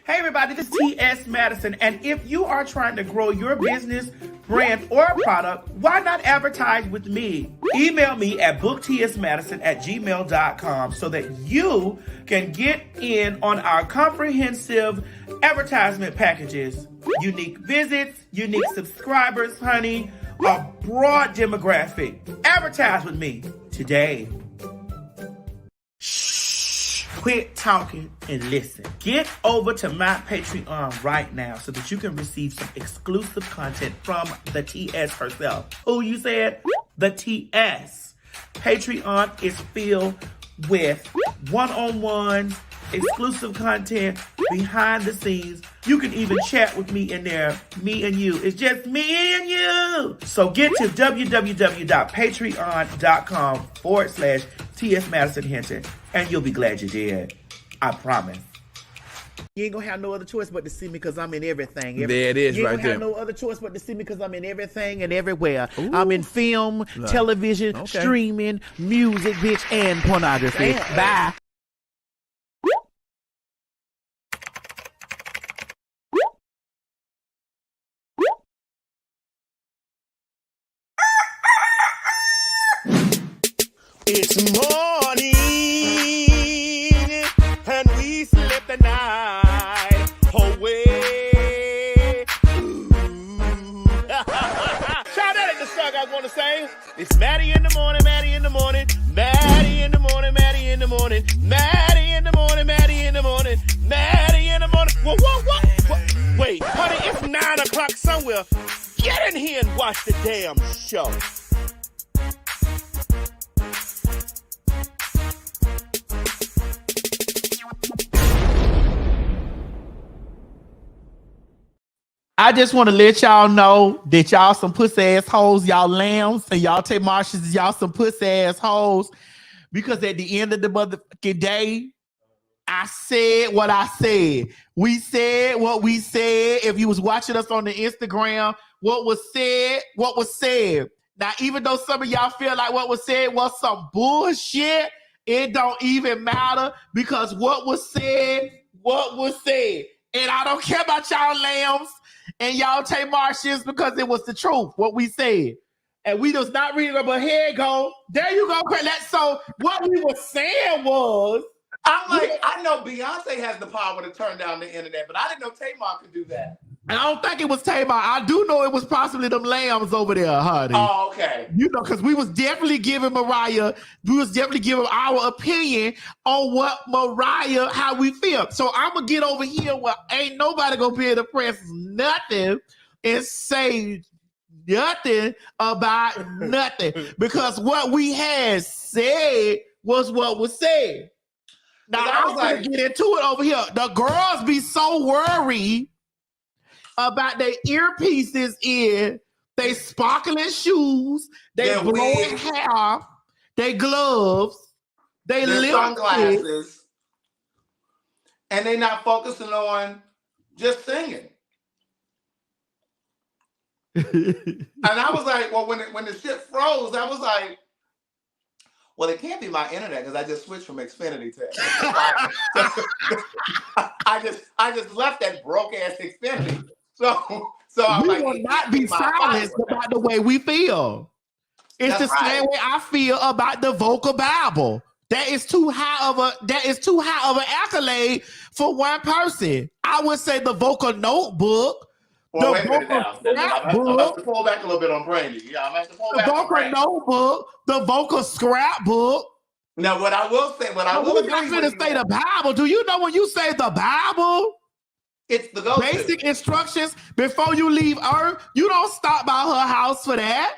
Hey everybody, this is T.S. Madison, and if you are trying to grow your business, brand, or product, why not advertise with me? Email me at booktsmadison@gmail.com so that you can get in on our comprehensive advertisement packages. Unique visits, unique subscribers, honey, a broad demographic. Advertise with me today. Quit talking and listen. Get over to my Patreon right now so that you can receive some exclusive content from the TS herself. Who you said? The TS. Patreon is filled with one-on-ones, exclusive content, behind the scenes. You can even chat with me in there. Me and you. It's just me and you. So get to www.patreon.com/TS Madison Hinton, and you'll be glad you did. I promise. You ain't gonna have no other choice but to see me because I'm in everything. There it is, you ain't right gonna have there. no other choice but to see me because I'm in everything and everywhere. Ooh. I'm in film, television, streaming, music, bitch, and pornography. Damn. Bye. It's morning, and we slept the night away. Shout out at the song I want to say. It's Maddie in the morning, Maddie in the morning, Maddie in the morning, Maddie in the morning, Maddie in the morning, Maddie in the morning, Maddie in the morning. What? Wait, honey, it's 9 o'clock somewhere. Get in here and watch the damn show. I just want to let y'all know that y'all some pussy ass hoes, y'all lambs, and y'all take marshes, y'all some pussy ass hoes. Because at the end of the motherfucking day, I said what I said. We said what we said. If you was watching us on the Instagram, what was said. Now, even though some of y'all feel like what was said was some bullshit, it don't even matter because what was said. And I don't care about y'all lambs and y'all take marshes because it was the truth, what we said. And we just not reading it, but here you go. There you go. So what we were saying was, I'm like, I know Beyonce has the power to turn down the internet, but I didn't know Tamar could do that. and I don't think it was Tamar. I do know it was possibly them lambs over there, honey. Oh, okay. You know, because we was definitely giving our opinion on what Mariah, how we feel. So I'm going to get over here where ain't nobody going to be able to press nothing and say nothing about nothing. Because what we had said was what was said. Now, I'm going to get into it over here. The girls be so worried about their earpieces in, they sparkling shoes, they blowing hair, they gloves, they sunglasses, and they not focusing on just singing. And I was like, well, when the shit froze, I was like, well, it can't be my internet because I just switched from Xfinity to I just left that broke ass Xfinity. So I'm we like, will not be silenced about the way we feel. It's the same way I feel about the vocal Bible. That is too high of an accolade for one person. I would say the vocal notebook. Well, wait a minute now. I'm gonna have to pull back a little bit on Brandy. Yeah, I'm gonna have to pull back on Brandy. The vocal notebook, the vocal scrapbook. Now, what I will say, we're not going to say the Bible. Do you know when you say the Bible? It's the go-to. Basic instructions before you leave Earth. You don't stop by her house for that.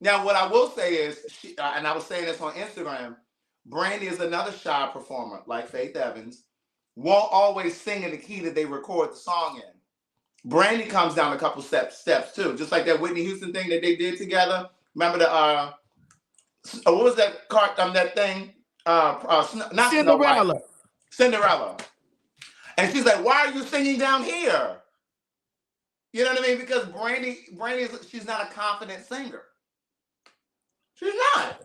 Now, what I will say is, and I was saying this on Instagram, Brandy is another shy performer, like Faith Evans, won't always sing in the key that they record the song in. Brandy comes down a couple steps too, just like that Whitney Houston thing that they did together. Remember the what was that that thing? Not Cinderella. Cinderella. And she's like, "Why are you singing down here?" You know what I mean? Because Brandy she's not a confident singer. She's not.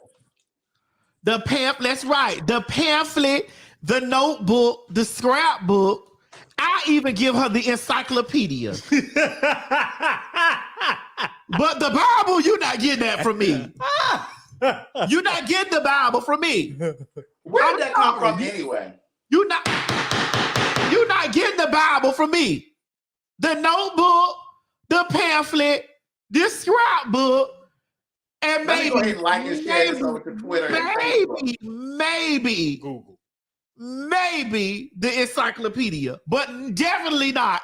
The pamphlet, that's right. The pamphlet, the notebook, the scrapbook. I even give her the encyclopedia. But the Bible, you're not getting that from me. You're not getting the Bible from me. Where did that come from anyway? You're not getting the Bible from me. The notebook, the pamphlet, this scrapbook, and Let me go ahead and like and share this over to Twitter and Facebook. Maybe Google. Maybe the encyclopedia, but definitely not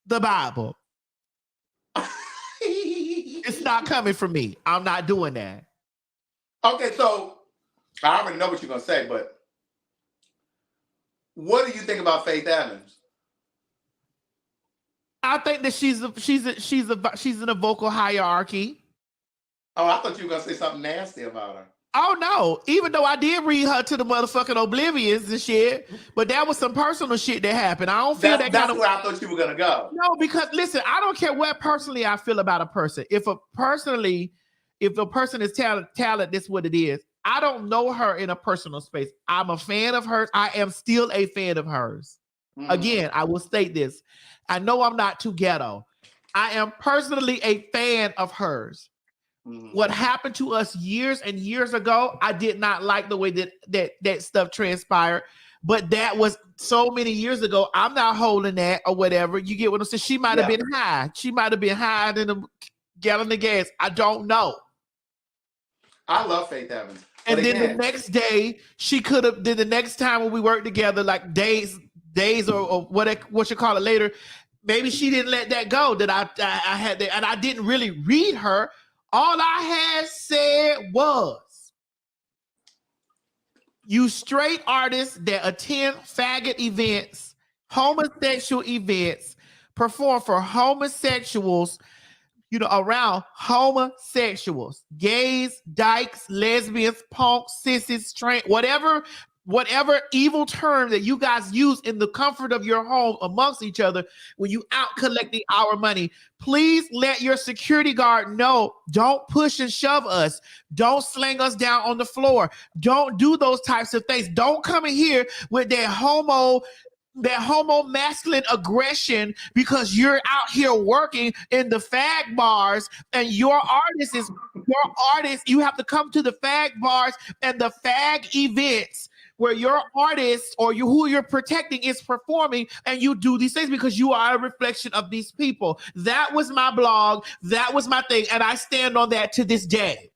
the Bible. It's not coming from me. I'm not doing that. Okay, so I already know what you're gonna say, but what do you think about Faith Evans? I think that she's in a vocal hierarchy. Oh, I thought you were gonna say something nasty about her. Oh no! Even though I did read her to the motherfucking oblivions and shit, but that was some personal shit that happened. I don't feel That's kind of where I thought you were gonna go. No, because listen, I don't care what personally I feel about a person. If a person is talent, that's what it is. I don't know her in a personal space. I'm a fan of hers. I am still a fan of hers. Again, I will state this. I know I'm not too ghetto. I am personally a fan of hers. What happened to us years and years ago, I did not like the way that stuff transpired. But that was so many years ago. I'm not holding that or whatever. You get what I'm saying? She might have been high. She might have been high in a gallon of gas. I don't know. I love Faith Evans. And then the next day, she could have. Then the next time when we worked together, like days or what you call it later, maybe she didn't let that go. That I had that, and I didn't really read her. All I had said was, you straight artists that attend faggot events, homosexual events, perform for homosexuals, around homosexuals, gays, dykes, lesbians, punks, sissies, trans, whatever evil term that you guys use in the comfort of your home amongst each other when you out collecting our money, please let your security guard know. Don't push and shove us. Don't slang us down on the floor. Don't do those types of things. Don't come in here with that homo masculine aggression because you're out here working in the fag bars and your artist. You have to come to the fag bars and the fag events where your artist or who you're protecting is performing, and you do these things because you are a reflection of these people. That was my blog. That was my thing, and I stand on that to this day.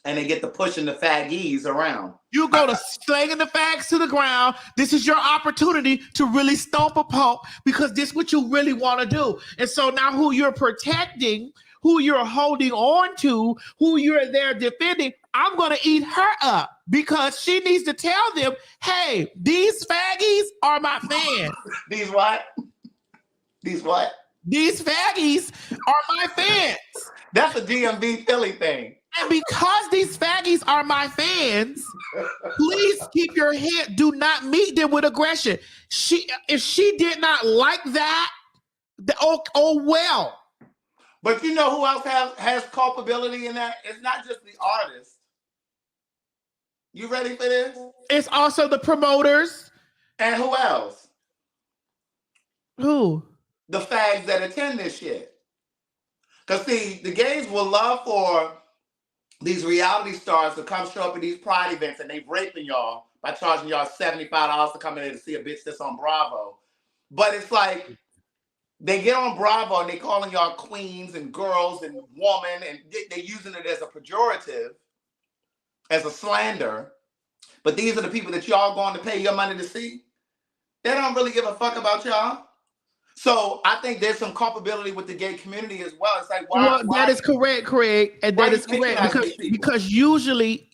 And they get to pushing the faggies around. You go to slanging the fags to the ground. This is your opportunity to really stomp a punk because this is what you really want to do. And so now who you're protecting, who you're holding on to, who you're there defending, I'm going to eat her up because she needs to tell them, hey, these faggies are my fans. These what? These what? These faggies are my fans. That's a DMV Philly thing. And because these faggies are my fans, please keep your head. Do not meet them with aggression. If she did not like that, oh well. But you know who else has culpability in that? It's not just the artist. You ready for this? It's also the promoters. And who else? Who? The fags that attend this shit. Because see, the gays will love for these reality stars to come show up at these pride events and they raping y'all by charging y'all $75 to come in there to see a bitch that's on Bravo. But it's like they get on Bravo and they calling y'all queens and girls and woman, and they're using it as a pejorative, as a slander. But these are the people that y'all going to pay your money to see. They don't really give a fuck about y'all. So I think there's some culpability with the gay community as well. It's like, why? That is correct, Craig, and that is correct because usually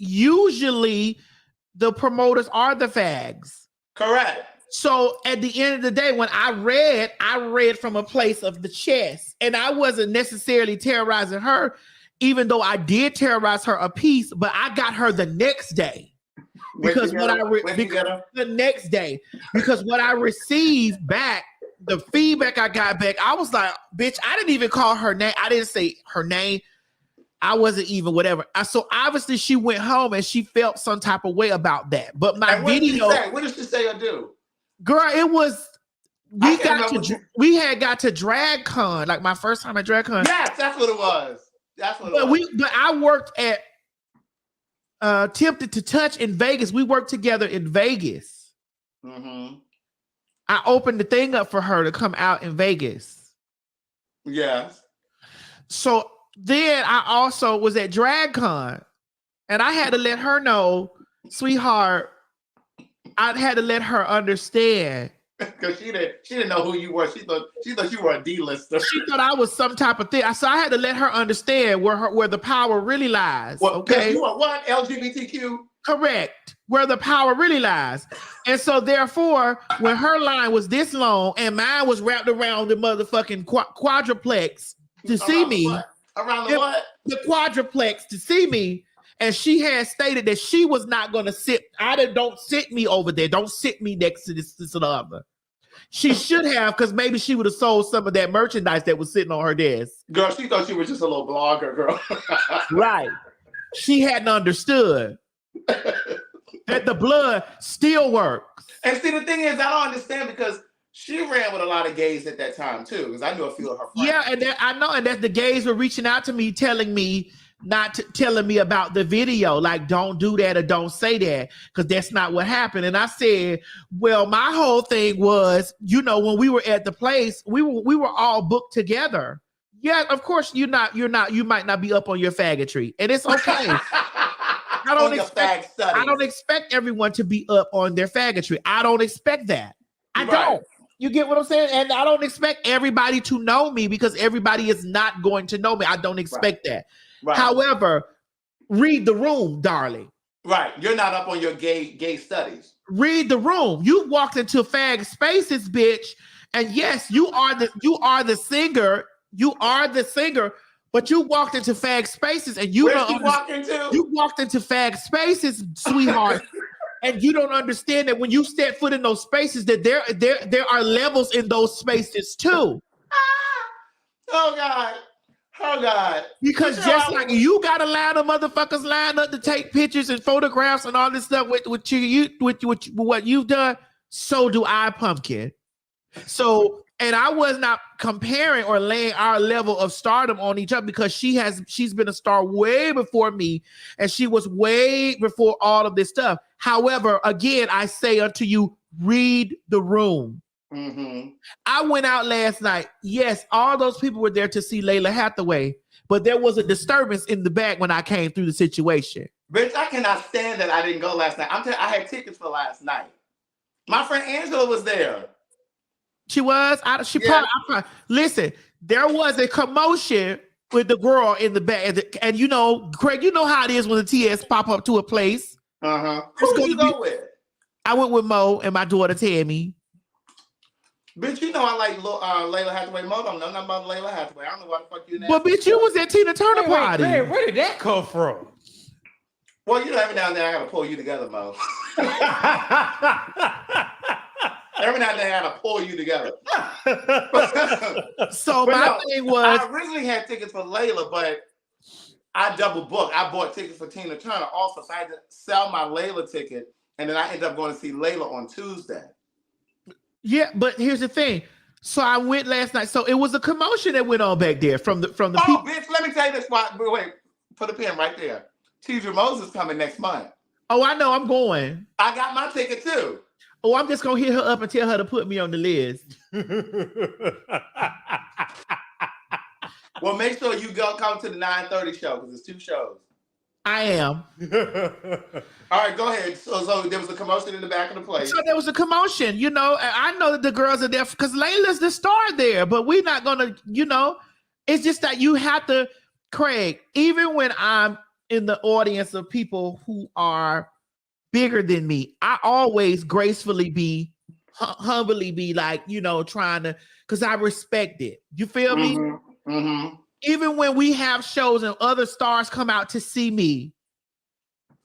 the promoters are the fags. Correct. So at the end of the day, when I read from a place of the chest, and I wasn't necessarily terrorizing her, even though I did terrorize her a piece, but I got her the next day. Because what I received back, the feedback I got back, I was like, bitch, I didn't even call her name. I didn't say her name. I wasn't even whatever. So obviously she went home and she felt some type of way about that. But my video, what did she say or do? Girl, it was we had got to DragCon, like my first time at DragCon. Yes, that's what it was. But I worked at Tempted to Touch in Vegas. We worked together in Vegas. Mm-hmm. I opened the thing up for her to come out in Vegas. Yes. So then I also was at DragCon, and I had to let her know, sweetheart, I had to let her understand. Because she didn't know who you were. She thought you were a D-lister. She thought I was some type of thing. So I had to let her understand where the power really lies. Well, okay. You are what? LGBTQ? Correct. Where the power really lies. And so therefore, when her line was this long and mine was wrapped around the motherfucking quadruplex to see me. What? Around the what? The quadruplex to see me. And she had stated that she was not going to sit. Don't sit me over there. Don't sit me next to this or the other. She should have, because maybe she would have sold some of that merchandise that was sitting on her desk. Girl, she thought you were just a little blogger, girl. Right. She hadn't understood that the blood still works. And see, the thing is, I don't understand because she ran with a lot of gays at that time too, because I knew a few of her friends. Yeah, and I know, and that the gays were reaching out to me, telling me about the video, like don't do that or don't say that, because that's not what happened. And I said, well, my whole thing was, when we were at the place, we were all booked together. Yeah, of course you might not be up on your faggotry, and it's okay. I don't expect everyone to be up on their faggotry. I don't expect that. I don't. You get what I'm saying? And I don't expect everybody to know me, because everybody is not going to know me. I don't expect that. Right. However, read the room, darling. Right. You're not up on your gay studies. Read the room. You walked into fag spaces, bitch. And yes, you are the singer. You are the singer, but you walked into fag spaces and you don't understand. You walked into fag spaces, sweetheart. And you don't understand that when you step foot in those spaces, that there are levels in those spaces too. Oh God. Because just like you got a lot of motherfuckers lined up to take pictures and photographs and all this stuff with what you've done, so do I, Pumpkin. So, and I was not comparing or laying our level of stardom on each other, because she's been a star way before me, and she was way before all of this stuff. However, again, I say unto you, read the room. Mm-hmm. I went out last night. Yes, all those people were there to see Layla Hathaway, but there was a disturbance in the back when I came through the situation. Bitch, I cannot stand that I didn't go last night. I had tickets for last night. My friend Angela was there. She was. Listen, there was a commotion with the girl in the back, and Craig, you know how it is when the TS pop up to a place. Who did you go with? I went with Mo and my daughter Tammy. Bitch, I like Layla Hathaway. Mo don't know nothing about Layla Hathaway. I don't know why the fuck you know. But bitch, you was at Tina Turner party. Where did that come from? Well, every now and then I gotta pull you together, Mo. Every now and then I gotta pull you together. So my thing was, I originally had tickets for Layla, but I double booked. I bought tickets for Tina Turner also, so I had to sell my Layla ticket, and then I ended up going to see Layla on Tuesday. Yeah, but here's the thing. So I went last night. So it was a commotion that went on back there from the people. Bitch, let me tell you this. Wait, put a pin right there. Teacher Moses coming next month. Oh, I know. I'm going. I got my ticket too. Oh, I'm just gonna hit her up and tell her to put me on the list. Well, make sure you come to the 9:30 show, because it's 2 shows. I am. All right, go ahead. So there was a commotion in the back of the place. So there was a commotion, I know that the girls are there because Layla's the star there, but we're not gonna, it's just that you have to, Craig, even when I'm in the audience of people who are bigger than me, I always gracefully humbly be like, trying to, because I respect it. You feel me? Mm-hmm. Even when we have shows and other stars come out to see me,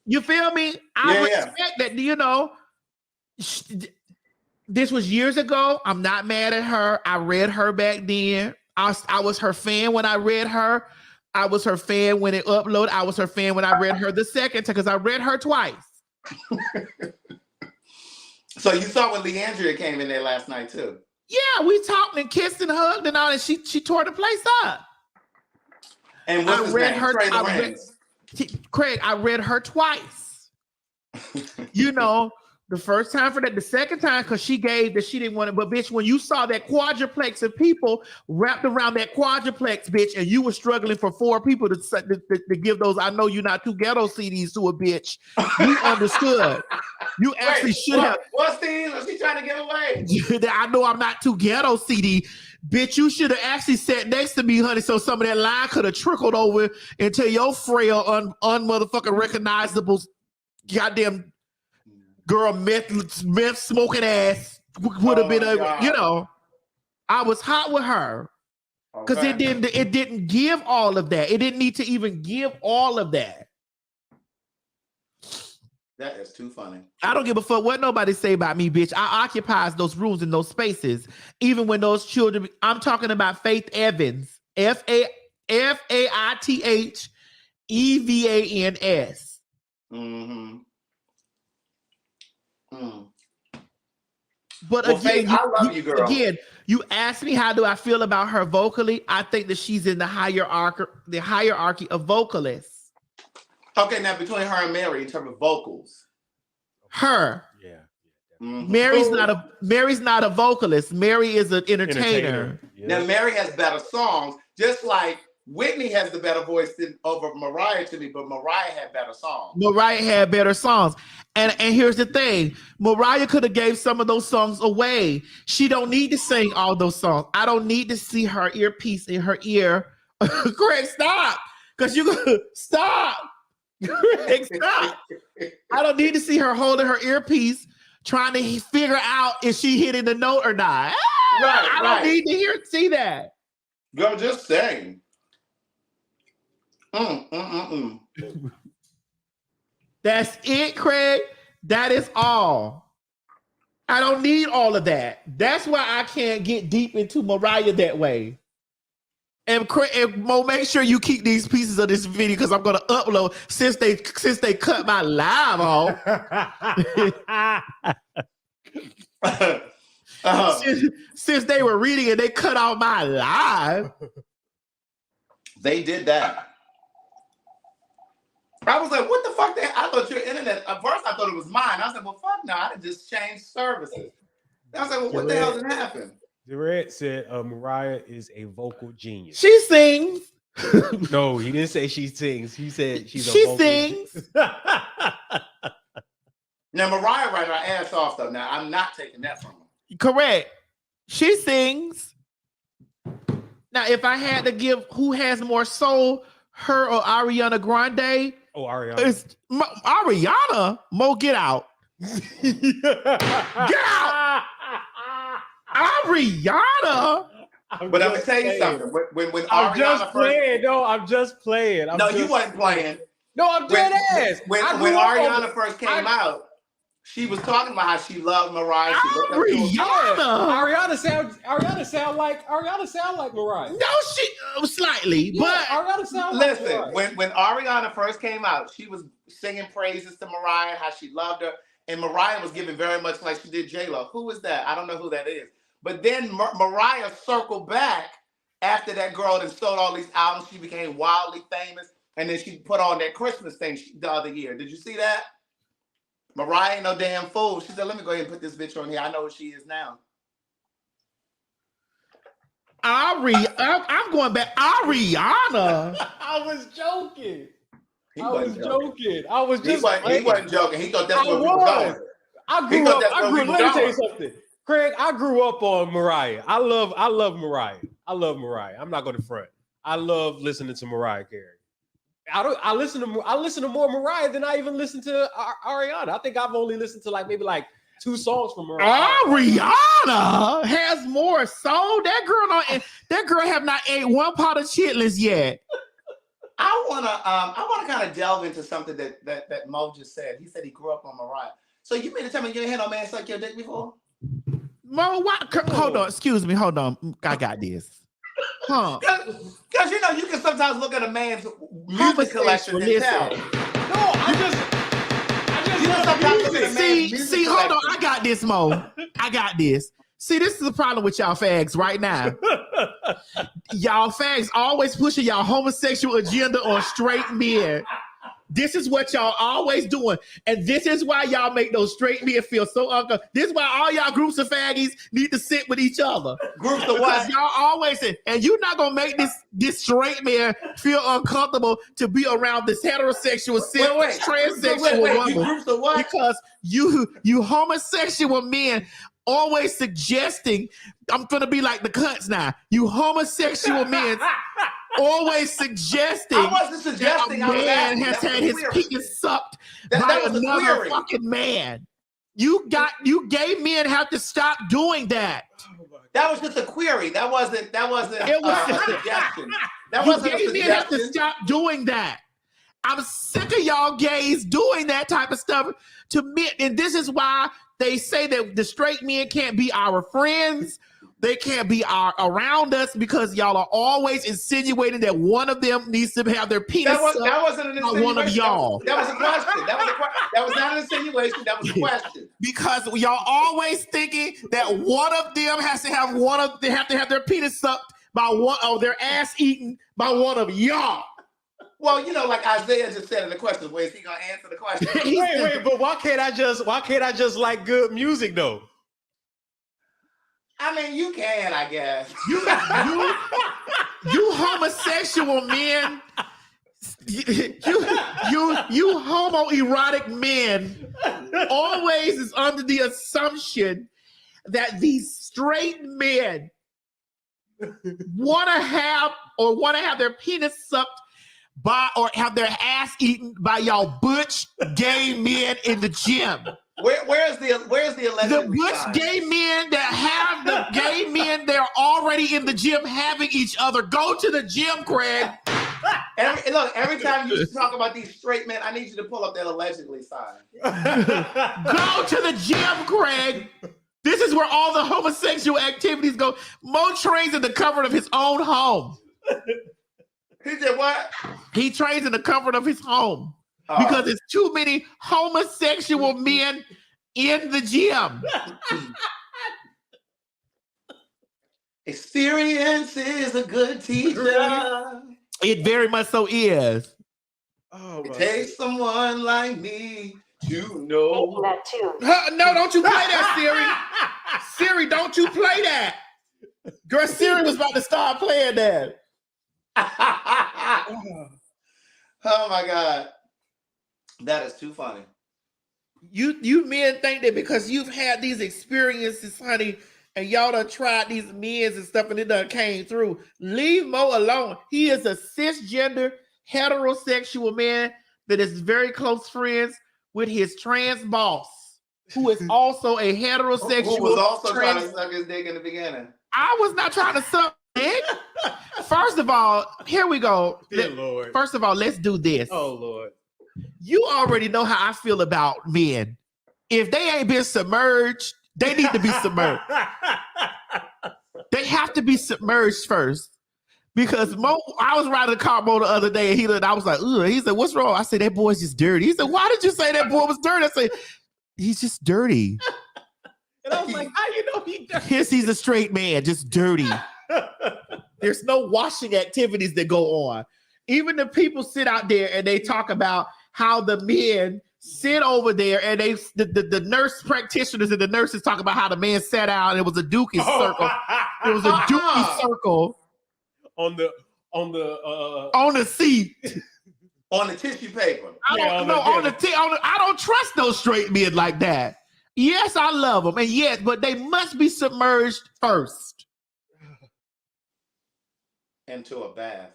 you feel me? I respect that, this was years ago. I'm not mad at her. I read her back then. I was her fan when I read her. I was her fan when it uploaded. I was her fan when I read her the second time because I read her twice. So you saw when Leandria came in there last night too. Yeah, we talked and kissed and hugged and all, and she tore the place up. And what's his name? Craig, I read her twice. You know, the first time for that, the second time because she gave that she didn't want it. But bitch, when you saw that quadruplex of people wrapped around that quadruplex, bitch, and you were struggling for 4 people to give those I Know You're Not Too Ghetto CDs to a bitch, you understood. You actually should have. What CD was she trying to give away? I Know I'm Not Too Ghetto CD. Bitch, you should have actually sat next to me, honey, so some of that line could have trickled over into your frail, unmotherfucking recognizable goddamn girl meth smoking ass would have been a, you know. I was hot with her because it didn't give all of that. It didn't need to even give all of that. That is too funny. I don't give a fuck what nobody say about me, bitch. I occupies those rooms and those spaces, even when those children. I'm talking about Faith Evans, FAITHEVANS. Mm-hmm. But well, again, Faith, I love you, girl. Again, you asked me how do I feel about her vocally. I think that she's in the hierarchy of vocalists. Okay, now between her and Mary in terms of vocals. Her. Yeah. Mm-hmm. Mary's not a vocalist. Mary is an entertainer. Yes. Now Mary has better songs, just like Whitney has the better voice over Mariah to me, but Mariah had better songs. Mariah had better songs. And here's the thing. Mariah could have gave some of those songs away. She don't need to sing all those songs. I don't need to see her earpiece in her ear. Greg, stop. Because you're going to stop. Greg, stop. I don't need to see her holding her earpiece trying to figure out if she hitting the note or not. I don't need to see that. Girl, just sing. That's it, Craig. That is all. I don't need all of that. That's why I can't get deep into Mariah that way. And Mo, make sure you keep these pieces of this video because I'm gonna upload since they cut my live off. Since they were reading it, they cut out my live. They did that. I was like, what the fuck? I thought your internet, at first I thought it was mine. I was like, well, fuck no, I done just changed services. I was like, well, what the hell did happen? Durant said Mariah is a vocal genius. She sings. No, he didn't say she sings. He said she sings. Now, Mariah write her ass off, though. Now, I'm not taking that from her. Correct. She sings. Now, if I had to give who has more soul, her or Ariana Grande? Oh, Ariana. It's Ariana. Mo, get out. Get out. Ariana. But I'm gonna tell you something. When I'm Ariana just first, playing. No, I'm just playing. you wasn't playing. No, I'm dead ass. When Ariana first came out, she was talking about how she loved Mariah. Ariana sound like Mariah. No, she slightly, but Ariana sound like listen. Mariah. When Ariana first came out, she was singing praises to Mariah, how she loved her, and Mariah was giving very much like she did J-Lo. Who is that? I don't know who that is. But then Mariah circled back after that girl that sold all these albums. She became wildly famous, and then she put on that Christmas thing the other year. Did you see that? Mariah ain't no damn fool. She said, let me go ahead and put this bitch on here. I know what she is now. I'm going back. Ariana. I was joking. He wasn't joking. I was just he wasn't joking. He thought that's where we were going. Let me tell you something. Craig, I grew up on Mariah. I love Mariah. I'm not going to front. I love listening to Mariah Carey. I listen to more Mariah than I even listen to Ariana. I think I've only listened to maybe 2 songs from Mariah. Ariana has more soul. That girl have not ate one pot of chitlins yet. I wanna kind of delve into something that Mo just said. He said he grew up on Mariah. So you mean to tell me you ain't had no man suck your dick before? Mo, what? Hold on. Excuse me. Hold on. I got this. Huh? Because you can sometimes look at a man's music collection and tell. No, I just sometimes look at a man's music See, hold on. collection. I got this, Mo. I got this. See, this is the problem with y'all fags right now. Y'all fags always pushing y'all homosexual agenda on straight men. This is what y'all always doing. And this is why y'all make those straight men feel so uncomfortable. This is why all y'all groups of faggies need to sit with each other. Groups of what? Y'all always say, and you're not going to make this straight man feel uncomfortable to be around this heterosexual, transsexual wait. woman. You groups of what? Because you homosexual men always suggesting, I'm going to be like the cunts now. You homosexual men always suggesting I wasn't suggesting that a man has had his penis sucked by another fucking man. You gay men have to stop doing that. That was just a query. That wasn't It was a suggestion. That You wasn't a gay men have to suggestion. stop doing that. I'm sick of y'all gays doing that type of stuff to men. And this is why they say that the straight men can't be our friends. They can't be around us because y'all are always insinuating that one of them needs to have their penis That wasn't an insinuation. one of y'all. That was a question. That was not an insinuation. That was a question. Because y'all always thinking that one of them has to have they have to have their penis sucked by one, or their ass eaten by one of y'all. Well, like Isaiah just said in the question, where is he gonna answer the question? Wait, but why can't I just like good music though? I mean, you can, I guess. You homosexual men, you homoerotic men always is under the assumption that these straight men want to have their penis sucked by or have their ass eaten by y'all butch gay men in the gym. Where's the alleged The butch gay men that have the gay men they're already in the gym having each other. Go to the gym, Craig. Every time you talk about these straight men, I need you to pull up that allegedly sign. Go to the gym, Craig. This is where all the homosexual activities go. Mo trains in the comfort of his own home. He said what? He trains in the comfort of his home. Because there's too many homosexual men in the gym. Experience is a good teacher. It very much so is. Oh, It takes someone like me to know. That too. No, don't you play that, Siri. Siri, don't you play that. Girl, Siri was about to start playing that. Oh my God. That is too funny. You men think that because you've had these experiences, honey, and y'all done tried these men's and stuff and it done came through. Leave Mo alone. He is a cisgender, heterosexual man that is very close friends with his trans boss, who is also a heterosexual. Who was also trying to suck his dick in the beginning. I was not trying to suck dick. First of all, here we go. dear Lord. First of all, let's do this. Oh Lord. You already know how I feel about men. If they ain't been submerged, they need to be submerged. They have to be submerged first. Because I was riding a car Mo the other day and I was like, ugh. He said, what's wrong? I said, that boy's just dirty. He said, why did you say that boy was dirty? I said, he's just dirty. And I was like, how you know he dirty? He's a straight man, just dirty. There's no washing activities that go on. Even the people sit out there and they talk about how the men sit over there and the nurse practitioners and the nurses talk about how the man sat out and it was a dookie circle. It was a dookie circle on the seat. On the tissue paper. I don't trust those straight men like that. Yes, I love them. And yes, but they must be submerged first. Into a bath.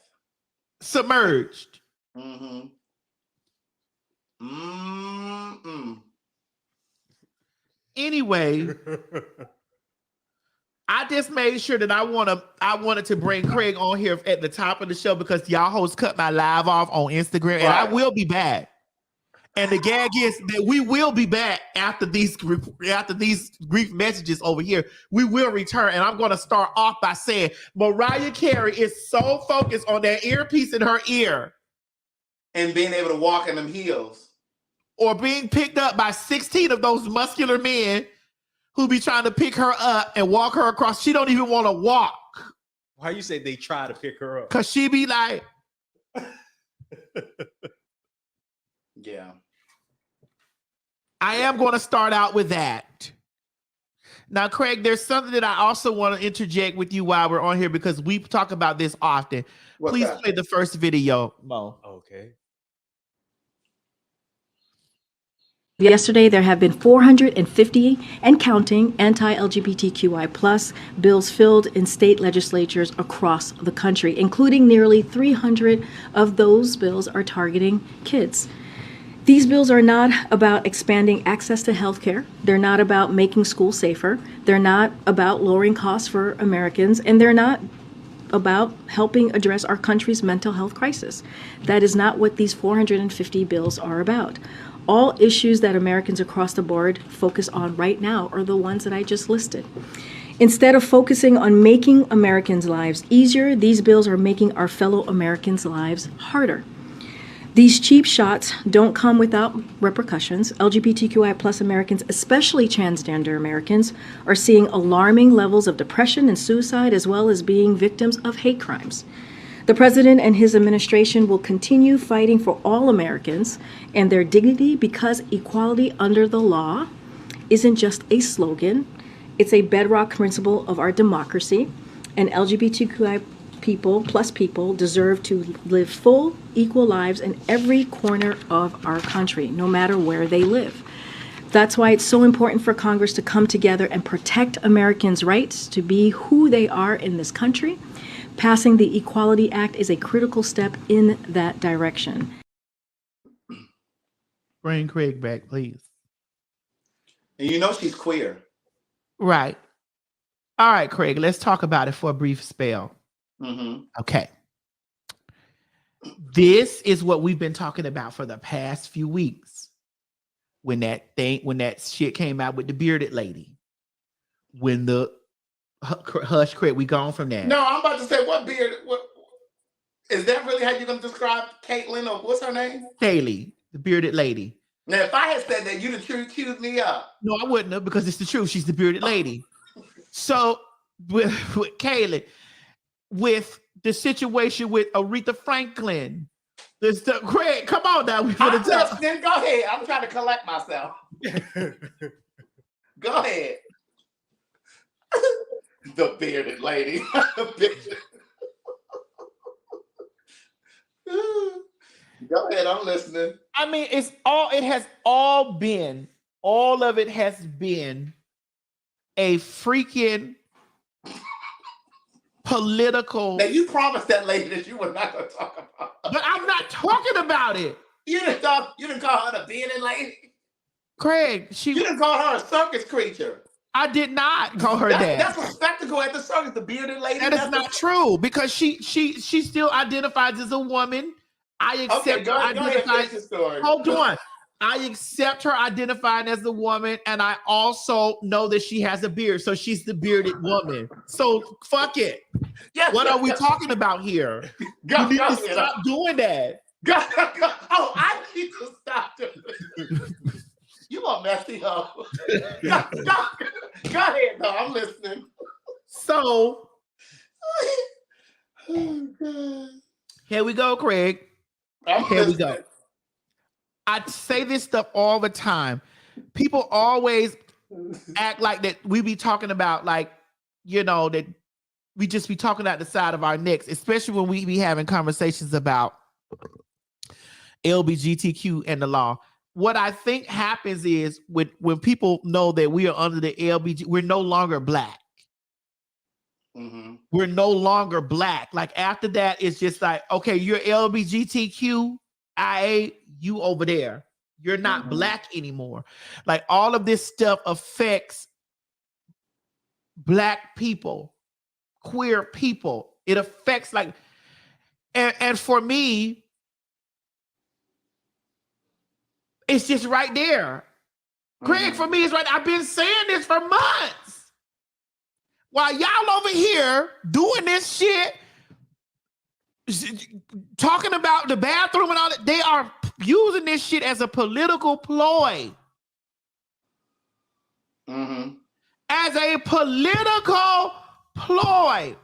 Submerged. Mm-hmm. Anyway, I just made sure that I wanted to bring Craig on here at the top of the show because y'all hosts cut my live off on Instagram, and I will be back. And the gag is that we will be back after these brief messages over here. We will return. And I'm going to start off by saying Mariah Carey is so focused on that earpiece in her ear. And being able to walk in them heels. Or being picked up by 16 of those muscular men who be trying to pick her up and walk her across. She don't even want to walk. Why you say they try to pick her up? Because she be like... Yeah. I am going to start out with that. Now, Craig, there's something that I also want to interject with you while we're on here because we talk about this often. Please play the first video, Mo. Okay. Yesterday, there have been 450 and counting anti-LGBTQI plus bills filled in state legislatures across the country, including nearly 300 of those bills are targeting kids. These bills are not about expanding access to health care. They're not about making schools safer. They're not about lowering costs for Americans, and they're not about helping address our country's mental health crisis. That is not what these 450 bills are about. All issues that Americans across the board focus on right now are the ones that I just listed. Instead of focusing on making Americans' lives easier, these bills are making our fellow Americans' lives harder. These cheap shots don't come without repercussions. LGBTQI plus Americans, especially transgender Americans, are seeing alarming levels of depression and suicide, as well as being victims of hate crimes. The president and his administration will continue fighting for all Americans and their dignity because equality under the law isn't just a slogan, it's a bedrock principle of our democracy, and LGBTQI people deserve to live full, equal lives in every corner of our country, no matter where they live. That's why it's so important for Congress to come together and protect Americans' rights to be who they are in this country. Passing the Equality Act is a critical step in that direction. Bring Craig back, please. And you know she's queer. Right. All right, Craig, let's talk about it for a brief spell. Mm-hmm. Okay. This is what we've been talking about for the past few weeks. When that shit came out with the bearded lady. When the hush, Craig, we gone from that. No, I'm about to say what beard. What is that really how you're gonna describe Caitlyn or what's her name? Kaylee, the bearded lady. Now, if I had said that, you'd have chewed me up. No, I wouldn't have because it's the truth. She's the bearded lady. So with Kaylee, with the situation with Aretha Franklin, Craig, come on now. I'm listening. Go ahead. I'm trying to collect myself. Go ahead. The bearded lady. Go ahead, I'm listening. I mean, all of it has been a freaking political. Now you promised that lady that you were not going to talk about. But I'm not talking about it. You didn't call her the bearded lady. Craig, you didn't call her a circus creature. I did not call her that. That's a spectacle at the circus, the bearded lady. That is not true because she still identifies as a woman. I accept her identifying. Hold on. I accept her identifying as a woman, and I also know that she has a beard, so she's the bearded woman. So fuck it. Yes, what are we talking about here? You need to stop doing that. Oh, I need to stop doing it. You a messy hoe. Go ahead, though. I'm listening. So, oh, God. Here we go, Craig. Here we go. I say this stuff all the time. People always act like that we be talking about, like, you know, that we just be talking out the side of our necks, especially when we be having conversations about LGBTQ and the law. What I think happens is when people know that we are under the LBG, we're no longer black. Mm-hmm. We're no longer black. Like after that, it's just like, okay, you're LGBTQIA, you over there. You're not black anymore. Like all of this stuff affects black people, queer people. It affects like, and for me, It's just right there. Craig, for me, it's right. I've been saying this for months. While y'all over here doing this shit, talking about the bathroom and all that, they are using this shit as a political ploy. As a political ploy.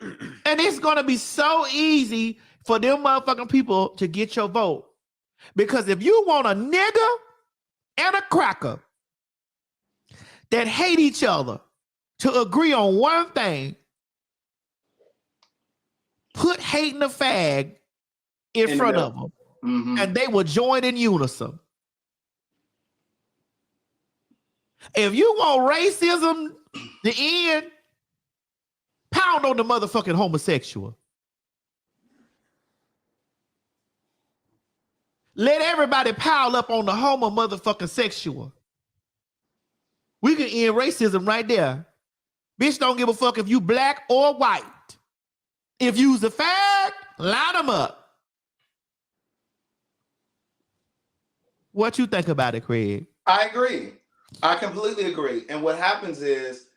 And it's going to be so easy for them motherfucking people to get your vote. Because if you want a nigga and a cracker that hate each other to agree on one thing, put hating a fag in front of them, and they will join in unison. If you want racism to end, pound on the motherfucking homosexual. Let everybody pile up on the homo motherfucking sexual. We can end racism right there. Bitch don't give a fuck if you black or white. If you's a fag, line them up. What you think about it, Craig? I agree. I completely agree. And what happens is,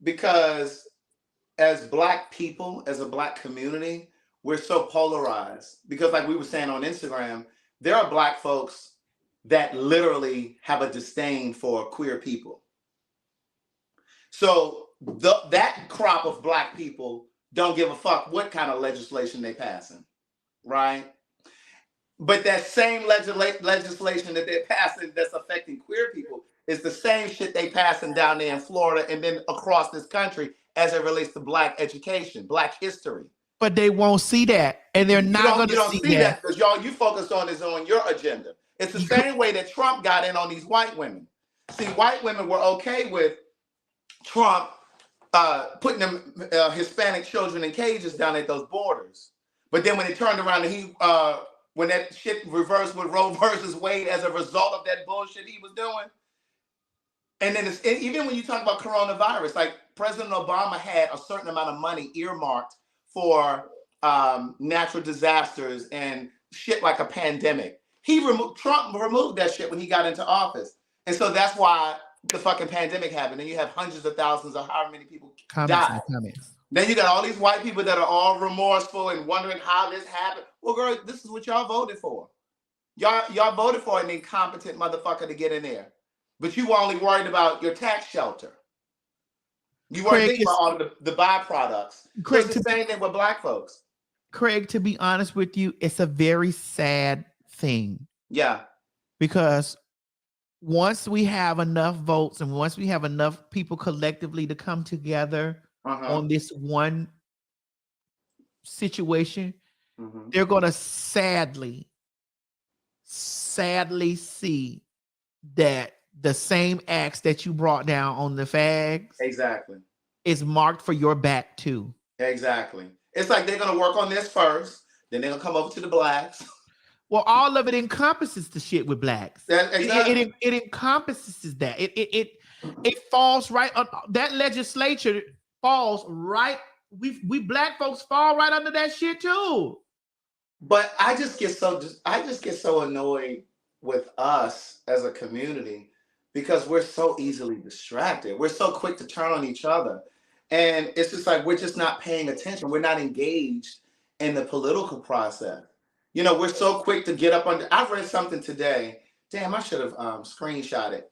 because as black people, as a black community, we're so polarized. Because like we were saying on Instagram, there are black folks that literally have a disdain for queer people. So that crop of black people don't give a fuck what kind of legislation they passing, right? But that same legislation that they're passing that's affecting queer people is the same shit they passing down there in Florida and then across this country as it relates to black education, black history. But they won't see that, and they're not going to see that because y'all, you focused on is on your agenda. It's the same way that Trump got in on these white women. See, white women were okay with Trump putting them Hispanic children in cages down at those borders. But then when it turned around and when that shit reversed with Roe versus Wade as a result of that bullshit he was doing. And then even when you talk about coronavirus, like President Obama had a certain amount of money earmarked for natural disasters and shit like a pandemic. Trump removed that shit when he got into office. And so that's why the fucking pandemic happened. And you have hundreds of thousands of however many people died. Then you got all these white people that are all remorseful and wondering how this happened. Well, girl, this is what y'all voted for. Y'all voted for an incompetent motherfucker to get in there. But you were only worried about your tax shelter. You weren't thinking about all the byproducts. Craig, it's the same thing with black folks. Craig, to be honest with you, it's a very sad thing. Yeah. Because once we have enough votes and once we have enough people collectively to come together on this one situation, they're going to sadly see that the same acts that you brought down on the fags is marked for your back too. Exactly. It's like they're going to work on this first, then they're going to come over to the blacks. Well, all of it encompasses the shit with blacks. It encompasses that. It falls right on that legislature falls right. We black folks fall right under that shit too. But I just get so annoyed with us as a community because we're so easily distracted. We're so quick to turn on each other. And it's just like we're just not paying attention. We're not engaged in the political process. You know, we're so quick to get up on. I read something today. Damn, I should have screenshot it.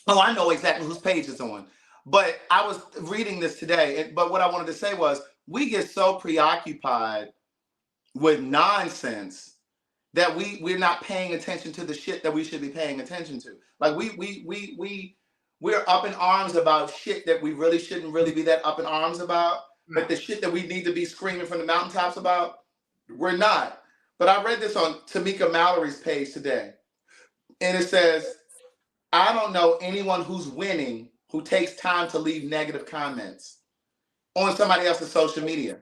Oh, I know exactly whose page it's on. But I was reading this today. But what I wanted to say was we get so preoccupied with nonsense that we're not paying attention to the shit that we should be paying attention to. Like we're up in arms about shit that we really shouldn't really be that up in arms about. But the shit that we need to be screaming from the mountaintops about, we're not. But I read this on Tamika Mallory's page today. And it says, I don't know anyone who's winning who takes time to leave negative comments on somebody else's social media.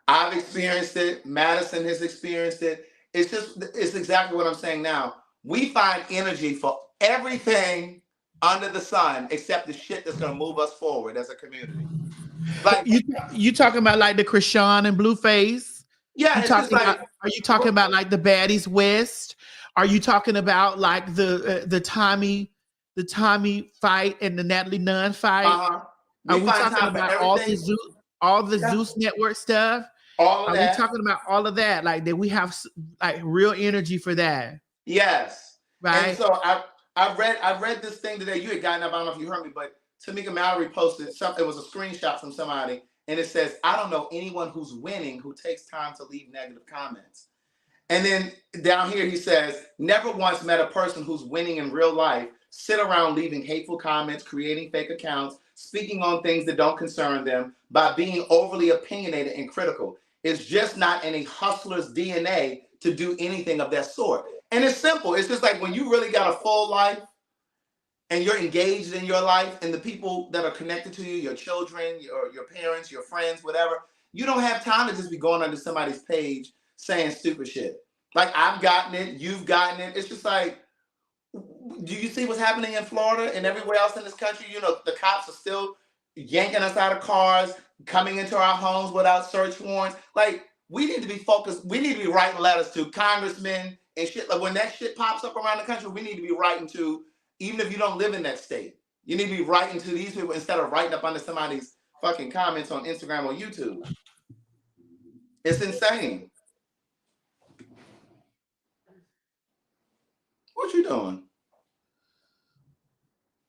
I've experienced it. Madison has experienced it. It's exactly what I'm saying now. We find energy for everything under the sun except the shit that's going to move us forward as a community. Like you talking about like the Krishan and Blueface? Yeah, it's just like, are you talking about like the Baddies West? Are you talking about like the Tommy fight and the Natalie Nunn fight? Are we talking about all the Zeus Network stuff? All of that. Are we talking about all of that? Like that we have like real energy for that? Yes. Right. And so I read this thing today. You had gotten up. I don't know if you heard me, but Tamika Mallory posted something. It was a screenshot from somebody, and it says, "I don't know anyone who's winning who takes time to leave negative comments." And then down here he says, "Never once met a person who's winning in real life sit around leaving hateful comments, creating fake accounts, speaking on things that don't concern them, by being overly opinionated and critical. It's just not in a hustler's DNA to do anything of that sort." And it's simple. It's just like when you really got a full life and you're engaged in your life and the people that are connected to you, your children, your parents, your friends, whatever, you don't have time to just be going under somebody's page saying stupid shit. Like, I've gotten it, you've gotten it. It's just like, do you see what's happening in Florida and everywhere else in this country? You know, the cops are still yanking us out of cars, coming into our homes without search warrants. Like, we need to be focused. We need to be writing letters to congressmen and shit. Like, when that shit pops up around the country, we need to be writing to, even if you don't live in that state, you need to be writing to these people instead of writing up under somebody's fucking comments on Instagram or YouTube. It's insane. What you doing?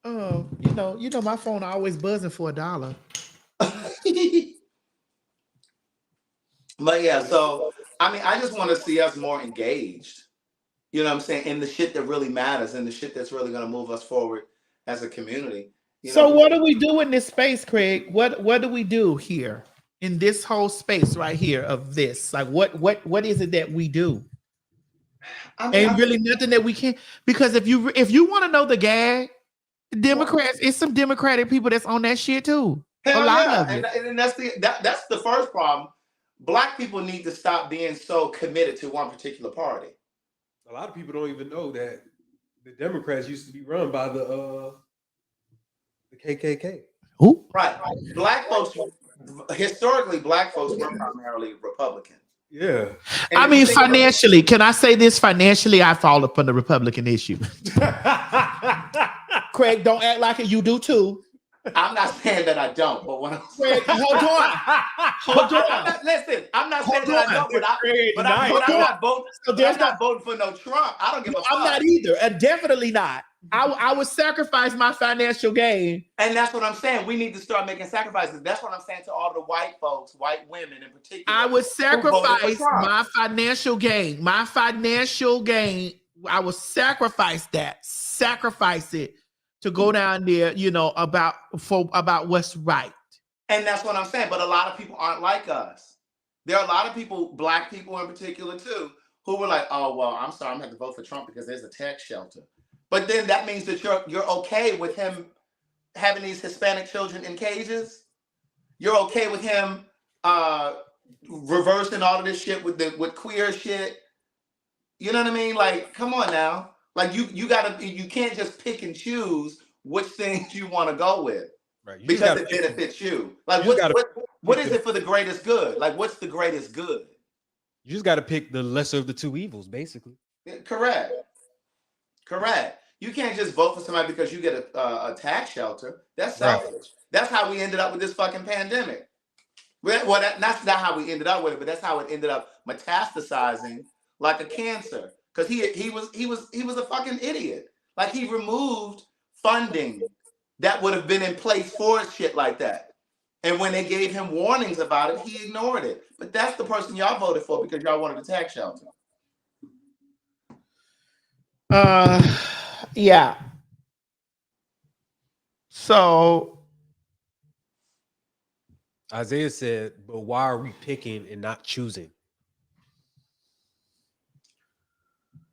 Oh, you know, my phone always buzzing for $1. But yeah, so I mean, I just want to see us more engaged. You know what I'm saying? In the shit that really matters and the shit that's really going to move us forward as a community. So what do we do in this space, Craig? What do we do here in this whole space right here of this? Like what is it that we do? Ain't really nothing that we can't, because if you want to know the gag, Democrats, it's some Democratic people that's on that shit too. A lot of it. And that's the first problem. Black people need to stop being so committed to one particular party. A lot of people don't even know that the Democrats used to be run by the KKK. Who? Right. Black folks, historically, black folks were primarily Republican. Yeah. And I mean, financially, can I say this? Financially, I fall upon the Republican issue. Craig, don't act like it. You do too. I'm not saying that I don't, but when I'm Craig, hold on. Listen, I'm not saying that I don't, but I'm not voting. So I'm not voting for no Trump. I don't give a fuck. I'm not either. Definitely not. I would sacrifice my financial gain. And that's what I'm saying. We need to start making sacrifices. That's what I'm saying to all the white folks, white women in particular. I would sacrifice my financial gain. My financial gain, I would sacrifice that. Sacrifice it to go down there, about what's right. And that's what I'm saying. But a lot of people aren't like us. There are a lot of people, black people in particular too, who were like, "Oh, well, I'm sorry, I'm gonna have to vote for Trump because there's a tax shelter." But then that means that you're okay with him having these Hispanic children in cages. You're okay with him reversing all of this shit with queer shit. You know what I mean? Like, come on now. Like you can't just pick and choose which things you want to go with, right? Because it benefits you. Like what is it for the greatest good? Like, what's the greatest good? You just got to pick the lesser of the two evils, basically. Correct. You can't just vote for somebody because you get a tax shelter. That's selfish. Right. That's how we ended up with this fucking pandemic. Well, that's not how we ended up with it, but that's how it ended up metastasizing like a cancer. Because he was a fucking idiot. Like, he removed funding that would have been in place for shit like that. And when they gave him warnings about it, he ignored it. But that's the person y'all voted for because y'all wanted a tax shelter. Yeah. So Isaiah said, but why are we picking and not choosing?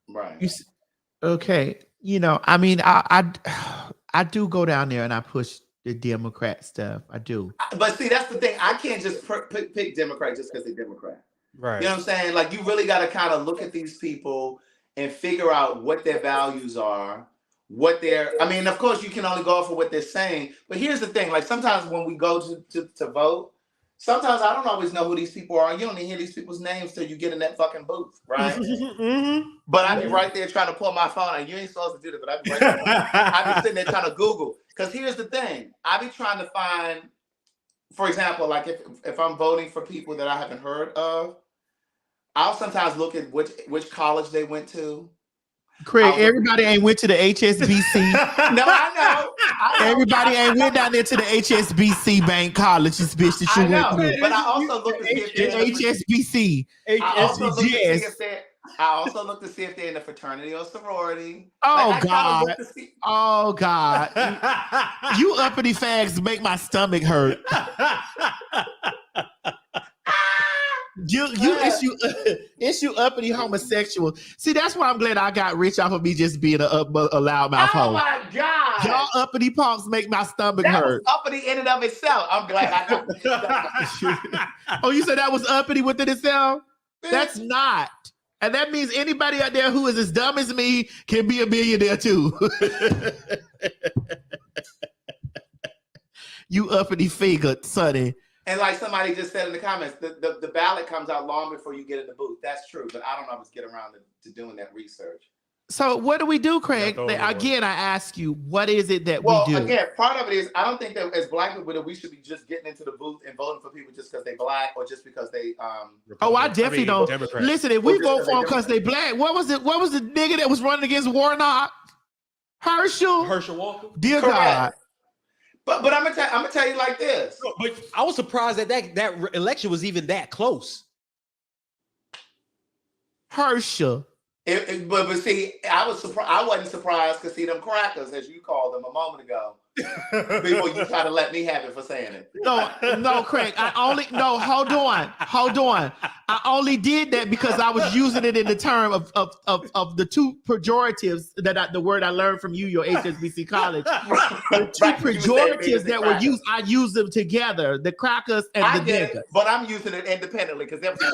Right. Okay. I mean, I do go down there and I push the Democrat stuff. I do. But see, that's the thing. I can't just pick Democrat just because they're Democrat. Right. You know what I'm saying? Like, you really got to kind of look at these people and figure out what their values are, I mean, of course, you can only go for what they're saying. But here's the thing. Like, sometimes when we go to vote, sometimes I don't always know who these people are. You don't even hear these people's names till you get in that fucking booth, right? But I be right there trying to pull my phone, and you ain't supposed to do that, but I be right there. I be sitting there trying to Google. Because here's the thing. I be trying to find, for example, like if I'm voting for people that I haven't heard of, I'll sometimes look at which college they went to. Craig, everybody ain't went to the HSBC. No, I know. Everybody ain't went down there to the HSBC Bank Colleges, bitch, that you went to. But I also look to see if they're HSBC. I also look to see if they're in a fraternity or sorority. Oh, like, God. Oh, God. You uppity fags make my stomach hurt. You issue uppity homosexual. See, that's why I'm glad I got rich off of me just being a loudmouth hoe. Oh my God. Y'all uppity punks make my stomach hurt. Was uppity in and of itself. I'm glad I got Oh, you said that was uppity within itself? That's not. And that means anybody out there who is as dumb as me can be a millionaire too. You uppity figure, sonny. And like somebody just said in the comments, the ballot comes out long before you get in the booth. That's true, but I don't always get around to doing that research. So what do we do, Craig? Again, I ask you, what is it that we do? Well, again, part of it is I don't think that as black people that we should be just getting into the booth and voting for people just because they black or just because they I definitely don't. Democrat. Listen, if we vote for them because they black, what was the nigga that was running against Warnock? Herschel Walker. Dear Correct. God. But I'm gonna tell you like this. No, but I was surprised that election was even that close. Herschel. But see, I wasn't surprised because see them crackers, as you called them a moment ago, before you try to let me have it for saying it. No, Craig. Hold on. I only did that because I was using it in the term of the two pejoratives the word I learned from you, your HSBC college. The two pejoratives that were used, I used them together, the crackers and the niggas. But I'm using it independently because there were some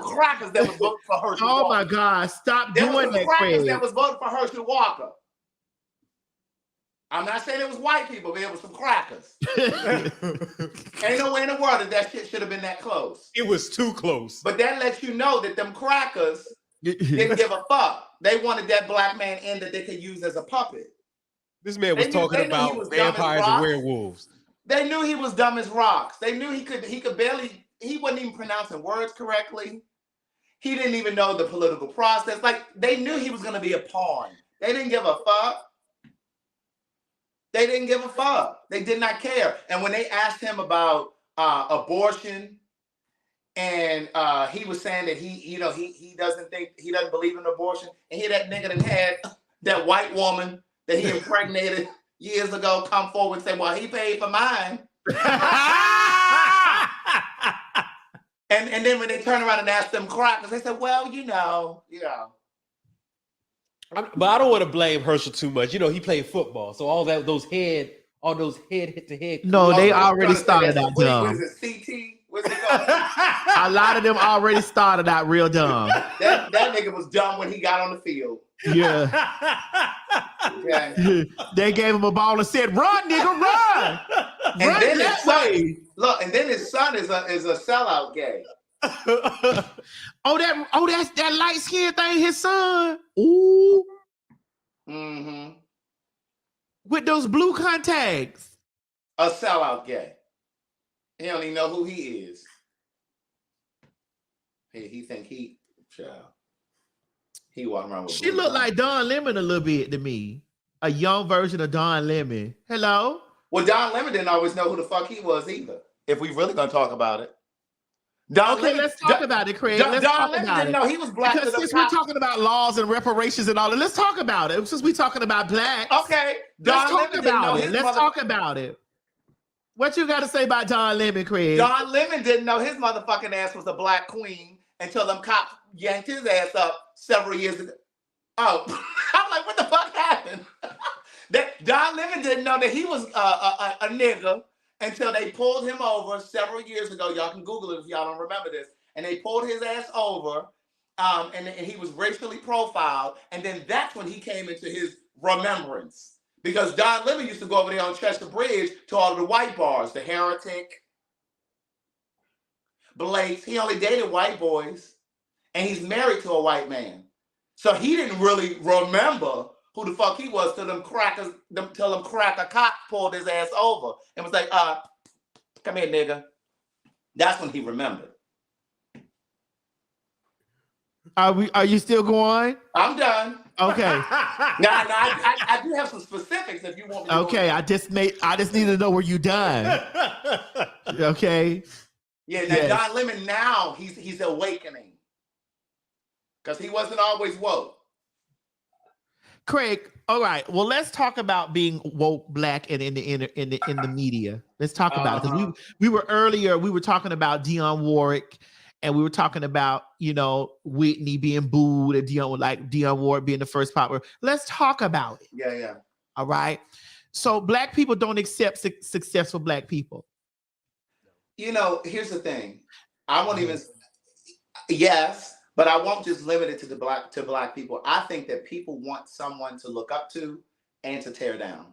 crackers that was voting for Herschel Walker. Oh my God, stop doing that, Craig. That was voting for Herschel Walker. I'm not saying it was white people, but it was some crackers. Ain't no way in the world that shit should have been that close. It was too close. But that lets you know that them crackers didn't give a fuck. They wanted that black man in that they could use as a puppet. This man was talking about vampires and werewolves. They knew he was dumb as rocks. They knew he wasn't even pronouncing words correctly. He didn't even know the political process. Like, they knew he was going to be a pawn. They didn't give a fuck. They didn't give a fuck. They did not care. And when they asked him about abortion, and he was saying that he doesn't believe in abortion, and that nigga that had that white woman that he impregnated years ago come forward and say, "Well, he paid for mine." And then when they turn around and ask them crackers, they said, "Well, you know." But I don't want to blame Herschel too much. You know, he played football, so all those head hit to head. No, they already started out dumb. What is it, CT? What's it called? A lot of them already started out real dumb. That nigga was dumb when he got on the field. Yeah. Okay. They gave him a ball and said, "Run, nigga, run!" And Run then that his son, way. look, and then his son is a sellout gay. That's that light skin thing, his son. Ooh. Mm-hmm. With those blue contacts. A sellout gay. He don't even know who he is. He think he walking around with. She looked like Don Lemon a little bit to me. A young version of Don Lemon. Hello? Well, Don Lemon didn't always know who the fuck he was either. If we really gonna talk about it. Let's talk about it, Craig. Let's talk about it. Didn't know he was black. Because since we're talking about laws and reparations and all that, let's talk about it. Since we're talking about blacks. Okay. Let's talk about it. What you got to say about Don Lemon, Craig? Don Lemon didn't know his motherfucking ass was a black queen until them cops yanked his ass up several years ago. Oh, I'm like, what the fuck happened? Don Lemon didn't know that he was a nigga until they pulled him over several years ago. Y'all can Google it if y'all don't remember this. And they pulled his ass over, and he was racially profiled. And then that's when he came into his remembrance. Because Don Lemon used to go over there on Chester Bridge to all of the white bars, the Heretic, Blake's. He only dated white boys, and he's married to a white man. So he didn't really remember who the fuck he was till them cracker cop pulled his ass over and was like, come here, nigga. That's when he remembered. Are you still going? I'm done. Okay. I do have some specifics if you want me to. Okay, I just need to know where you done. Okay. Yeah, now Don Lemon now he's awakening. Because he wasn't always woke. Craig, all right. Well, let's talk about being woke black and in the media. Let's talk about it. Because we were talking about Dionne Warwick. And we were talking about, Whitney being booed and Dionne Warwick being the first popular. Let's talk about it. Yeah. All right. So black people don't accept successful black people. Here's the thing. I won't even. Yes, but I won't just limit it to black people. I think that people want someone to look up to and to tear down.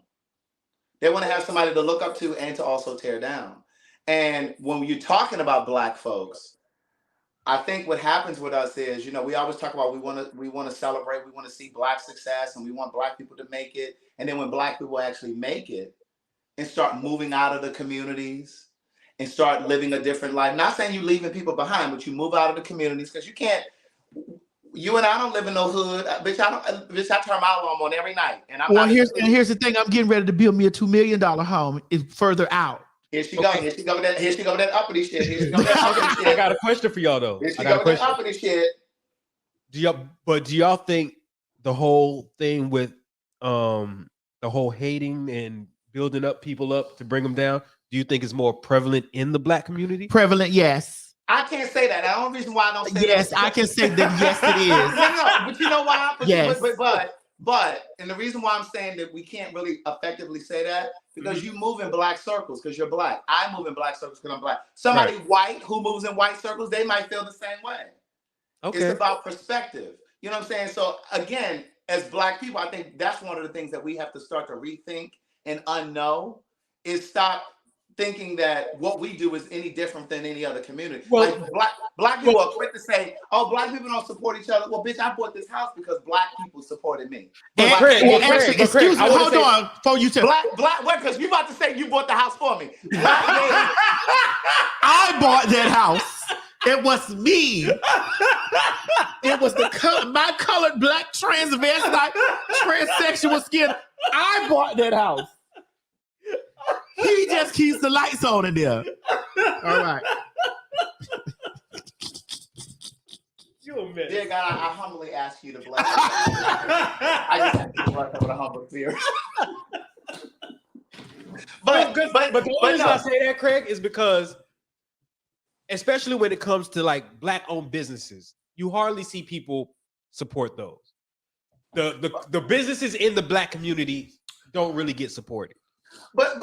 They want to have somebody to look up to and to also tear down. And when you're talking about black folks, I think what happens with us is, we always talk about we want to celebrate, we want to see black success, and we want black people to make it. And then when black people actually make it and start moving out of the communities and start living a different life, not saying you leaving people behind, but you move out of the communities because you and I don't live in no hood. Bitch, I turn my alarm on every night. And here's the thing. I'm getting ready to build me a $2 million home. It's further out. Here she goes. Here she go with that uppity shit. I got a question for y'all though. Here she go with that uppity shit. Do y'all think the whole thing with the whole hating and building up people up to bring them down, do you think is more prevalent in the black community? Prevalent, yes. I can't say that. The only reason why I don't say yes, that. I can say that yes, it is. No, but you know why? Yes. But and the reason why I'm saying that we can't really effectively say that, because you move in black circles because you're black. I move in black circles because I'm black. Somebody white who moves in white circles, they might feel the same way. Okay. It's about perspective. You know what I'm saying? So again, as black people, I think that's one of the things that we have to start to rethink and unknow is stop thinking that what we do is any different than any other community. Well, like black people are quick to say, "Oh, black people don't support each other." Well, bitch, I bought this house because black people supported me. Excuse me, hold on, before you tell black. Wait, because you about to say you bought the house for me. I bought that house. It was me. It was my colored black transvestite transsexual skin. I bought that house. He just keeps the lights on in there. All right. You a mess. Dear God, I humbly ask you to bless me. I just have to bless with a humble fear. but the reason I say that, Craig, is because, especially when it comes to like black-owned businesses, you hardly see people support those. The businesses in the black community don't really get supported. But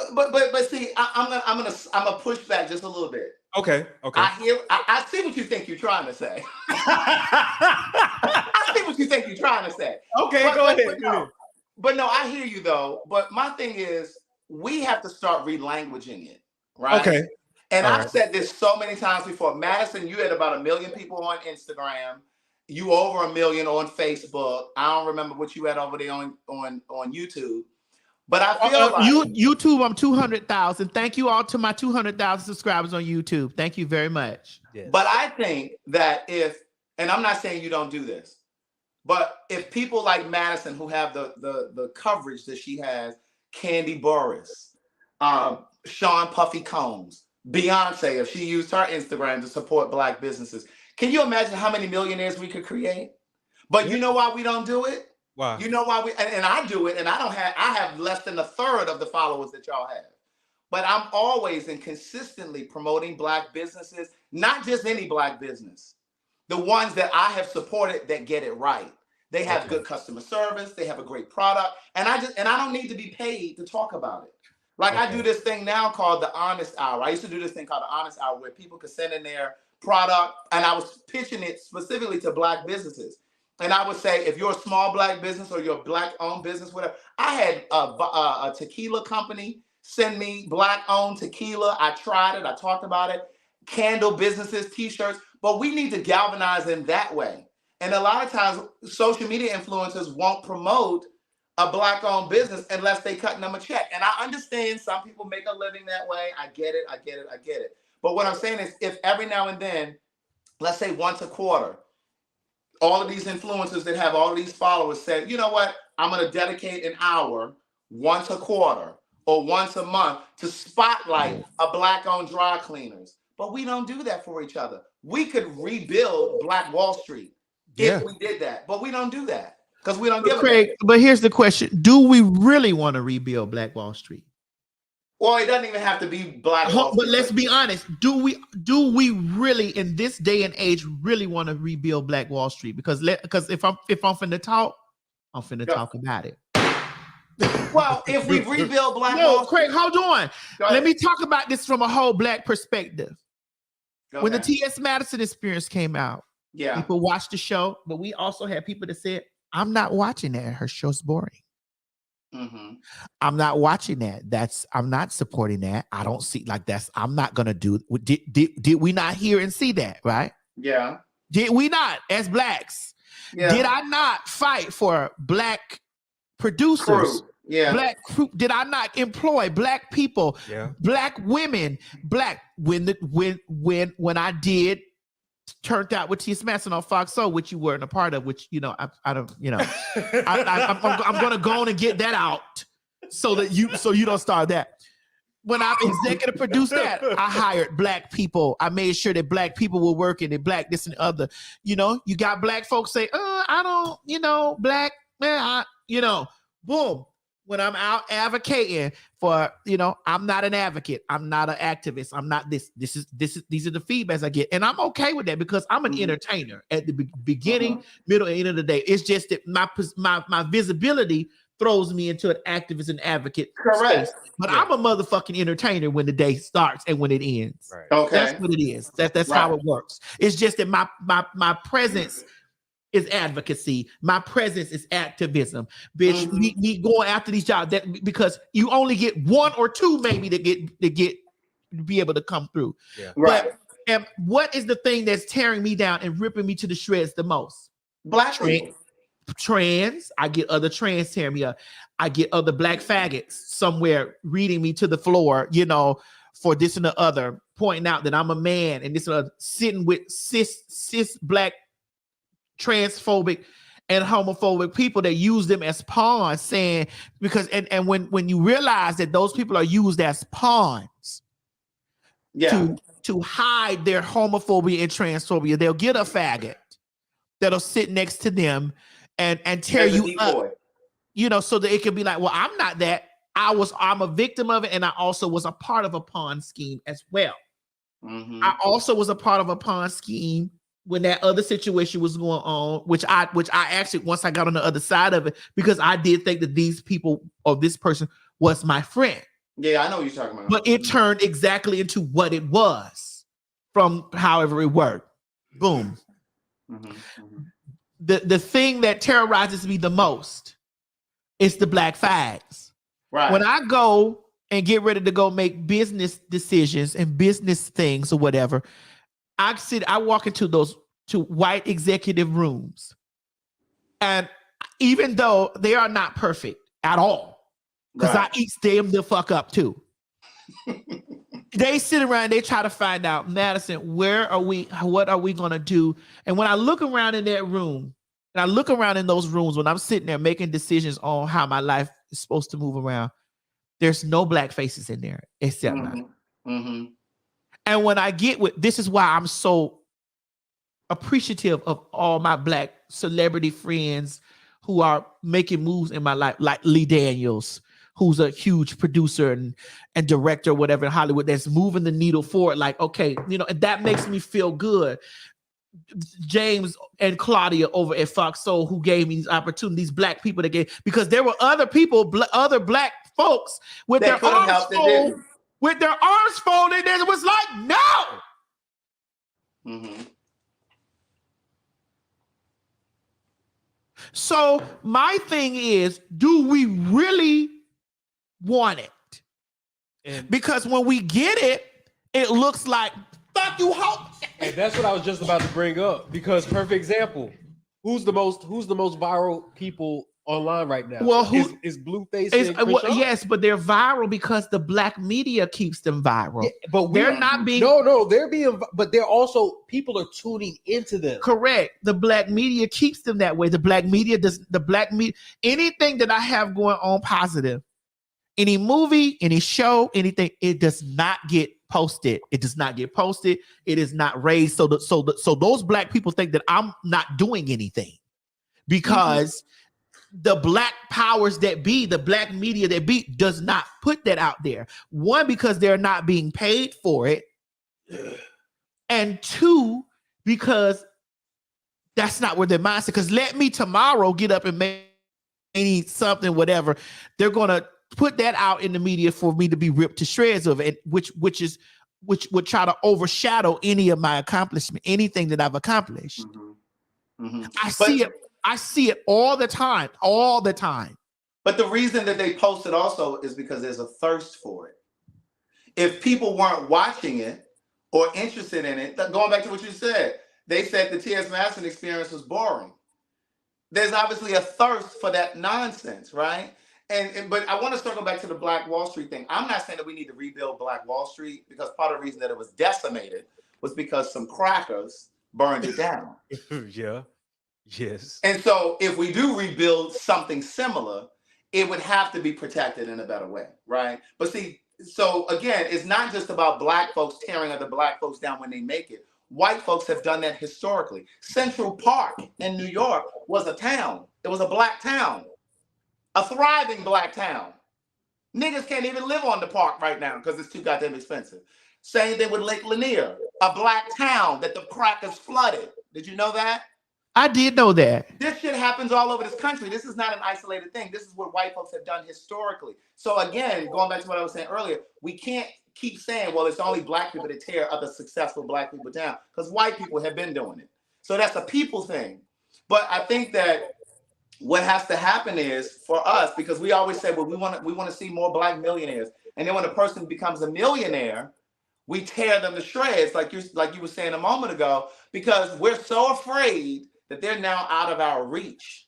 see, I'm gonna push back just a little bit. Okay. I see what you think you're trying to say. I see what you think you're trying to say. Okay, go ahead. But no, I hear you though. But my thing is, we have to start relanguaging it, right? Okay. And I've said this so many times before. Madison, you had about 1 million people on Instagram. You over 1 million on Facebook. I don't remember what you had over there on YouTube. But I feel like YouTube, I'm 200,000. Thank you all to my 200,000 subscribers on YouTube. Thank you very much. Yes. But I think that and I'm not saying you don't do this, but if people like Madison who have the coverage that she has, Candy Burris, Sean Puffy Combs, Beyonce, if she used her Instagram to support black businesses, can you imagine how many millionaires we could create? But you know why we don't do it? Wow. You know why and I do it, and I have less than 1/3 of the followers that y'all have. But I'm always and consistently promoting black businesses, not just any black business. The ones that I have supported that get it right. They have good customer service, they have a great product, and I don't need to be paid to talk about it. Like I do this thing now called the Honest Hour. I used to do this thing called the Honest Hour where people could send in their product, and I was pitching it specifically to black businesses. And I would say, if you're a small black business or you're a black-owned business, whatever. I had a tequila company send me black-owned tequila. I tried it. I talked about it. candle businesses, t-shirts, but we need to galvanize in that way. And a lot of times social media influencers won't promote a Black-owned business unless they cutting them a check. And I understand some people make a living that way. I get it. But what I'm saying is, if every now and then, let's say once a quarter, all of these influencers that have all of these followers said, you know what, I'm going to dedicate an hour once a quarter or once a month to spotlight a Black-owned dry cleaners. But we don't do that for each other. We could rebuild Black Wall Street if we did that, but we don't do that because we don't give a damn. But here's the question: do we really want to rebuild Black Wall Street? Well, it doesn't even have to be Black Wall Street. But let's be honest: do we really, in this day and age, really want to rebuild Black Wall Street? Because if I'm finna talk, I'm finna talk about it. Well, if we rebuild Black Wall Street, Craig, hold on. Let me talk about this from a whole Black perspective. When the T.S. Madison experience came out, people watched the show, but we also had people that said, I'm not watching that. Her show's boring. Mm-hmm. I'm not watching that. I'm not supporting that. I don't see I'm not going to do it. Did we not hear and see that, right? Yeah. Did we not, as Blacks? Yeah. Did I not fight for Black producers? Crew. Yeah. Black crew. Did I not employ Black people? Yeah. Black women. Black when I did turned out with T.S. Madison on Fox Soul, which you weren't a part of, which I don't I'm gonna go on and get that out so you don't start that. When I executive produced that, I hired Black people. I made sure that Black people were working and Black this and the other. You got Black folks say, I don't, Black man, boom. When I'm out advocating for, I'm not an advocate. I'm not an activist. I'm not this. These are the feedbacks I get. And I'm okay with that because I'm an entertainer at the beginning, middle, and end of the day. It's just that my visibility throws me into an activist and advocate space. But I'm a motherfucking entertainer when the day starts and when it ends. Right. Okay. That's what it is. That's how it works. It's just that my presence is advocacy. My presence is activism. Bitch, me going after these jobs because you only get one or two maybe to be able to come through. Yeah. Right. But what is the thing that's tearing me down and ripping me to the shreds the most? Black trans. I get other trans tearing me up. I get other Black faggots somewhere reading me to the floor, for this and the other, pointing out that I'm a man and this and other, sitting with cis Black transphobic and homophobic people that use them as pawns, saying because and when you realize that those people are used as pawns to hide their homophobia and transphobia, they'll get a faggot that'll sit next to them and tear you up, so that it can be like, well, I'm not that. I'm a victim of it, and I also was a part of a pawn scheme as well. Mm-hmm. I also was a part of a pawn scheme when that other situation was going on, which I actually, once I got on the other side of it, because I did think that these people or this person was my friend. Yeah, I know what you're talking about. But it turned exactly into what it was from however it worked. Boom. Mm-hmm. Mm-hmm. The thing that terrorizes me the most is the Black fags. Right. When I go and get ready to go make business decisions and business things or whatever, I walk into those two white executive rooms, and even though they are not perfect at all, because I eat them the fuck up too. They sit around, they try to find out, Madison, where are we? What are we gonna do? And when I look around in that room, and I look around in those rooms when I'm sitting there making decisions on how my life is supposed to move around, there's no Black faces in there except mine. Mm-hmm. And when I get this is why I'm so appreciative of all my Black celebrity friends who are making moves in my life, like Lee Daniels, who's a huge producer and director, whatever, in Hollywood, that's moving the needle forward. Like, okay, and that makes me feel good. James and Claudia over at Fox Soul, who gave me these opportunities, Black people that gave, because there were other people, other Black folks with their arms folded. With their arms folded, and it was like, no. Mm-hmm. So my thing is, do we really want it? Because when we get it, it looks like fuck you hope? And that's what I was just about to bring up, because perfect example. Who's the most viral people online right now? Well, is Blueface and Krishan? yes, but they're viral because the black media keeps them viral. Yeah, but they're not being they're being, but they're also, people are tuning into them. correct. The black media keeps them that way. The black media anything that I have going on positive, any movie, any show, anything, it does not get posted. It does not get posted. It is not raised. So those black people think that I'm not doing anything because the black powers that be, the black media that be, does not put that out there. One, because they're not being paid for it. And two, because that's not where their mindset. Because let me tomorrow get up and make something, whatever. They're going to put that out in the media for me to be ripped to shreds of it, which would try to overshadow any of my accomplishment, anything that I've accomplished. I see it all the time. But the reason that they post it also is because there's a thirst for it. If people weren't watching it or interested in it, going back to what you said, they said the T.S. Madison experience was boring. There's obviously a thirst for that nonsense, right? But I want to circle back to the Black Wall Street thing. I'm not saying that we need to rebuild Black Wall Street, because part of the reason that it was decimated was because some crackers burned it down. Yeah. Yes. And so if we do rebuild something similar, it would have to be protected in a better way, right? But see, so again, it's not just about black folks tearing other black folks down when they make it. White folks have done that historically. Central Park in New York was a town. It was a black town, a thriving black town. Niggas can't even live on the park right now because it's too goddamn expensive. Same thing with Lake Lanier, a black town that the crackers flooded. Did you know that? I did know that. This shit happens all over this country. This is not an isolated thing. This is what white folks have done historically. So again, going back to what I was saying earlier, we can't keep saying, well, it's only black people that tear other successful black people down, because white people have been doing it. So that's a people thing. But I think that what has to happen is, for us, because we always say, well, we want to see more black millionaires. And then when a person becomes a millionaire, we tear them to shreds, like you were saying a moment ago, because we're so afraid that they're now out of our reach.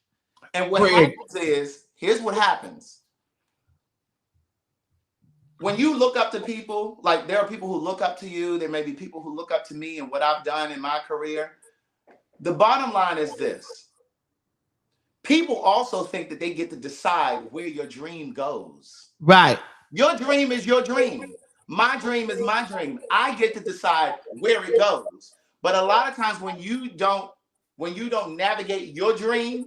And what happens is, here's what happens. When you look up to people, like there are people who look up to you, there may be people who look up to me and what I've done in my career. The bottom line is this. People also think that they get to decide where your dream goes. Right. Your dream is your dream. My dream is my dream. I get to decide where it goes. But a lot of times when you don't navigate your dream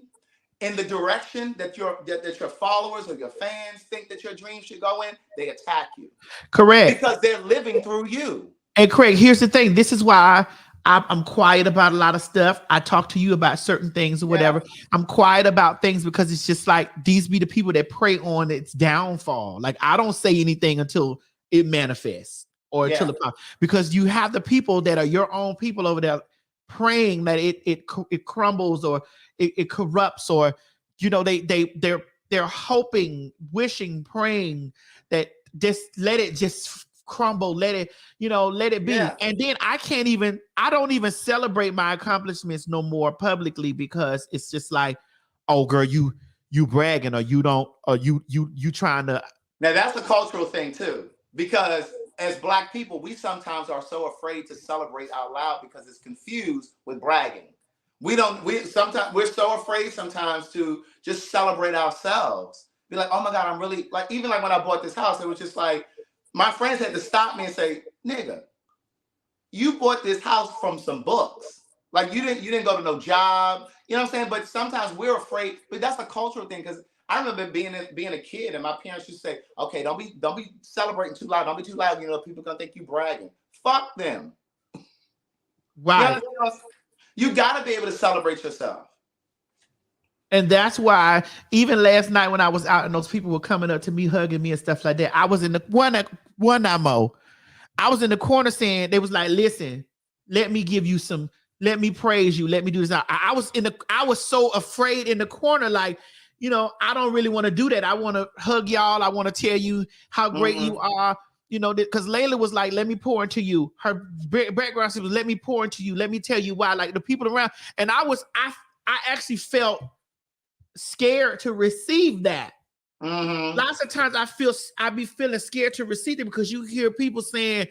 in the direction that your followers or your fans think that your dream should go in, they attack you. Correct. Because they're living through you. And Craig, here's the thing. This is why I'm quiet about a lot of stuff. I talk to you about certain things or whatever. Yeah. I'm quiet about things because it's just like these be the people that prey on its downfall. Like I don't say anything until it manifests or until it, because you have the people that are your own people over there praying that it crumbles or it corrupts, or they're hoping, wishing, praying that just let it just crumble, let it be. And then I don't even celebrate my accomplishments no more publicly, because it's just like, oh girl, you bragging, or you trying to. Now that's a cultural thing too, because as black people, we sometimes are so afraid to celebrate out loud because it's confused with bragging. We're so afraid sometimes to just celebrate ourselves. Be like, oh my God, I'm really, like, even like when I bought this house, it was just like, my friends had to stop me and say, nigga, you bought this house from some books. Like you didn't go to no job. You know what I'm saying? But sometimes we're afraid, but that's a cultural thing, because I remember being a kid and my parents used to say, okay, don't be celebrating too loud. Don't be too loud. People gonna think you bragging. Fuck them. Right. You gotta be able to celebrate yourself. And that's why even last night when I was out and those people were coming up to me, hugging me and stuff like that, I was in the I was in the corner saying, they was like, listen, let me give you some, let me praise you, let me do this. I was so afraid in the corner, like, I don't really want to do that. I want to hug y'all. I want to tell you how great you are. you know, because Layla was like, let me pour into you. Her background was, let me pour into you. Let me tell you why. Like the people around. And I actually felt scared to receive that. Mm-hmm. Lots of times I be feeling scared to receive it because you hear people saying,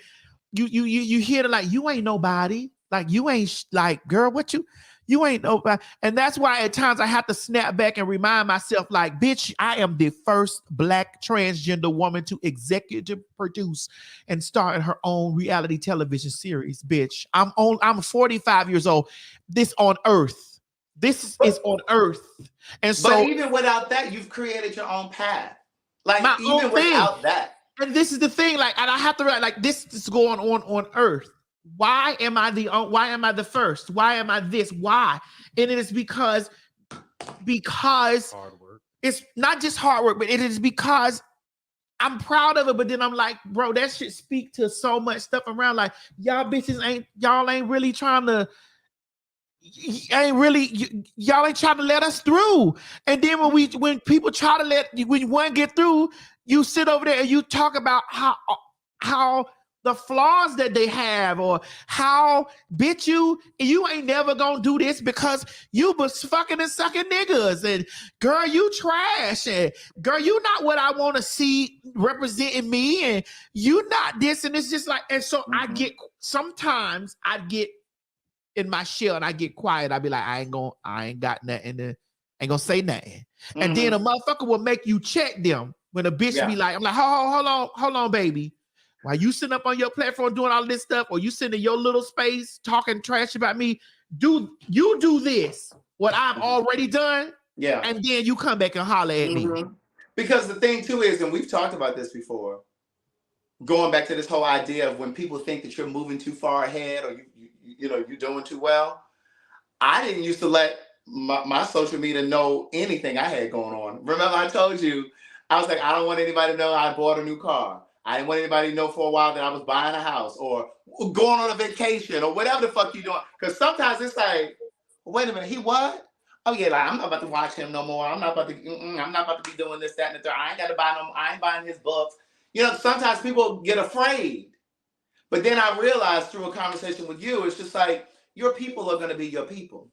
you hear like, you ain't nobody. Like you ain't like, girl, what you ain't nobody. And that's why at times I have to snap back and remind myself like, bitch, I am the first Black transgender woman to executive produce and star in her own reality television series, bitch. I'm 45 years old. This on Earth. This is on Earth. And so, but even without that, you've created your own path. Like my even own thing. without that. And this is the thing, like, and I have to write, like, this is going on Earth. Why am I the first? Why am I this? Why? And it is because hard work. It's not just hard work, but it is because I'm proud of it. But then I'm like, bro, that should speak to so much stuff around. Like, y'all bitches ain't really trying to. Y'all ain't trying to let us through. And then when people try to when one get through, you sit over there and you talk about how the flaws that they have, or how bitch you ain't never gonna do this because you was fucking and sucking niggas, and girl, you trash, and girl, you not what I want to see representing me, and you not this, and it's just like, and so sometimes I get in my shell and I get quiet. I be like, I ain't got nothing to, ain't gonna say nothing. Mm-hmm. And then a motherfucker will make you check them when a bitch be like, I'm like, hold on, baby. While you sitting up on your platform doing all this stuff, or you sitting in your little space talking trash about me, do this, what I've already done. Yeah. And then you come back and holler at me. Because the thing too is, and we've talked about this before, going back to this whole idea of when people think that you're moving too far ahead, or you're doing too well. I didn't used to let my social media know anything I had going on. Remember I told you, I was like, I don't want anybody to know I bought a new car. I didn't want anybody to know for a while that I was buying a house or going on a vacation or whatever the fuck you doing. Because sometimes it's like, wait a minute, he what? Oh yeah, like I'm not about to watch him no more. I'm not about to be doing this, that, and the third. I ain't buying his books. You know, sometimes people get afraid. But then I realized through a conversation with you, it's just like, your people are going to be your people.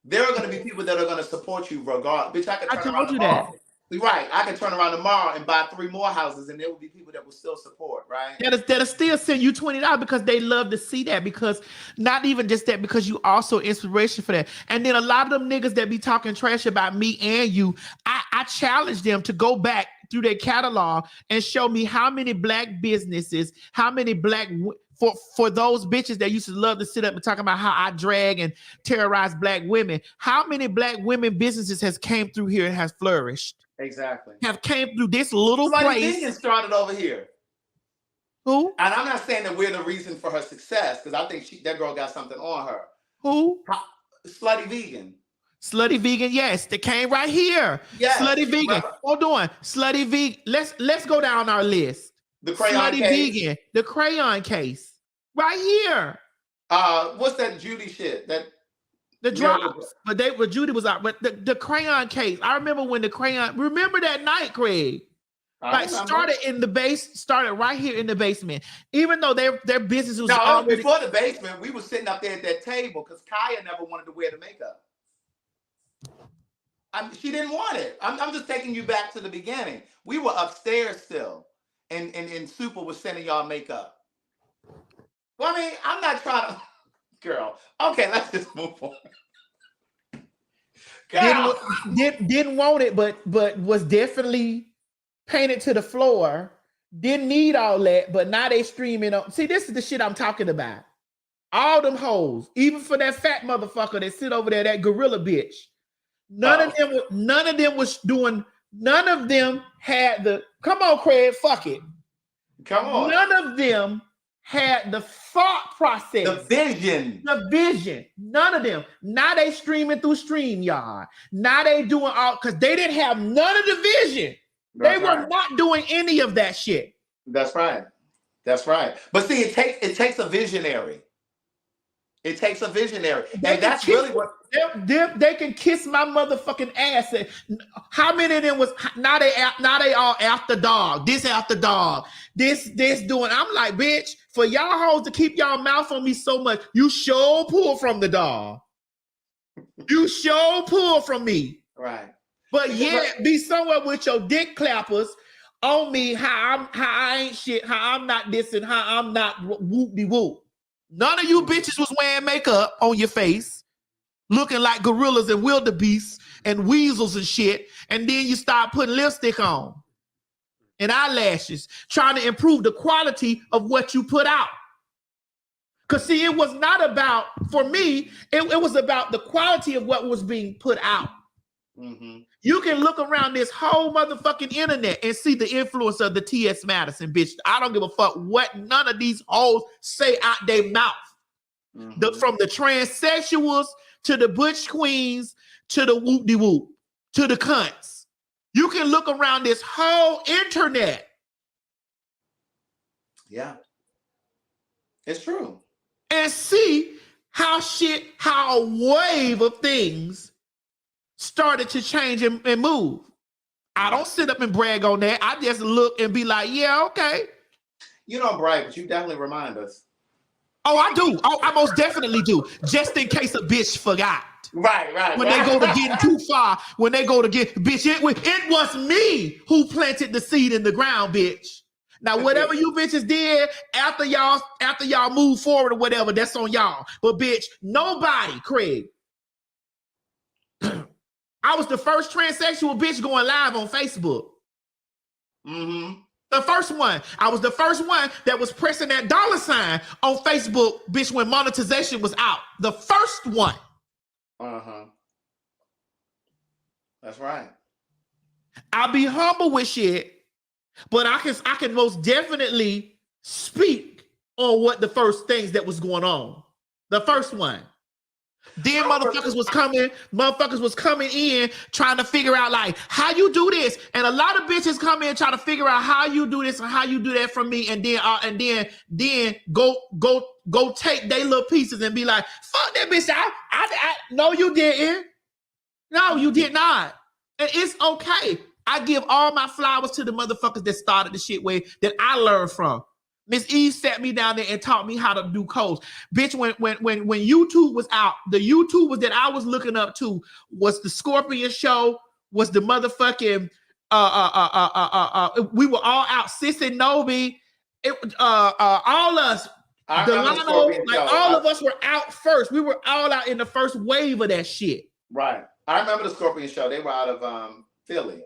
There are going to be people that are going to support you regardless. Bitch, I told you that. Right. I can turn around tomorrow and buy 3 more houses, and there will be people that will still support, right? That'll still send you $20 because they love to see that, because not even just that, because you also inspiration for that. And then a lot of them niggas that be talking trash about me and you, I challenge them to go back through their catalog and show me how many Black businesses, how many Black, for those bitches that used to love to sit up and talk about how I drag and terrorize Black women, how many Black women businesses has came through here and has flourished? Exactly. Have came through this little place. Slutty started over here. Who? And I'm not saying that we're the reason for her success, because I think that girl got something on her. Who? Slutty Vegan. Slutty Vegan, yes, they came right here. Yes. Slutty Vegan. Hold on. Slutty Vegan. Let's go down our list. The crayon Slutty case. Vegan. The crayon case. Right here. What's that Judy shit? The drops. But Judy was out. But the crayon case. I remember when remember that night, Craig. Started right here in the basement. Even though their business was already before the basement, we were sitting up there at that table because Kaya never wanted to wear the makeup. She didn't want it. I'm just taking you back to the beginning. We were upstairs still, and Super was sending y'all makeup. Well, I mean, I'm not trying to, girl. Okay, let's just move on. Didn't want it, but was definitely painted to the floor. Didn't need all that, but now they streaming on. See, this is the shit I'm talking about. All them hoes, even for that fat motherfucker that sit over there, that gorilla bitch. None of them was doing. None of them had the. Come on, Craig. Fuck it. Come on. None of them had the thought process. The vision. None of them. Now they streaming through StreamYard. Now they doing all, because they didn't have none of the vision. They were not doing any of that shit. That's right. But see, it takes a visionary. It takes a visionary, and that's really what they can kiss my motherfucking ass. How many of them was now they all after dog? This after dog. This doing. I'm like, bitch, for y'all hoes to keep y'all mouth on me so much, you sure pull from the dog. You sure pull from me, right? But yeah, be somewhere with your dick clappers on me. How I ain't shit. How I'm not this and how I'm not whoop de whoop. None of you bitches was wearing makeup on your face, looking like gorillas and wildebeests and weasels and shit, and then you start putting lipstick on and eyelashes, trying to improve the quality of what you put out. Because see, it was not about, for me, it was about the quality of what was being put out. Mm-hmm. You can look around this whole motherfucking internet and see the influence of the T.S. Madison, bitch. I don't give a fuck what none of these hoes say out their mouth. Mm-hmm. From the transsexuals to the butch queens to the whoop-de-whoop to the cunts. You can look around this whole internet. Yeah. It's true. And see how a wave of things started to change and move. I don't sit up and brag on that. I just look and be like, yeah, okay. You don't brag, but you definitely remind us. Oh, I do. Oh, I most definitely do. Just in case a bitch forgot. Right. When they go to getting too far, bitch, it was me who planted the seed in the ground, bitch. Now, whatever you bitches did after y'all move forward or whatever, that's on y'all. But bitch, nobody, Craig. I was the first transsexual bitch going live on Facebook. Mm-hmm. The first one. I was the first one that was pressing that $ on Facebook, bitch, when monetization was out. The first one. Uh-huh. That's right. I'll be humble with shit, but I can most definitely speak on what the first things that was going on. The first one. Then motherfuckers was coming in trying to figure out like how you do this, and a lot of bitches come in trying to figure out how you do this and how you do that from me, and then go take their little pieces and be like, fuck that bitch. I no, you didn't. No, you did not, and it's okay. I give all my flowers to the motherfuckers that started the shit way that I learned from. Miss Eve sat me down there and taught me how to do codes. Bitch, when YouTube was out, the YouTubers that I was looking up to was the Scorpion Show, was the motherfucking we were all out. Sis and Nobi, all us, Delano, like all of us were out first. We were all out in the first wave of that shit. Right. I remember the Scorpion Show. They were out of Philly.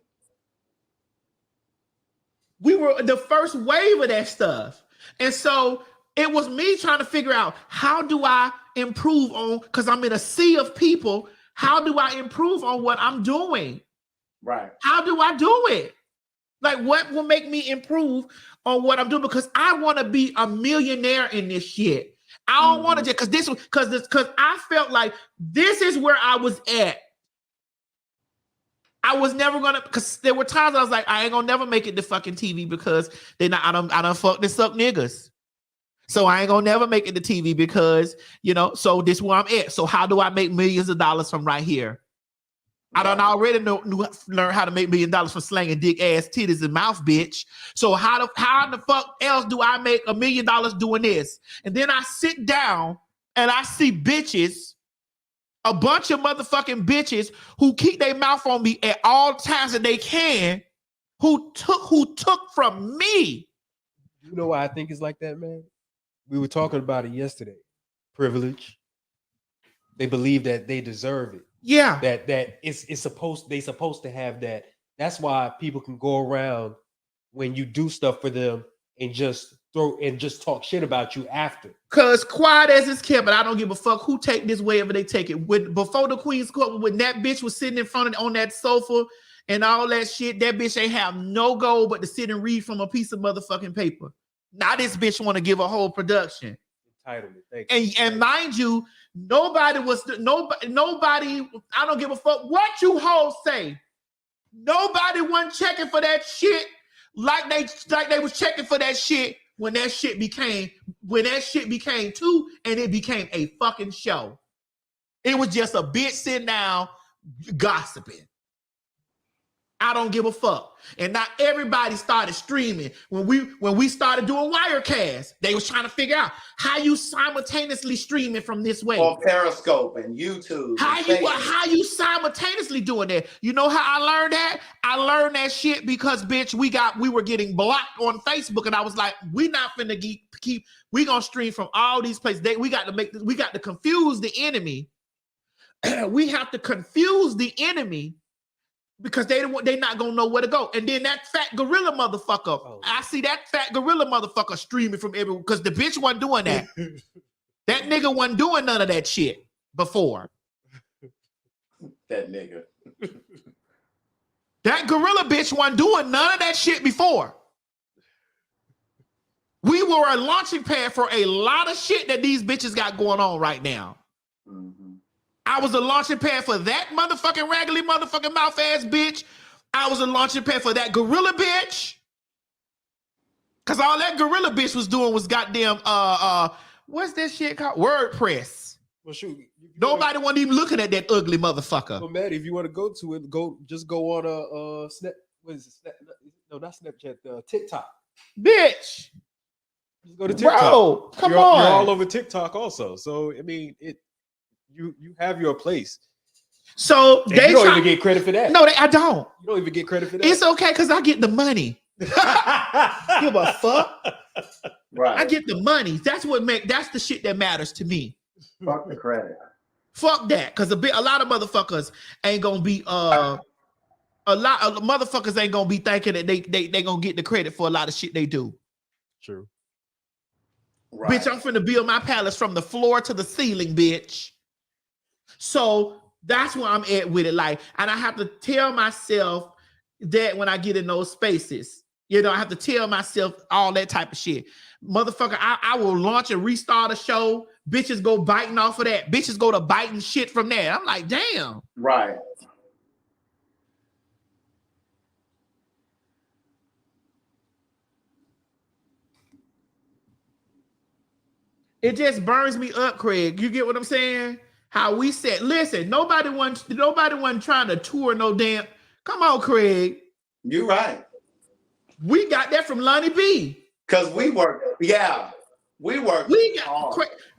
We were the first wave of that stuff. And so it was me trying to figure out how do I improve on, because I'm in a sea of people, how do I improve on what I'm doing? Right. How do I do it? Like what will make me improve on what I'm doing? Because I want to be a millionaire in this shit. I don't want to just because I felt like this is where I was at. I was never gonna, because there were times I was like, I ain't gonna never make it to fucking TV because I done fuck this up niggas. So I ain't gonna never make it to TV because, so this is where I'm at. So how do I make millions of dollars from right here? I done already learn how to make $1 million from slanging dick, ass, titties, and mouth, bitch. So how the fuck else do I make $1 million doing this? And then I sit down and I see bitches, a bunch of motherfucking bitches who keep their mouth on me at all times that they can, who took from me. You know why I think it's like that, man? We were talking about it yesterday. Privilege. They believe that they deserve it. Yeah. That it's supposed to have that. That's why people can go around when you do stuff for them and just talk shit about you after. Cause quiet as it's kept, but I don't give a fuck who take this wherever they take it. Before the Queen's Court, when that bitch was sitting in front of on that sofa and all that shit, that bitch ain't have no goal but to sit and read from a piece of motherfucking paper. Now this bitch want to give a whole production. Entitlement. And mind you, nobody. I don't give a fuck what you hoes say. Nobody wasn't checking for that shit like they was checking for that shit when that shit became two and it became a fucking show. It was just a bitch sitting down gossiping. I don't give a fuck. And not everybody started streaming. When we started doing Wirecast, they was trying to figure out how you simultaneously streaming from this way. On Periscope and YouTube. How you simultaneously doing that? You know how I learned that? I learned that shit because bitch, we were getting blocked on Facebook, and I was like, we not finna we gonna stream from all these places. We got to confuse the enemy. We have to confuse the enemy. Because they not gonna know where to go. And then that fat gorilla motherfucker, I see that fat gorilla motherfucker streaming from everywhere because the bitch wasn't doing that. That nigga wasn't doing none of that shit before. That nigga. That gorilla bitch wasn't doing none of that shit before. We were a launching pad for a lot of shit that these bitches got going on right now. Mm-hmm. I was a launching pad for that motherfucking raggedy motherfucking mouth ass bitch. I was a launching pad for that gorilla bitch. Cause all that gorilla bitch was doing was goddamn what's that shit called? WordPress. Well, shoot. Nobody wasn't even looking at that ugly motherfucker. Well, Maddie, if you want to go to it, go on a Snap. What is it? No, not Snapchat. TikTok. Bitch. Just go to TikTok. Bro, come on. You're all over TikTok also. So I mean, you have your place. So and you don't even get credit for that. No, I don't. You don't even get credit for that. It's okay because I get the money. Give a fuck. Right. I get the money. That's the shit that matters to me. Fuck the credit. Fuck that. Because a lot of motherfuckers ain't gonna be a lot of motherfuckers ain't gonna be thinking that they gonna get the credit for a lot of shit they do. True. Right. Bitch, I'm finna build my palace from the floor to the ceiling, bitch. So that's where I'm at with it. Like, and I have to tell myself that when I get in those spaces, you know, I have to tell myself all that type of shit. Motherfucker, I will launch and restart a show. Bitches go biting off of that. Bitches go to biting shit from there. I'm like, damn. Right. It just burns me up, Craig. You get what I'm saying? How we said, listen, nobody wasn't trying to tour no damn. Come on, Craig. You're right. We got that from Lonnie B. Because we work. Yeah. We work.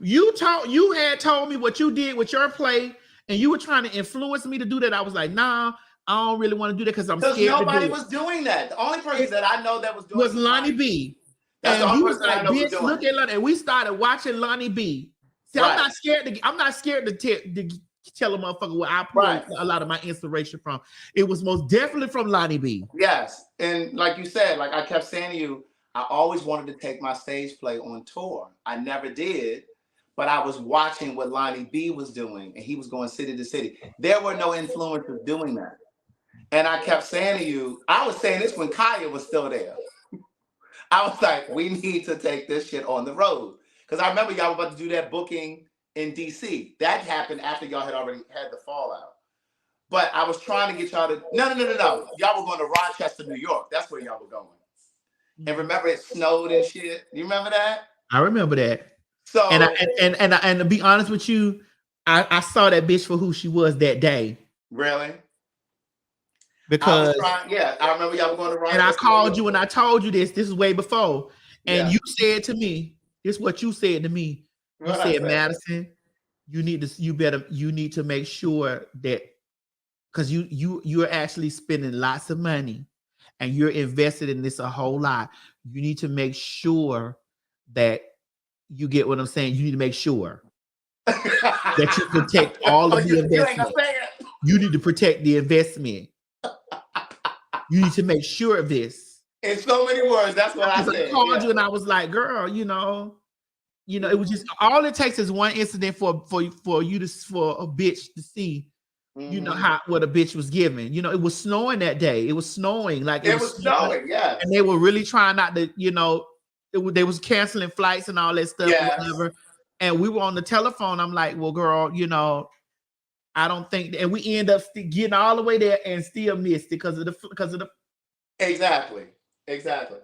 You had told me what you did with your play, and you were trying to influence me to do that. I was like, nah, I don't really want to do that because I'm scared. Because nobody was doing that. The only person that I know that was doing was Lonnie B. That's and he was like, bitch, look at Lonnie. And we started watching Lonnie B. See, right. I'm not scared to tell a motherfucker where I pulled a lot of my inspiration from. It was most definitely from Lonnie B. Yes. And like you said, like I kept saying to you, I always wanted to take my stage play on tour. I never did, but I was watching what Lonnie B was doing, and he was going city to city. There were no influencers doing that. And I kept saying to you, I was saying this when Kaya was still there. I was like, we need to take this shit on the road. Because I remember y'all were about to do that booking in DC. That happened after y'all had already had the fallout. But I was trying to get y'all to, no. Y'all were going to Rochester, New York. That's where y'all were going. And remember it snowed and shit. You remember that? I remember that. So and to be honest with you, I saw that bitch for who she was that day. Really? Because I remember y'all were going to Rochester. And I called you and I told you this. This is way before. And you said to me, this is what you said to me. You said, Madison, you need to make sure that because you're actually spending lots of money and you're invested in this a whole lot. You need to make sure that you get what I'm saying. You need to make sure that you protect all of the investment. You need to protect the investment. You need to make sure of this. In so many words, that's what I said. I called you and I was like, girl, you know, it was just all it takes is one incident for a bitch to see, you know, what a bitch was giving. You know, it was snowing that day. It was snowing. Like it was snowing, yeah. And they were really trying not to, you know, they was canceling flights and all that stuff, whatever. And we were on the telephone. I'm like, well, girl, you know, I don't think, and we end up getting all the way there and still missed it because of the exactly. Exactly.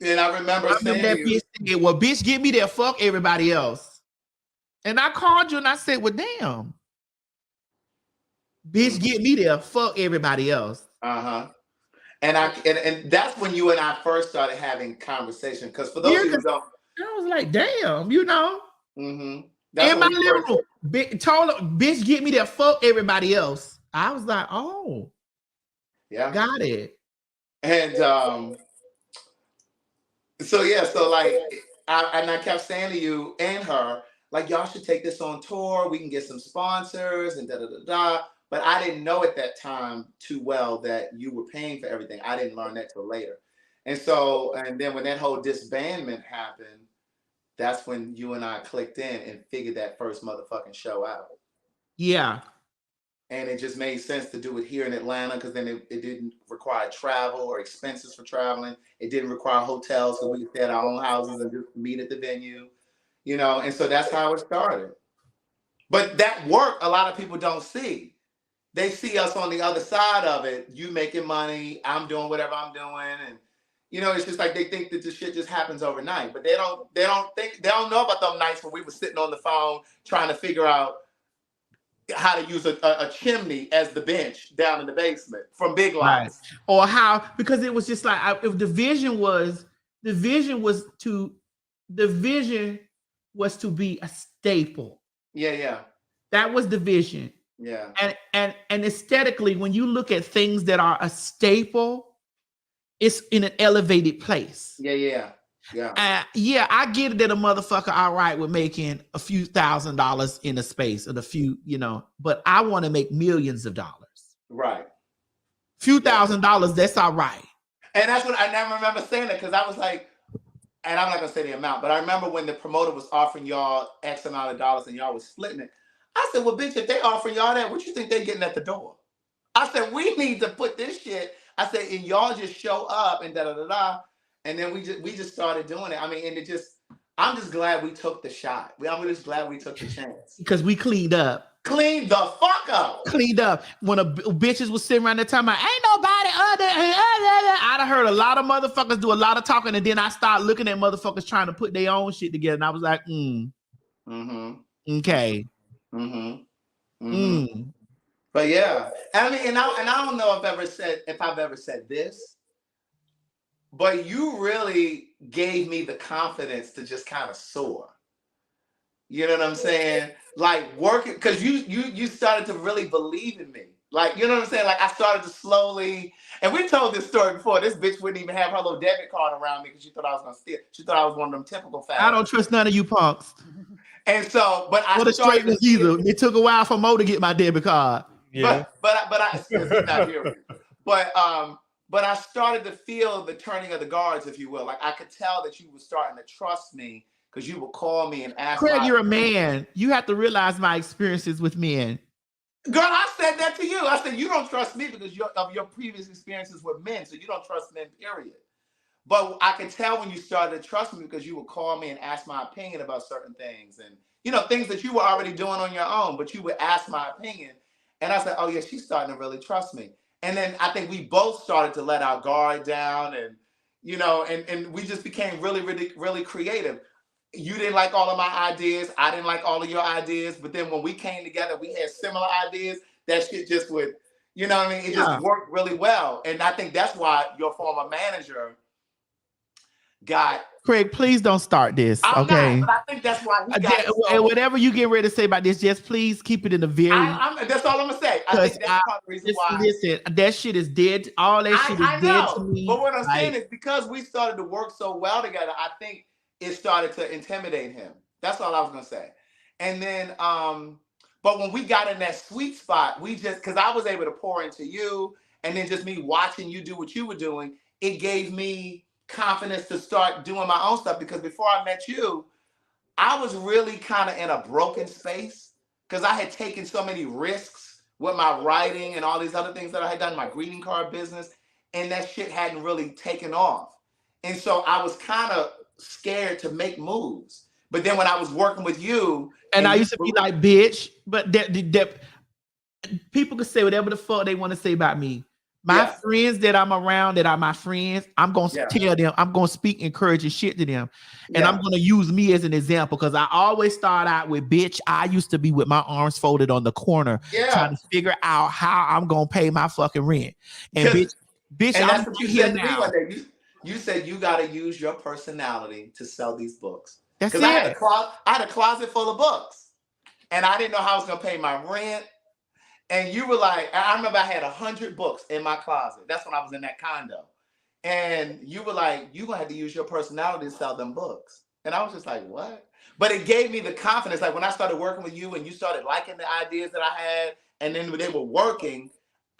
And I remember saying that to you, bitch said, well, bitch, get me there, fuck everybody else. And I called you and I said, well, damn. Bitch, get me there, fuck everybody else. uh-huh. And that's when you and I first started having conversation. Because for those of you who don't, I was like, damn, you know. mm-hmm. In my living room, told her, bitch, get me there, fuck everybody else. I was like, oh, yeah, got it. And so like, I kept saying to you and her, like, y'all should take this on tour. We can get some sponsors and da da da da. But I didn't know at that time too well that you were paying for everything. I didn't learn that till later. And then when that whole disbandment happened, that's when you and I clicked in and figured that first motherfucking show out. Yeah. And it just made sense to do it here in Atlanta because then it didn't require travel or expenses for traveling. It didn't require hotels, so we could stay at our own houses and just meet at the venue, you know. And so that's how it started. But that work, a lot of people don't see. They see us on the other side of it. You making money, I'm doing whatever I'm doing, and you know, it's just like they think that this shit just happens overnight. But they don't know about them nights when we were sitting on the phone trying to figure out how to use a chimney as the bench down in the basement from Big Lots. Right. Or how, because it was just like, if the vision was to be a staple. Yeah. That was the vision. Yeah. And aesthetically, when you look at things that are a staple, it's in an elevated place. Yeah. I get it that a motherfucker all right with making a few $1,000s in a space and a few, you know, but I want to make millions of dollars. Right. Few $1,000s, that's all right. And that's what I never remember saying it, because I was like, and I'm not gonna say the amount, but I remember when the promoter was offering y'all X amount of dollars and y'all was splitting it. I said, well, bitch, if they offering y'all that, what you think they getting at the door? I said, we need to put this shit. I said, and y'all just show up and da da da da. And then we just started doing it. I mean, and I'm just glad we took the shot. I'm just glad we took the chance. Because we cleaned up. Cleaned the fuck up. Cleaned up. When bitches was sitting around the time, ain't nobody other. I'd heard a lot of motherfuckers do a lot of talking, and then I started looking at motherfuckers trying to put their own shit together, and I was like, okay. But yeah, I mean, and I don't know if I've ever said this, but you really gave me the confidence to just kind of soar. You know what I'm saying? Like working, because you started to really believe in me. Like, you know what I'm saying? Like I started to slowly, and we told this story before. This bitch wouldn't even have her little debit card around me because she thought I was gonna steal. She thought I was one of them typical facts. I don't trust none of you punks. And so, but I started to either. It took a while for Mo to get my debit card. Yeah. But I still not here. But I started to feel the turning of the guards, if you will. Like I could tell that you were starting to trust me because you would call me and ask. Craig, you're a man. You have to realize my experiences with men. Girl, I said that to you. I said you don't trust me because of your previous experiences with men, so you don't trust men, period. But I could tell when you started to trust me because you would call me and ask my opinion about certain things, and you know, things that you were already doing on your own, but you would ask my opinion. And I said, oh yeah, she's starting to really trust me. And then I think we both started to let our guard down, and you know, and we just became really, really, really creative. You didn't like all of my ideas. I didn't like all of your ideas. But then when we came together, we had similar ideas. That shit just would, you know what I mean? It just worked really well. And I think that's why your former manager got. Craig, please don't start this. I'm okay. not, but I think that's why he got. And whatever you get ready to say about this, just please keep it in a very. That's all I'm gonna say. I think that's part of the reason why. Listen, that shit is dead. All that shit is dead to me. But what I'm saying is because we started to work so well together, I think it started to intimidate him. That's all I was gonna say. And then, but when we got in that sweet spot, we just, because I was able to pour into you, and then just me watching you do what you were doing, it gave me confidence to start doing my own stuff. Because before I met you, I was really kind of in a broken space because I had taken so many risks with my writing and all these other things that I had done, my greeting card business, and that shit hadn't really taken off. And so I was kind of scared to make moves. But then when I was working with you, and I used to be like, bitch, but that people could say whatever the fuck they want to say about me. My friends that I'm around that are my friends, I'm going to tell them, I'm going to speak encouraging shit to them. And I'm going to use me as an example because I always start out with, bitch, I used to be with my arms folded on the corner trying to figure out how I'm going to pay my fucking rent. And bitch, and I'm that's what you here said now. to me one day. You said you got to use your personality to sell these books. That's it. I had a closet full of books and I didn't know how I was going to pay my rent. And you were like, I remember I had 100 books in my closet. That's when I was in that condo. And you were like, you're going to have to use your personality to sell them books. And I was just like, what? But it gave me the confidence. Like when I started working with you and you started liking the ideas that I had, and then when they were working,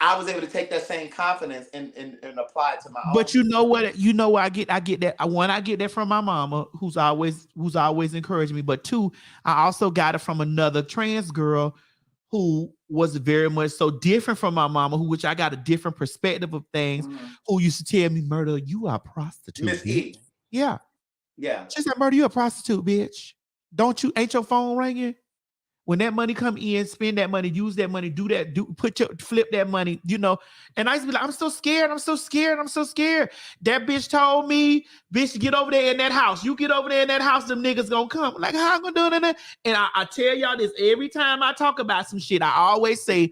I was able to take that same confidence and apply it to my own. But you know what? I get that. One, I get that from my mama, who's always encouraging me. But two, I also got it from another trans girl who was very much so different from my mama, which I got a different perspective of things, who used to tell me, Murder, you are a prostitute. Miss E. Yeah. Yeah. She said, Murder, you a prostitute, bitch. Ain't your phone ringing? When that money come in, spend that money, use that money, do that, flip that money, you know. And I used to be like, I'm so scared. That bitch told me, bitch, get over there in that house. You get over there in that house, them niggas gonna come. Like, how I'm gonna do it? And I tell y'all this every time I talk about some shit. I always say,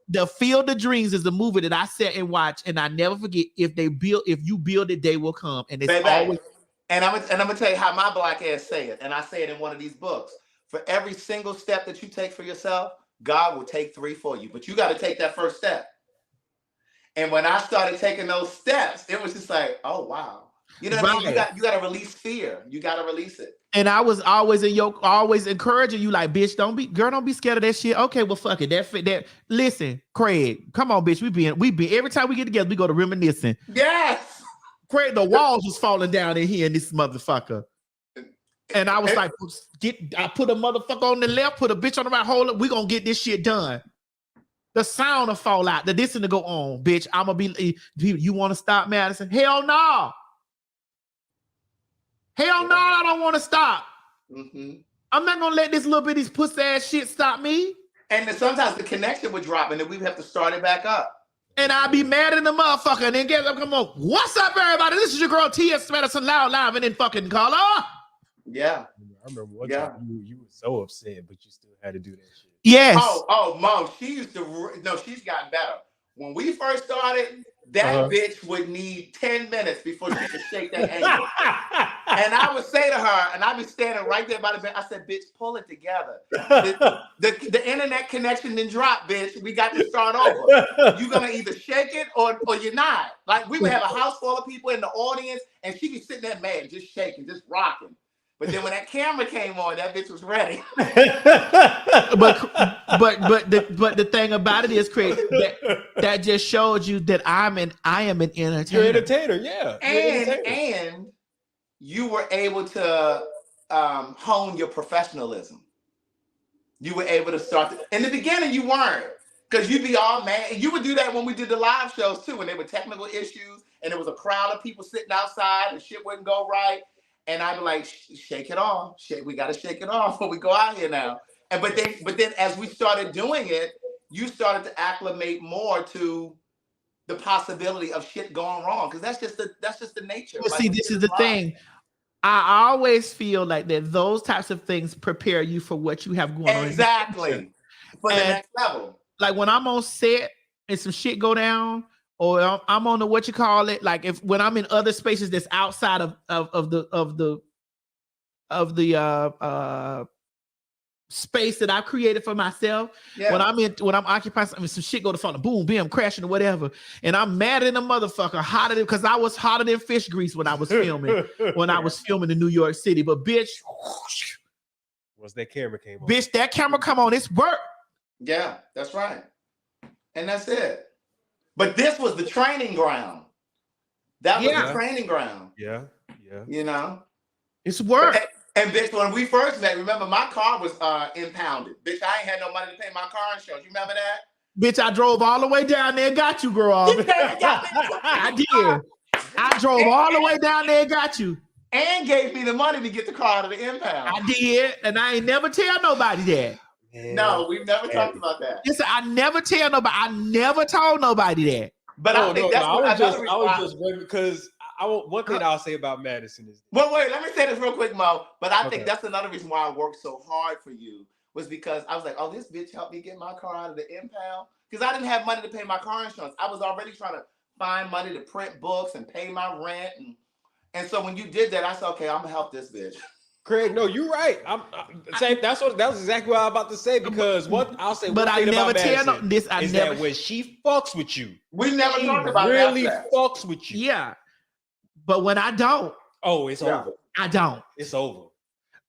The Field of Dreams is a movie that I sat and watch, and I never forget. If you build it, they will come. And it's always. And I'm gonna tell you how my black ass say it, and I say it in one of these books. For every single step that you take for yourself, God will take 3 for you. But you got to take that first step. And when I started taking those steps, it was just like, oh wow. You know what I mean? You got to release fear. You got to release it. And I was always always encouraging you, like, bitch, don't be scared of that shit. Okay, well, fuck it. That listen, Craig, come on, bitch. We be every time we get together, we go to reminiscing. Yes. Craig, the walls was falling down in here in this motherfucker. And I was like, I put a motherfucker on the left, put a bitch on the right, hold up, we gonna get this shit done. The sound will fall out, the this and to go on, bitch. I'm gonna be, you wanna stop, Madison? Hell no. Hell no, I don't wanna stop. I'm not gonna let this little bitty pussy ass shit stop me. And then sometimes the connection would drop and then we have to start it back up. And I'll be mad at the motherfucker and then get up, come on. What's up, everybody? This is your girl T.S. Madison Loud Live and then fucking call her. Yeah. I remember one time you were so upset, but you still had to do that shit. Yes. Oh, Mom, she's gotten better. When we first started, that bitch would need 10 minutes before she could shake that ankle. And I would say to her, and I'd be standing right there by the bed, I said, bitch, pull it together. The internet connection didn't drop, bitch. We got to start over. You're going to either shake it or you're not. Like, we would have a house full of people in the audience, and she'd be sitting there mad, just shaking, just rocking. But then when that camera came on, that bitch was ready. but the thing about it is, Craig, that just showed you that I am an entertainer. You're an entertainer, yeah. And you were able to hone your professionalism. You were able to start. In the beginning, you weren't, because you'd be all mad. You would do that when we did the live shows too, when there were technical issues and there was a crowd of people sitting outside and shit wouldn't go right. And I'd be like, shake it off. We got to shake it off when we go out here now. But then as we started doing it, you started to acclimate more to the possibility of shit going wrong. Because that's just the nature. Well, see, this is the thing. I always feel like that those types of things prepare you for what you have going on. Exactly. For the next level. Like when I'm on set and some shit go down, or I'm on the like when I'm in other spaces that's outside of the space that I've created for myself. Yeah. When I'm occupying something, some shit go to fall, boom, bam, crashing or whatever, and I'm mad at the motherfucker, because I was hotter than fish grease when I was filming. When I was filming in New York City, but bitch, once that camera came on, bitch, that camera come on, it's work. Yeah, that's right, and that's it. But this was the training ground. That was the training ground. Yeah. You know? It's work. And bitch, when we first met, remember my car was impounded. Bitch, I ain't had no money to pay my car insurance. You remember that? Bitch, I drove all the way down there and got you, girl. I did. I drove all the way down there and got you. And gave me the money to get the car to the impound. I did. And I ain't never tell nobody that. No, we've never talked about that. Listen, I never tell nobody. I never told nobody that. But I think that's I was just because one thing I'll say about Madison is. Well, wait, let me say this real quick, Mo. But I Okay. think that's another reason why I worked so hard for you was because I was like, oh, this bitch helped me get my car out of the impound because I didn't have money to pay my car insurance. I was already trying to find money to print books and pay my rent, and so when you did that, I said, okay, I'm gonna help this bitch. Craig, no, you're right. I'm saying that's exactly what I'm about to say because what I'll say. But I never tell this. I is never. That when she fucks with you, We never she talked about really that. fucks with you. Yeah, but when I don't, it's over. I don't. It's over.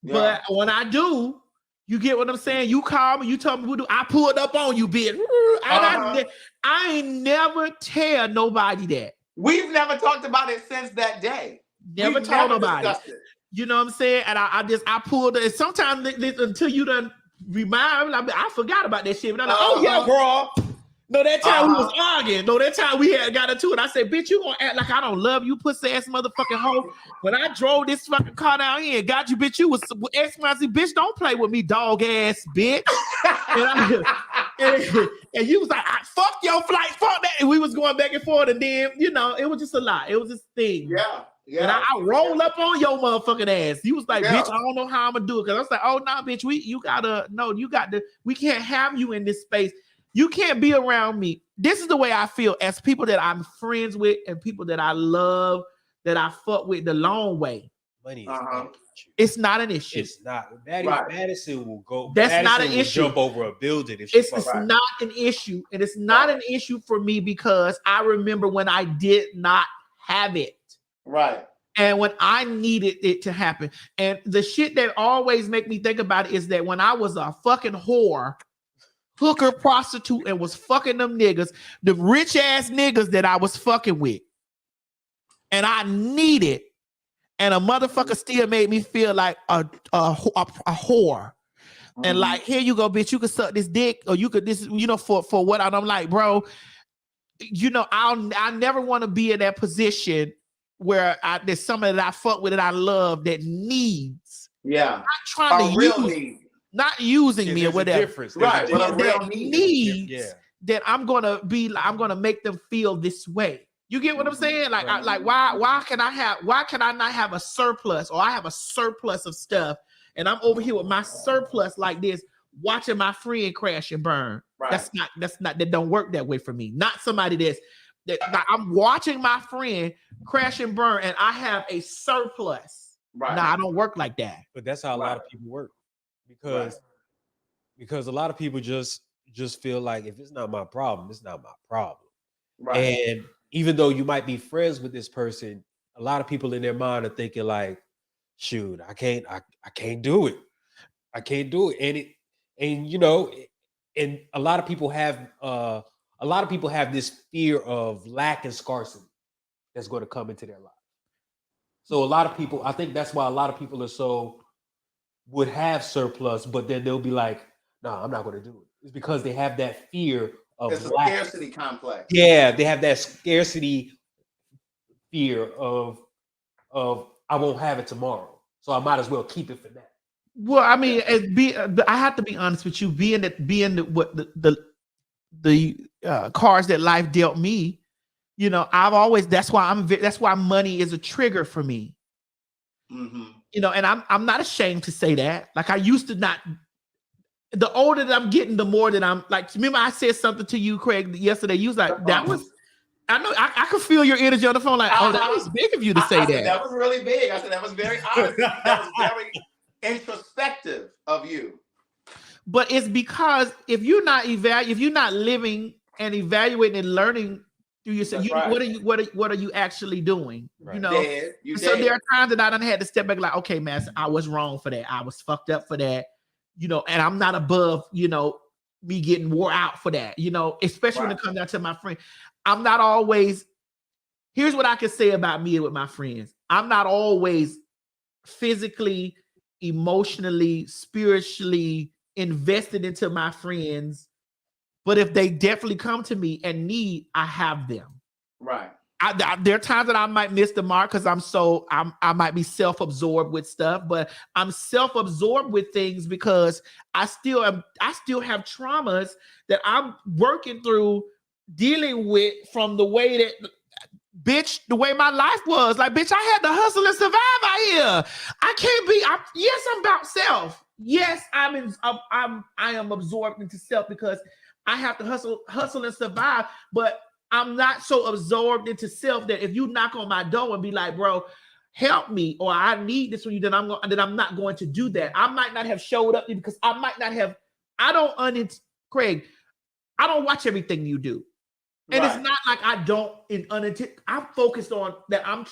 But when I do, you get what I'm saying. You call me, you tell me what do. I pulled up on you, bitch. I ain't never tell nobody that. We've never talked about it since that day. Never told nobody. You know what I'm saying? And I pulled it. Sometimes until you done remind me, I forgot about that shit. But I'm like, oh yeah, bro. No, that time we was arguing. No, that time we had got into it. I said, bitch, you gonna act like I don't love you, pussy ass motherfucking hoe. When I drove this fucking car down here and got you, bitch, you was XYZ, bitch, don't play with me, dog ass bitch. and you was like, fuck your flight, fuck that. And we was going back and forth. And then, it was just a lot. It was this thing. Yeah. And I rolled up on your motherfucking ass. You was like, bitch, I don't know how I'm gonna do it. Cause I was like, oh no, bitch, we can't have you in this space. You can't be around me. This is the way I feel as people that I'm friends with and people that I love, that I fuck with the long way. Money it's not an issue. It's not. Madison will go. That's Madison not an issue. Jump over a building. It's not an issue. And it's not an issue for me because I remember when I did not have it. Right. And when I needed it to happen. And the shit that always make me think about it is that when I was a fucking whore, hooker, prostitute, and was fucking them niggas, the rich ass niggas that I was fucking with, and I needed, and a motherfucker still made me feel like a whore. And like, here you go, bitch, you could suck this dick, or you could this, for what I'm like, bro, I never want to be in that position where there's somebody that I fuck with that I love that needs. Yeah. Not trying to use. Not using me or whatever. Right. But that needs that I'm gonna make them feel this way. You get what I'm saying? Like, why can I not have a surplus, or I have a surplus of stuff, and I'm over here with my surplus like this, watching my friend crash and burn. Right. That don't work that way for me. Not somebody that I'm watching my friend crash and burn, and I have a surplus. Right. No, I don't work like that. But that's how a lot of people work. Because a lot of people just feel like if it's not my problem, it's not my problem. Right. And even though you might be friends with this person, a lot of people in their mind are thinking like, shoot, I can't do it. I can't do it. And a lot of people have this fear of lack and scarcity that's going to come into their life. So a lot of people, I think that's why a lot of people would have surplus, but then they'll be like, no, I'm not going to do it. It's because they have that fear of it's a scarcity complex. Yeah, they have that scarcity fear of I won't have it tomorrow, so I might as well keep it for that. Well, I mean, I have to be honest with you. Being the cards that life dealt me, I've always. That's why money is a trigger for me. Mm-hmm. And I'm not ashamed to say that. Like, I used to not. The older that I'm getting, the more that I'm like. Remember, I said something to you, Craig, yesterday. You was like, "That was." I know I could feel your energy on the phone. Like, oh, that was big of you to say that. Said, that was really big. I said that was very honest. That was very introspective of you. But it's because if you're not living and evaluating and learning through yourself, right. What are you actually doing? Right. So there are times that I done had to step back, like, okay, man, I was wrong for that. I was fucked up for that. And I'm not above, me getting wore out for that, especially when it comes down to my friend. I'm not always, here's what I can say about me with my friends. I'm not always physically, emotionally, spiritually invested into my friends. But if they definitely come to me and need, I have them. Right. There are times that I might miss the mark because I might be self-absorbed with stuff, but I'm self-absorbed with things because I still have traumas that I'm working through dealing with from the way that, bitch, the way my life was. Like, bitch, I had to hustle and survive out here. I can't be. Yes, I'm about self. Yes, I am absorbed into self because I have to hustle and survive. But I'm not so absorbed into self that if you knock on my door and be like, bro, help me, or I need this from you, then I'm not going to do that. I might not have showed up because I might not have. Craig, I don't watch everything you do. And It's not like I don't I'm focused on that. I'm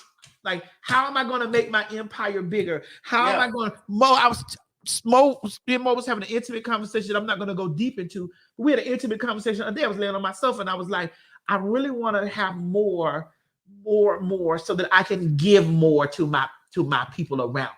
like, how am I going to make my empire bigger? How am I going to Mo was having an intimate conversation I'm not going to go deep into. We had an intimate conversation the day I was laying on my sofa and I was like, I really want to have more so that I can give more to my people around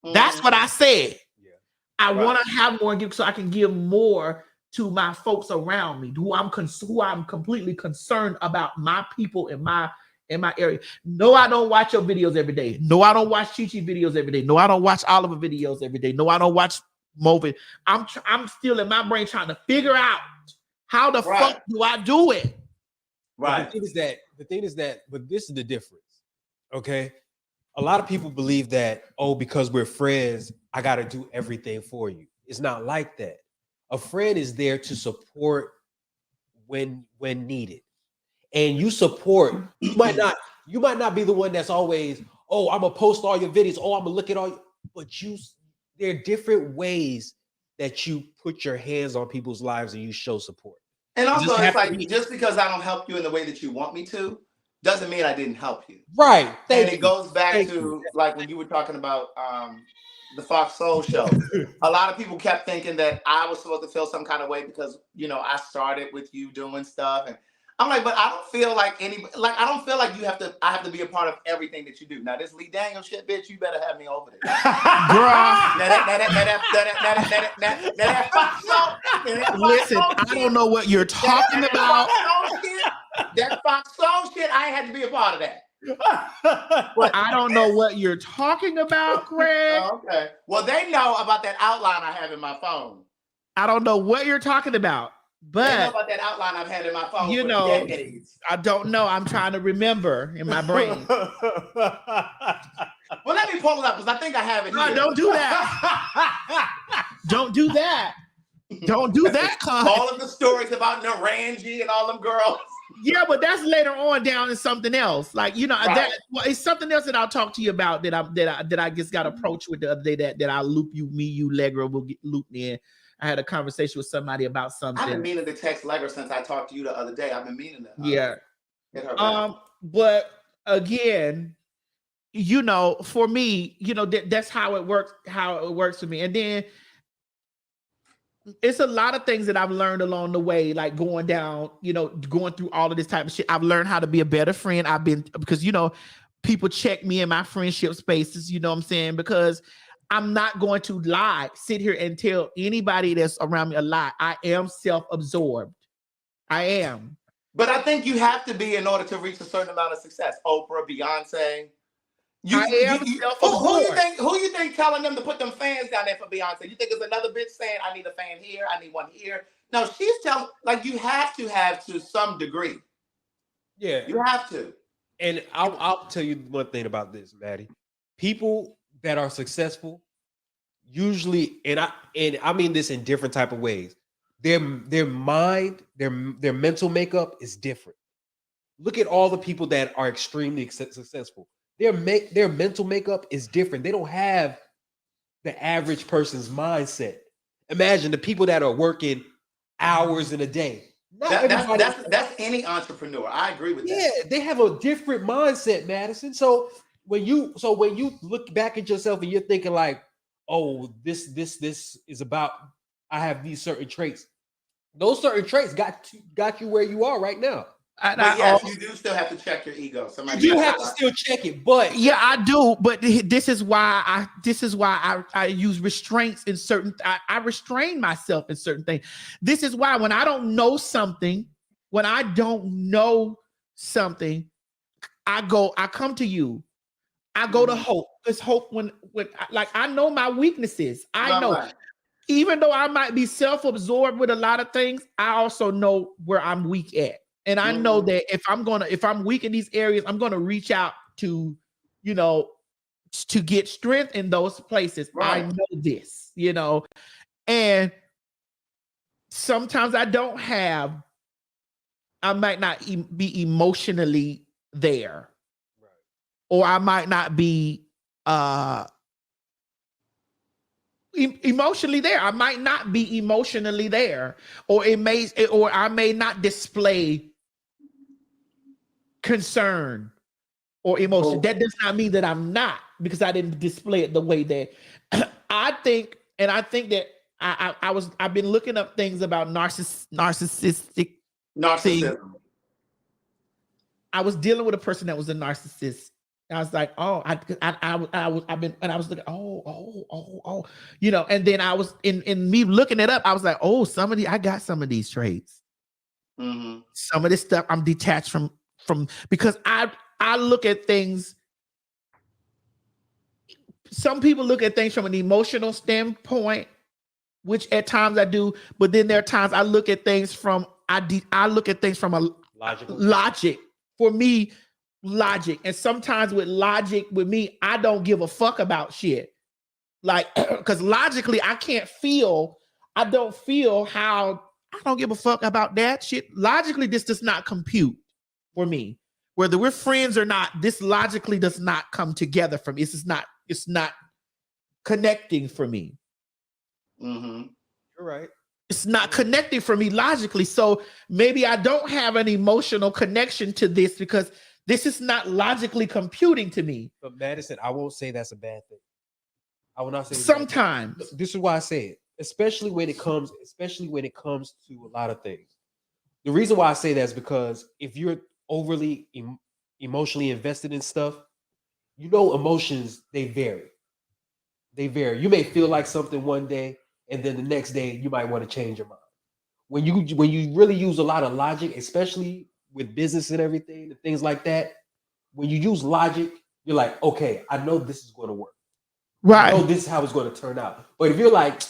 me. That's what I said. Yeah. I want to have more so I can give more to my folks around me, who I'm completely concerned about my people in my area. No, I don't watch your videos every day. No, I don't watch Chi-Chi videos every day. No, I don't watch Oliver videos every day. No, I don't watch Movie. I'm still in my brain trying to figure out how the fuck do I do it? Right. The thing is that, but this is the difference. Okay. A lot of people believe that, because we're friends, I got to do everything for you. It's not like that. A friend is there to support when needed. And you support, you might not be the one that's always, I'm gonna post all your videos, I'm gonna look at all, but there are different ways that you put your hands on people's lives and you show support. And also, it's like, just because I don't help you in the way that you want me to, doesn't mean I didn't help you. Right. And it goes back to like when you were talking about the Fox Soul show. A lot of people kept thinking that I was supposed to feel some kind of way because, I started with you doing stuff. And I'm like, but I don't feel like I don't feel like I have to be a part of everything that you do. Now this Lee Daniels shit, bitch, you better have me over there. That Fox Soul. Listen, I don't know what you're talking about. That Fox Soul shit, I had to be a part of that. But I don't know what you're talking about, Craig. Okay. Well, they know about that outline I have in my phone. I don't know what you're talking about, but they know about that outline I've had in my phone. Decades. I don't know. I'm trying to remember in my brain. Well, let me pull it up because I think I have it here. No, don't do that. Don't do that. Don't do that, Con. All of the stories about Naranji and all them girls. Yeah, but that's later on down in something else. Like, it's something else that I'll talk to you about that I just got approached with the other day that I'll loop you, Legra will get looped in. I had a conversation with somebody about something. I've been meaning to text Legra since I talked to you the other day. I've been meaning to. Yeah. But again, for me, that's how it works for me. And then it's a lot of things that I've learned along the way, like going through all of this type of shit. I've learned how to be a better friend. Because people check me in my friendship spaces, you know what I'm saying? Because I'm not going to sit here and tell anybody that's around me a lie. I am self-absorbed. I am. But I think you have to be in order to reach a certain amount of success. Oprah, Beyonce. Who you think telling them to put them fans down there for Beyonce? You think it's another bitch saying, I need a fan here, I need one here? No, she's telling, you have to some degree. Yeah. You have to. And I'll tell you one thing about this, Maddie. People that are successful usually, and I mean this in different type of ways, their mind, their mental makeup is different. Look at all the people that are extremely successful. Their mental makeup is different. They don't have the average person's mindset. Imagine the people that are working hours in a day. That's any entrepreneur. I agree with that. Yeah, they have a different mindset, Madison. So when you look back at yourself and you're thinking like, this is about, I have these certain traits. Those certain traits got you where you are right now. You do still have to check your ego. You have to still check it, but yeah, I do. But this is why I use restraints in certain. I restrain myself in certain things. This is why when I don't know something, I come to you. I go to Hope. It's Hope when I know my weaknesses. I know. Right. Even though I might be self-absorbed with a lot of things, I also know where I'm weak at. And I know that if I'm weak in these areas, I'm gonna reach out to, to get strength in those places. Right. I know this, and sometimes I might not be emotionally there, right. Or I might not be emotionally there. I might not be emotionally there, or I may not display concern or emotion. That does not mean that I'm not, because I didn't display it the way that I think. And I think that I've been looking up things about narcissism. I was dealing with a person that was a narcissist. I was like, oh, I was looking, and then I was in me looking it up. I was like, oh, I got some of these traits. Mm-hmm. Some of this stuff I'm detached from because I look at things. Some people look at things from an emotional standpoint, which at times I do, but then there are times I look at things from a logic. For me, logic. And sometimes with logic, with me, I don't give a fuck about shit. Like, because logically, I don't give a fuck about that shit. Logically, this does not compute for me. Whether we're friends or not, this logically does not come together for me. It's not connecting for me. Mm-hmm. You're right. It's not connecting for me logically. So maybe I don't have an emotional connection to this because this is not logically computing to me. But Madison, I won't say that's a bad thing. I will not say sometimes. This is why I say it, especially when it comes to a lot of things. The reason why I say that is because if you're overly emotionally invested in stuff, emotions, they vary. You may feel like something one day, and then the next day you might want to change your mind. When you really use a lot of logic, especially with business and everything, and things like that, when you use logic, you're like, okay, I know this is going to work. Right. I know this is how it's going to turn out. But if you're like,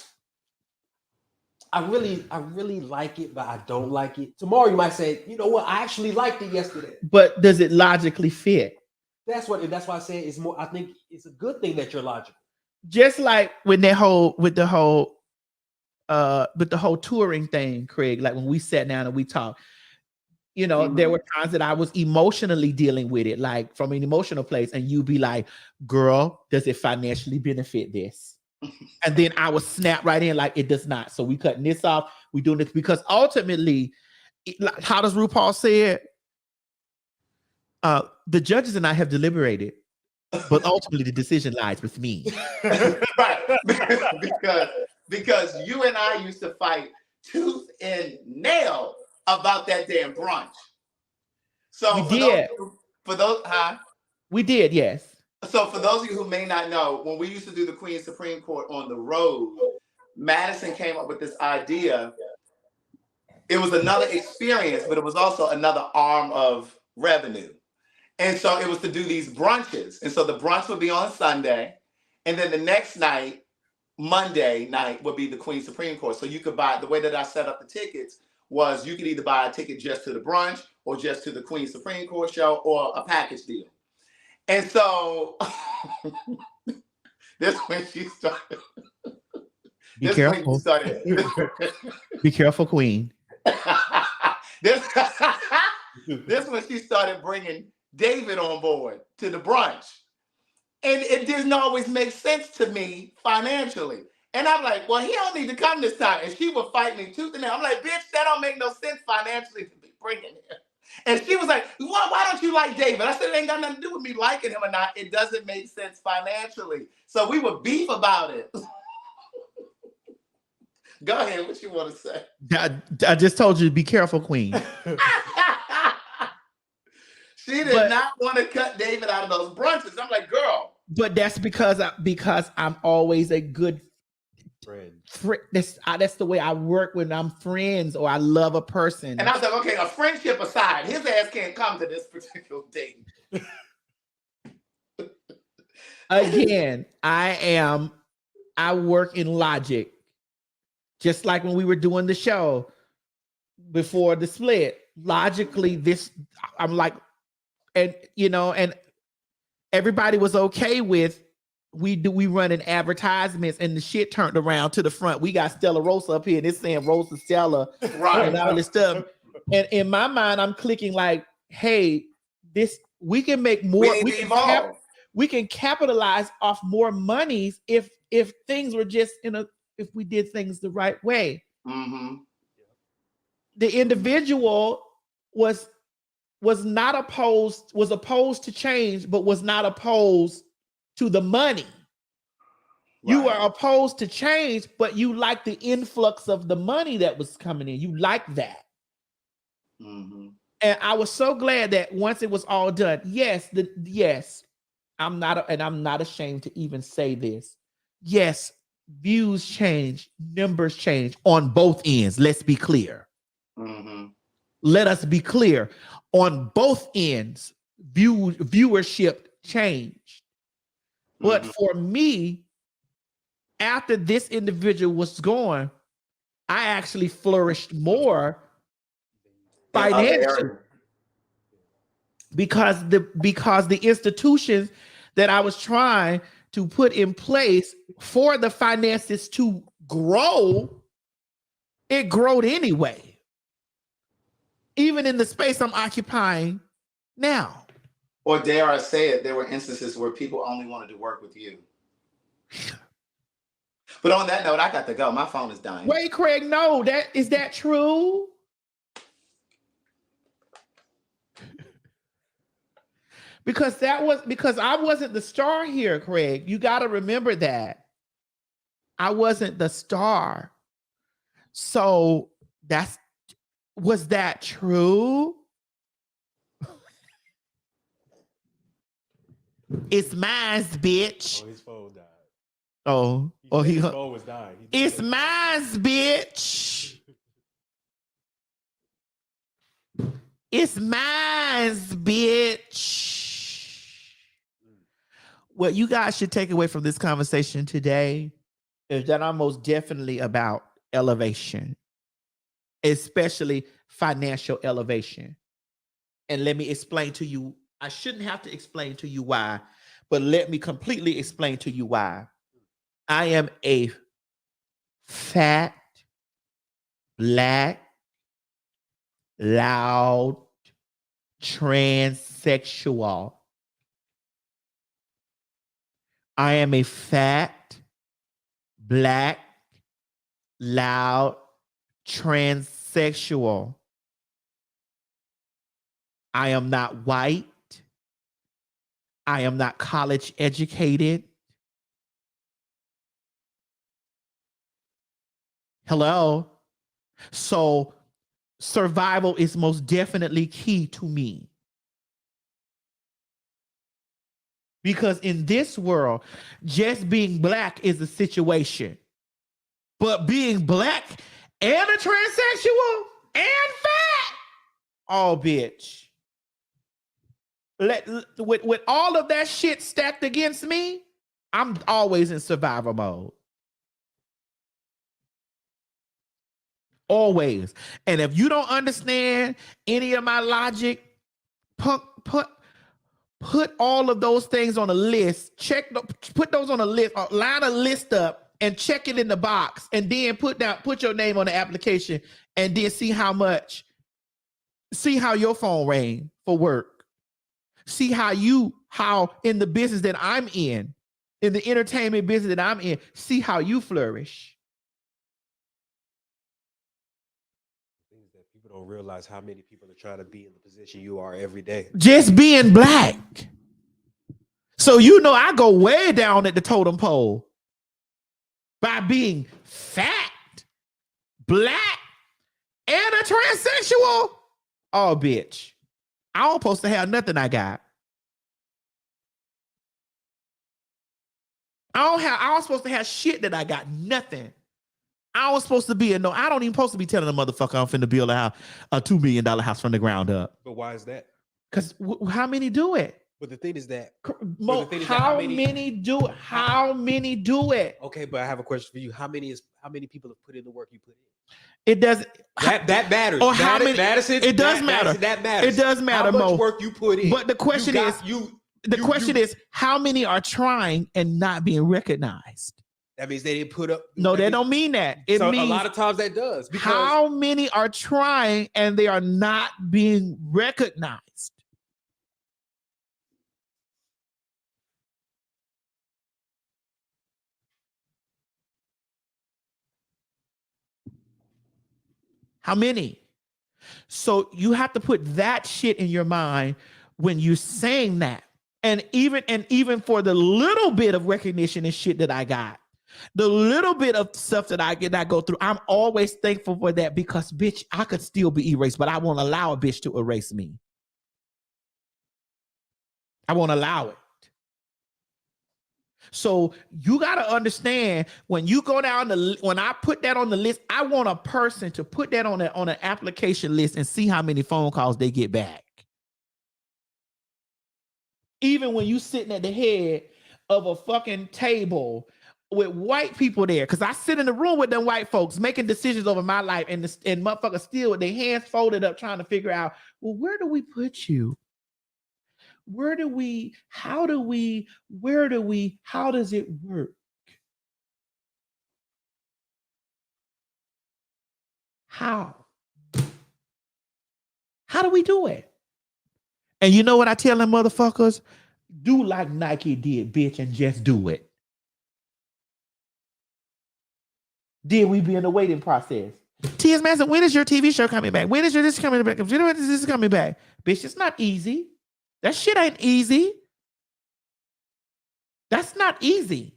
I really like it, but I don't like it. Tomorrow you might say, you know what, I actually liked it yesterday. But does it logically fit? That's why I say it's more. I think it's a good thing that you're logical. Just like with the whole touring thing, Craig. Like when we sat down and we talked, there were times that I was emotionally dealing with it, like from an emotional place, and you'd be like, "Girl, does it financially benefit this?" And then I would snap right in, like, it does not. So we cutting this off. We doing this because ultimately, how does RuPaul say it? The judges and I have deliberated, but ultimately the decision lies with me. Right, because you and I used to fight tooth and nail about that damn brunch. So we did, yes. So for those of you who may not know, when we used to do the Queen's Supreme Court on the road, Madison came up with this idea. It was another experience, but it was also another arm of revenue. And so it was to do these brunches. And so the brunch would be on Sunday. And then the next night, Monday night, would be the Queen's Supreme Court. So you could buy, the way that I set up the tickets was you could either buy a ticket just to the brunch or just to the Queen's Supreme Court show or a package deal. And so this when she started. Be careful. Be careful, Queen. This when she started bringing David on board to the brunch. And it didn't always make sense to me financially. And I'm like, well, he don't need to come this time. And she would fight me tooth and nail. I'm like, bitch, that don't make no sense financially to be bringing him. And she was like, why don't you like David? I said, it ain't got nothing to do with me liking him or not. It doesn't make sense financially. So we would beef about it. Go ahead. What you want to say? I just told you to be careful, Queen. She did not want to cut David out of those brunches. I'm like, girl. But that's because I'm always a good friend. That's the way I work when I'm friends or I love a person. And I was like, okay, a friendship aside, his ass can't come to this particular date. Again, I work in logic. Just like when we were doing the show before the split, logically, this I'm like, and and everybody was okay with we running advertisements, and the shit turned around to the front. We got Stella Rosa up here, and it's saying Rosa Stella Right. and all this stuff. And in my mind, I'm clicking like, hey, this we can make more. We need to evolve. We can capitalize off more monies if things were just if we did things the right way. Mm-hmm. The individual was opposed to change, but was not opposed to the money. You were opposed to change, but you liked the influx of the money that was coming in. You liked that. Mm-hmm. And I was so glad that once it was all done, yes, I'm not ashamed to even say this. Yes, views change, numbers change on both ends. Let's be clear. Mm-hmm. Let us be clear. On both ends, viewership changed. But for me, after this individual was gone, I actually flourished more financially because the institutions that I was trying to put in place for the finances to grow, it growed anyway. Even in the space I'm occupying now. Or dare I say it, there were instances where people only wanted to work with you. But on that note, I got to go. My phone is dying. Wait, Craig, no, is that true? Because I wasn't the star here, Craig. You got to remember that. I wasn't the star. So was that true? It's mine, bitch. Oh, his phone died. His phone was dying. It's mine, bitch. It's mine, bitch. What you guys should take away from this conversation today is that I'm most definitely about elevation, especially financial elevation. And let me explain to you. I shouldn't have to explain to you why, but let me completely explain to you why. I am a fat, black, loud, transsexual. I am a fat, black, loud, transsexual. I am not white. I am not college educated. Hello? So survival is most definitely key to me. Because in this world, just being black is a situation. But being black and a transsexual and fat, oh, bitch. With all of that shit stacked against me, I'm always in survival mode. Always. And if you don't understand any of my logic, put all of those things on a list. Put those on a list, line a list up and check it in the box, and then put your name on the application, and then see how your phone rang for work. See how in the business that I'm in the entertainment business that I'm in, see how you flourish. Things that people don't realize how many people are trying to be in the position you are every day. Just being black. So I go way down at the totem pole by being fat, black, and a transsexual. Oh, bitch. I don't supposed to have nothing I got. I don't supposed to have shit that I got. Nothing. I was supposed to be I don't even supposed to be telling a motherfucker I'm finna build a $2 million house from the ground up. But why is that? Because how many do it? But the thing is that how many do it? Okay, but I have a question for you. How many people have put in the work you put in? It doesn't. That matters. Or how many? Madison, It does matter. That matters. It does matter. How much Mo. work you put in. But the question is, how many are trying and not being recognized? That means they didn't put up. No, that don't mean that. It means a lot of times that does. Because how many are trying and they are not being recognized? How many? So you have to put that shit in your mind when you're saying that. And even for the little bit of recognition and shit that I got, the little bit of stuff that I go through, I'm always thankful for that because, bitch, I could still be erased, but I won't allow a bitch to erase me. I won't allow it. So you got to understand when you go down when I put that on the list, I want a person to put that on an application list and see how many phone calls they get back. Even when you sitting at the head of a fucking table with white people there, because I sit in the room with them white folks making decisions over my life, and motherfuckers still with their hands folded up trying to figure out, well, where do we put you? How does it work? How do we do it? And you know what I tell them motherfuckers? Do like Nike did, bitch, and just do it. Then we be in the waiting process. T.S. Madison, when is your TV show coming back? When is your this coming back? When is this coming back? Bitch, it's not easy. That shit ain't easy. That's not easy.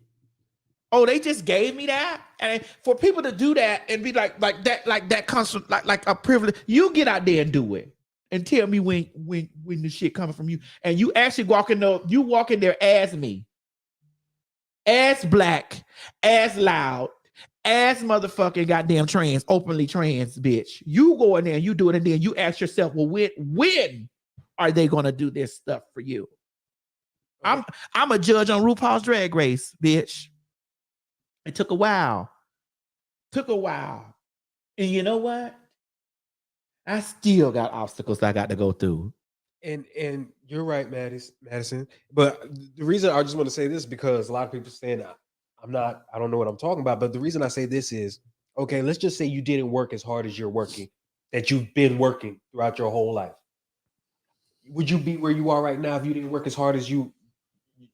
Oh, they just gave me that? And for people to do that and be like that comes from like a privilege, you get out there and do it. And tell me when the shit coming from you. And you actually walk in there as me. As black, as loud, as motherfucking goddamn trans, openly trans, bitch. You go in there and you do it, and then you ask yourself, well, when are they gonna do this stuff for you? I'm a judge on RuPaul's Drag Race, bitch. It took a while. And you know what? I still got obstacles I got to go through. And you're right, Madison. But the reason I just want to say this, because a lot of people saying I don't know what I'm talking about. But the reason I say this is, okay, let's just say you didn't work as hard as you're working, that you've been working throughout your whole life. Would you be where you are right now if you didn't work as hard as you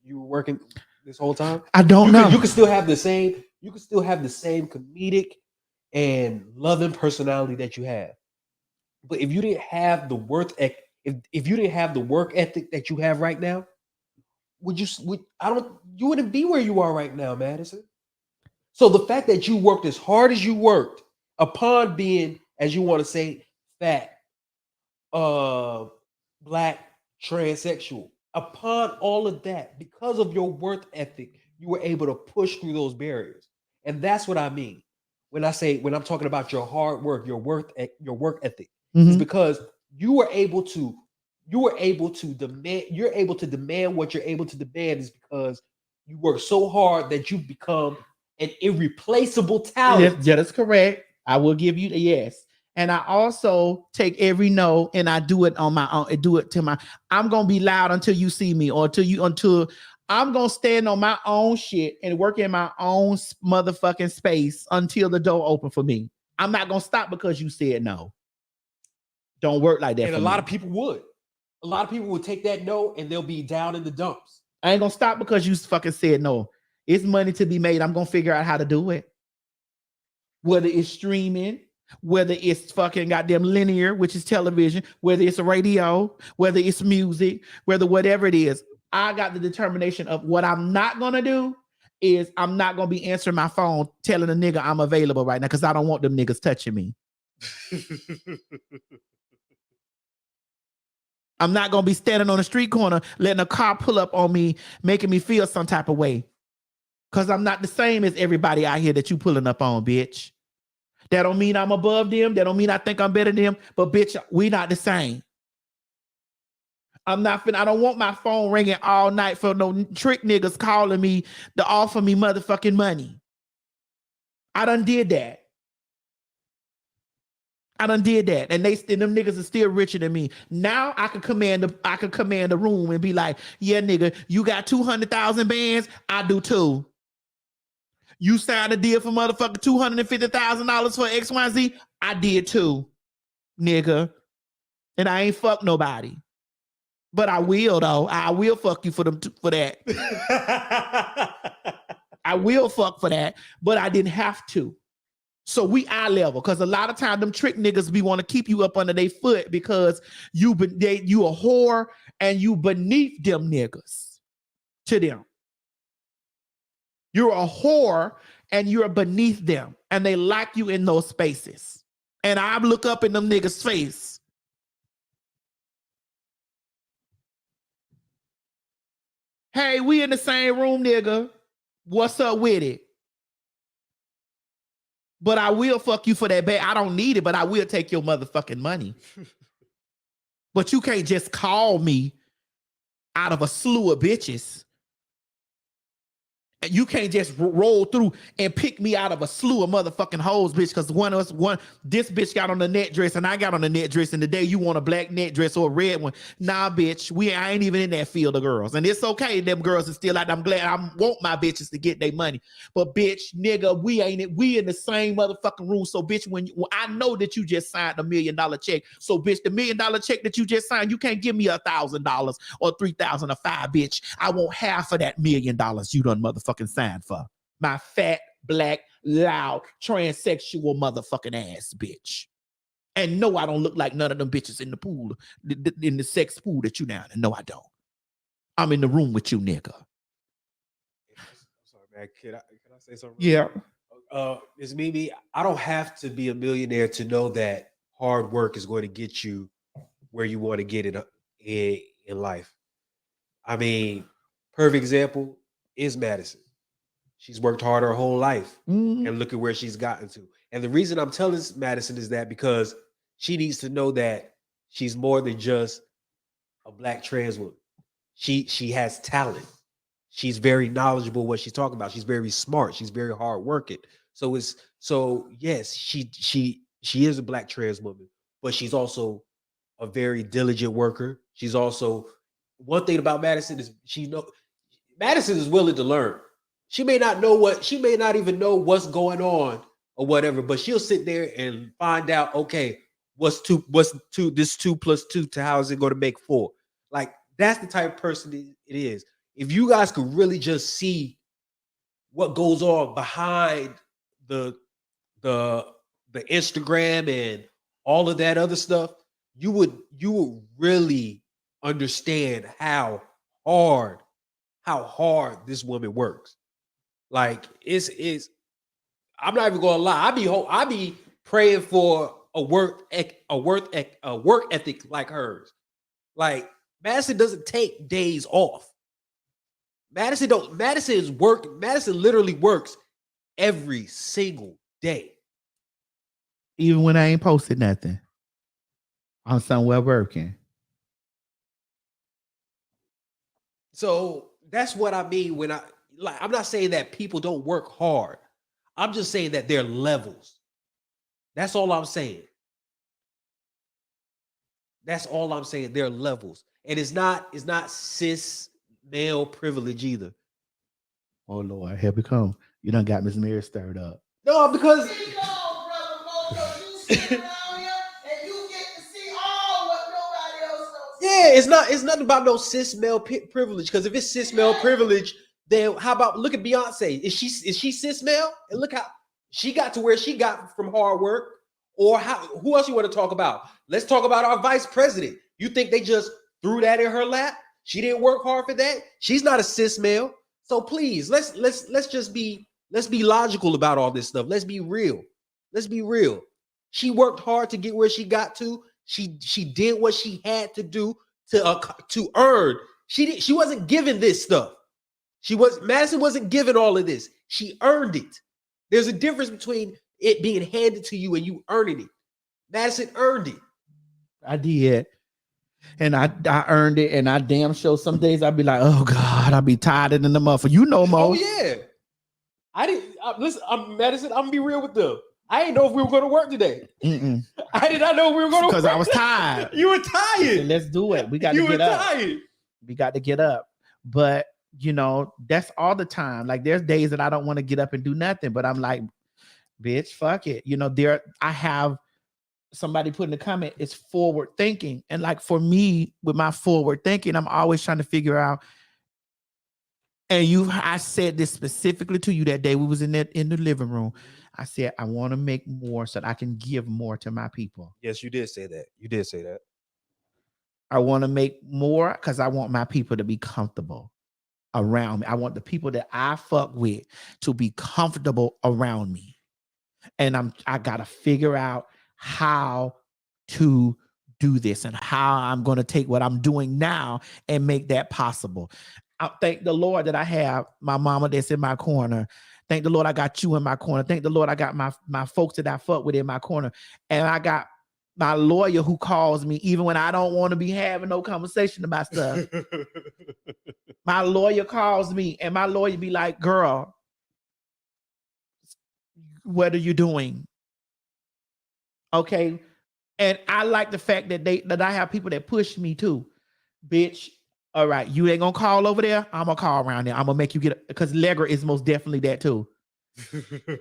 were working this whole time? I don't know. You could still have the same comedic and loving personality that you have. But if you didn't have the work ethic that you have right now, you wouldn't be where you are right now, Madison. So the fact that you worked as hard as you worked upon being, as you want to say, fat, black, transsexual, upon all of that, because of your work ethic, you were able to push through those barriers. And that's what I mean when I'm talking about your hard work, your work ethic. Mm-hmm. It's because you're able to demand what you're able to demand is because you work so hard that you become an irreplaceable talent. Yeah, that's correct. I will give you the yes. And I also take every no and I do it on my own. I'm gonna be loud until you see me, or until I'm gonna stand on my own shit and work in my own motherfucking space until the door open for me. I'm not gonna stop because you said no. Don't work like that. And a lot of people would. A lot of people would take that no and they'll be down in the dumps. I ain't gonna stop because you fucking said no. It's money to be made. I'm gonna figure out how to do it. Whether it's streaming, whether it's fucking goddamn linear, which is television, whether it's a radio, whether it's music, whatever it is. I got the determination of what I'm not gonna do is I'm not gonna be answering my phone telling a nigga I'm available right now because I don't want them niggas touching me. I'm not gonna be standing on the street corner letting a car pull up on me, making me feel some type of way. Cause I'm not the same as everybody out here that you pulling up on, bitch. That don't mean I'm above them. That don't mean I think I'm better than them. But bitch, we not the same. I don't want my phone ringing all night for no trick niggas calling me to offer me motherfucking money. I done did that. I done did that, and them niggas are still richer than me. Now I can command the room and be like, yeah, nigga, you got 200,000 bands, I do too. You signed a deal for motherfucking $250,000 for XYZ, I did too, nigga. And I ain't fuck nobody. But I will though. I will fuck you for that. I will fuck for that, but I didn't have to. So we eye level, because a lot of times them trick niggas be want to keep you up under their foot because you a whore and you beneath them niggas to them. You're a whore and you're beneath them, and they like you in those spaces. And I look up in them niggas' face. Hey, we in the same room, nigga. What's up with it? But I will fuck you for that bag. I don't need it, but I will take your motherfucking money. But you can't just call me out of a slew of bitches. You can't just roll through and pick me out of a slew of motherfucking hoes, bitch, because this bitch got on the net dress and I got on the net dress, and today you want a black net dress or a red one. Nah, bitch, I ain't even in that field of girls. And it's okay, them girls are still out. I'm glad I want my bitches to get their money. But bitch, nigga, we in the same motherfucking room. So bitch, when I know that you just signed $1 million check. So bitch, the $1 million check that you just signed, you can't give me $1,000 or $3,000 or $5,000, bitch. I want half of that $1 million you done motherfucking signed for. My fat, black, loud, transsexual motherfucking ass bitch. And no, I don't look like none of them bitches in the pool, in the sex pool that you down. And no, I don't. I'm in the room with you, nigga. I'm sorry, man. Can I say something? Yeah. It's Mimi. I don't have to be a millionaire to know that hard work is going to get you where you want to get it in life. I mean, perfect example is Madison. She's worked hard her whole life, and look at where she's gotten to. And the reason I'm telling Madison is that because she needs to know that she's more than just a black trans woman. She has talent. She's very knowledgeable what she's talking about. She's very smart. She's very hardworking. So yes, she is a black trans woman, but she's also a very diligent worker. She's also, one thing about Madison is Madison is willing to learn. She may not even know what's going on or whatever, but she'll sit there and find out, okay, what's two, this 2 + 2 to how is it going to make 4? Like, that's the type of person it is. If you guys could really just see what goes on behind the Instagram and all of that other stuff, you would really understand how hard this woman works. Like, it's I'm not even gonna lie. I be praying for a work ethic like hers. Like, Madison doesn't take days off. Madison literally works every single day. Even when I ain't posted nothing. I'm somewhere working. So that's what I mean when I'm not saying that people don't work hard. I'm just saying that they're levels. That's all I'm saying. That's all I'm saying. They're levels. And it's not cis male privilege either. Oh Lord, here we come. You done got Miss Mary stirred up. No, because yeah, it's nothing about no cis male privilege. Because if it's cis male privilege, then how about look at Beyonce? Is she cis male? And look how she got to where she got from hard work. Or who else you want to talk about? Let's talk about our vice president. You think they just threw that in her lap? She didn't work hard for that. She's not a cis male. So please, let's be logical about all this stuff. Let's be real. Let's be real. She worked hard to get where she got to. She did what she had to do to earn. She wasn't given this stuff. Madison wasn't given all of this. She earned it. There's a difference between it being handed to you and you earning it. Madison earned it. I did. And I earned it, and I damn sure some days I'd be like, oh God, I'd be tired in the motherfucker. You know, Mo. Oh yeah. Listen, Madison, I'm gonna be real with them. I didn't know if we were going to work today. I did not know we were going to work. Because I was tired. You were tired. Let's do it. We got to get up. We got to get up. But, you know, that's all the time. Like, there's days that I don't want to get up and do nothing, but I'm like, bitch, fuck it. You know, I have somebody put in the comment, it's forward thinking. And like for me, with my forward thinking, I'm always trying to figure out. And I said this specifically to you that day we was in the living room. I said, I want to make more so that I can give more to my people. Yes, you did say that. You did say that. I want to make more because I want my people to be comfortable around me. I want the people that I fuck with to be comfortable around me. And I got to figure out how to do this and how I'm going to take what I'm doing now and make that possible. I thank the Lord that I have my mama that's in my corner. Thank the Lord I got you in my corner. Thank the Lord I got my folks that I fuck with in my corner. And I got my lawyer who calls me even when I don't want to be having no conversation about stuff. My lawyer calls me and my lawyer be like, girl, what are you doing? Okay. And I like the fact that I have people that push me too. Bitch, all right, you ain't gonna call over there. I'm gonna call around there. I'm gonna make you get because Legger is most definitely that too.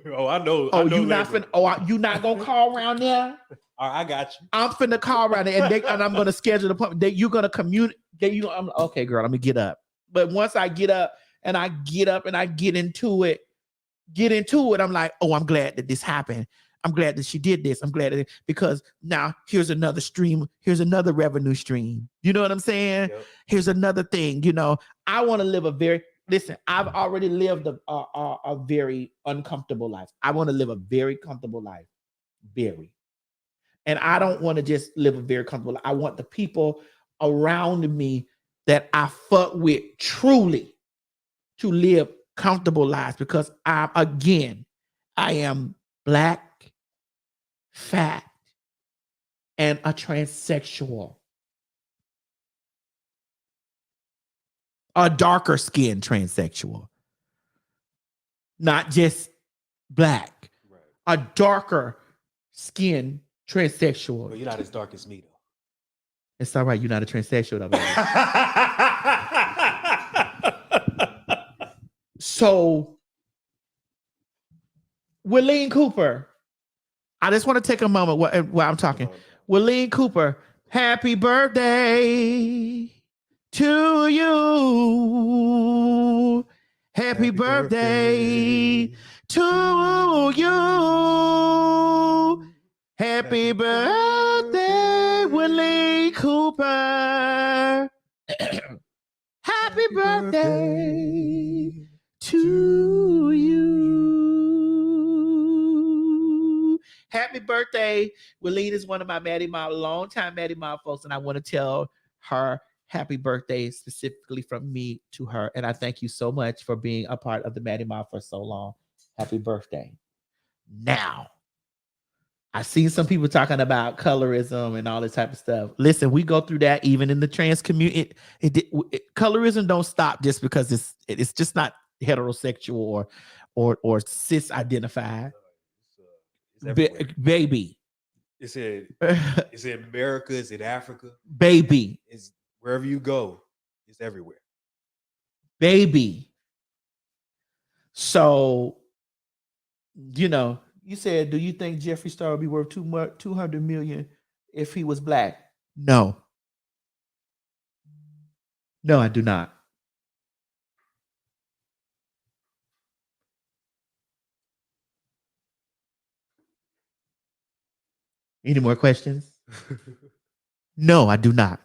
Oh, I know. Oh, you not finna. Oh, you not gonna call around there? All right, I got you. I'm finna call around there, and I'm gonna schedule the appointment. You're gonna communicate. I'm okay, girl. Let me get up. But once I get up and I get into it, I'm like, oh, I'm glad that this happened. I'm glad that she did this. I'm glad that because now here's another stream. Here's another revenue stream. You know what I'm saying? Yep. Here's another thing. You know, I want to live I've already lived a very uncomfortable life. I want to live a very comfortable life. Very. And I don't want to just live a very comfortable life. I want the people around me that I fuck with truly to live comfortable lives because I am Black, fat, and a transsexual. A darker skinned transsexual. Not just Black. Right. A darker skinned transsexual. Well, you're not as dark as me, though. It's all right. You're not a transsexual, though. So, Willeen Cooper. I just want to take a moment while I'm talking. Willeen Cooper, happy birthday to you. Happy birthday to you. Happy birthday, Willeen Cooper. Happy birthday to you. Happy birthday. Willeen is one of my Maddie Mom, longtime Maddie Mom folks, and I want to tell her happy birthday specifically from me to her. And I thank you so much for being a part of the Maddie Mom for so long. Happy birthday. Now, I've seen some people talking about colorism and all this type of stuff. Listen, we go through that even in the trans community. Colorism don't stop just because it's just not heterosexual or cis identified. Baby. Is it America? Is it Africa? Baby. Is wherever you go, it's everywhere. Baby. So, you know, you said, do you think Jeffree Star would be worth $200 million if he was Black? No. No, I do not. Any more questions? No, I do not.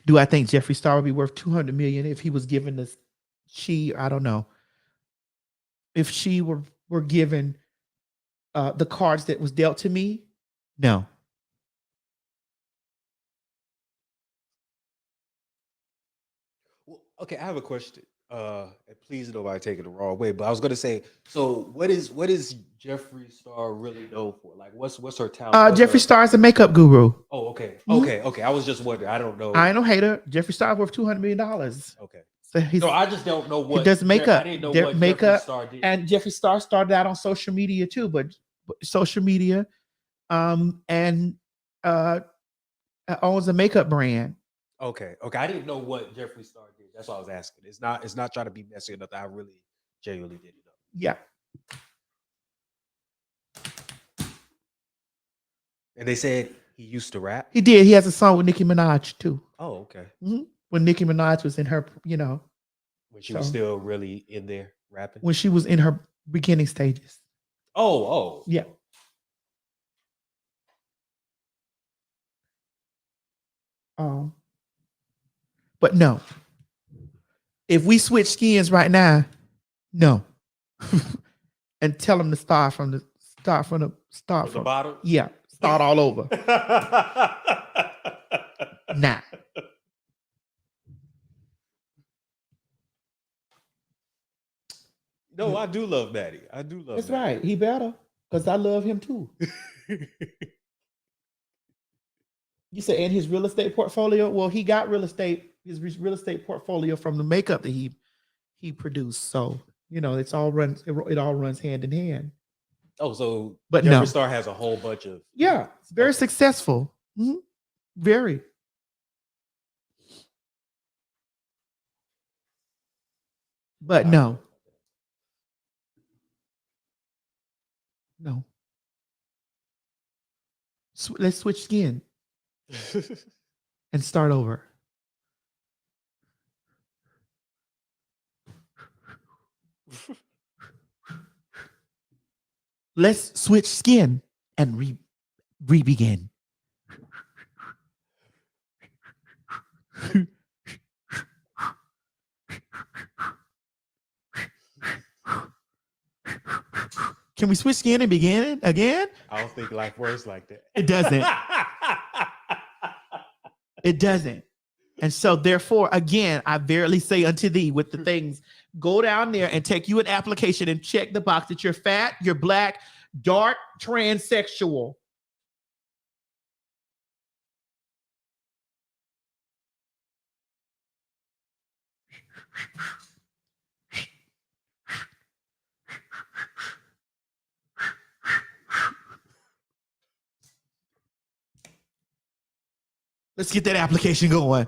Do I think Jeffree Star would be worth $200 million if he was given this? I don't know. If she were given the cards that was dealt to me, no. Well, okay, I have a question. And please nobody take it the wrong way, but I was gonna say, so what is Jeffree Star really known for? Like, what's her talent? Jeffree Star is a makeup guru. Oh, okay, Mhm. okay. I was just wondering. I don't know. I ain't no hater. Jeffree Star worth $200 million. Okay. So he's, No, I just don't know what he does makeup. I didn't know Their what makeup, Jeffree Star did. and Jeffree Star started out on social media too, but social media, and owns a makeup brand. Okay. I didn't know what Jeffree Star did. That's why I was asking. It's not trying to be messy or nothing. I really genuinely didn't know. Yeah. And they said he used to rap. He did. He has a song with Nicki Minaj too. Oh, okay. Mm-hmm. When Nicki Minaj was in her, When she was still really in there rapping. When she was in her beginning stages. Oh. Yeah. But no. If we switch skins right now, no. And tell them to start from the bottom. Yeah. Start all over. Nah. No, I do love Maddie. I do love That's Maddie. right. He better. Because I love him too. You said in his real estate portfolio? Well, he got his real estate portfolio from the makeup that he produced. So, it all runs hand in hand. Oh, so but Jeffree Star has a whole bunch of it's very successful. Mm-hmm. Very. But no. Let's switch skin and start over. Let's switch skin and re-begin. Can we switch skin and begin again? I don't think life works like that. It doesn't. It doesn't. And so therefore, again, I verily say unto thee with the things, go down there and take you an application and check the box that you're fat, you're black, dark, transsexual. Let's get that application going.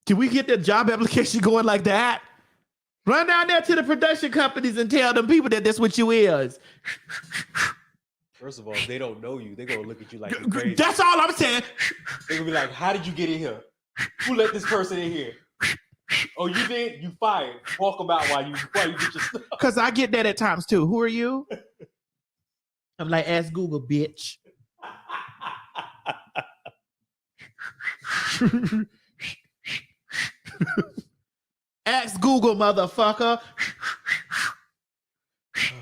Can we get that job application going like that? Run down there to the production companies and tell them people that that's what you is. First of all, if they don't know you, they're going to look at you like you're crazy. That's all I'm saying. They're going to be like, how did you get in here? Who let this person in here? Oh, you did? You fired. Walk them out while you get your stuff. Because I get that at times too. Who are you? I'm like, ask Google, bitch. Ask Google, motherfucker.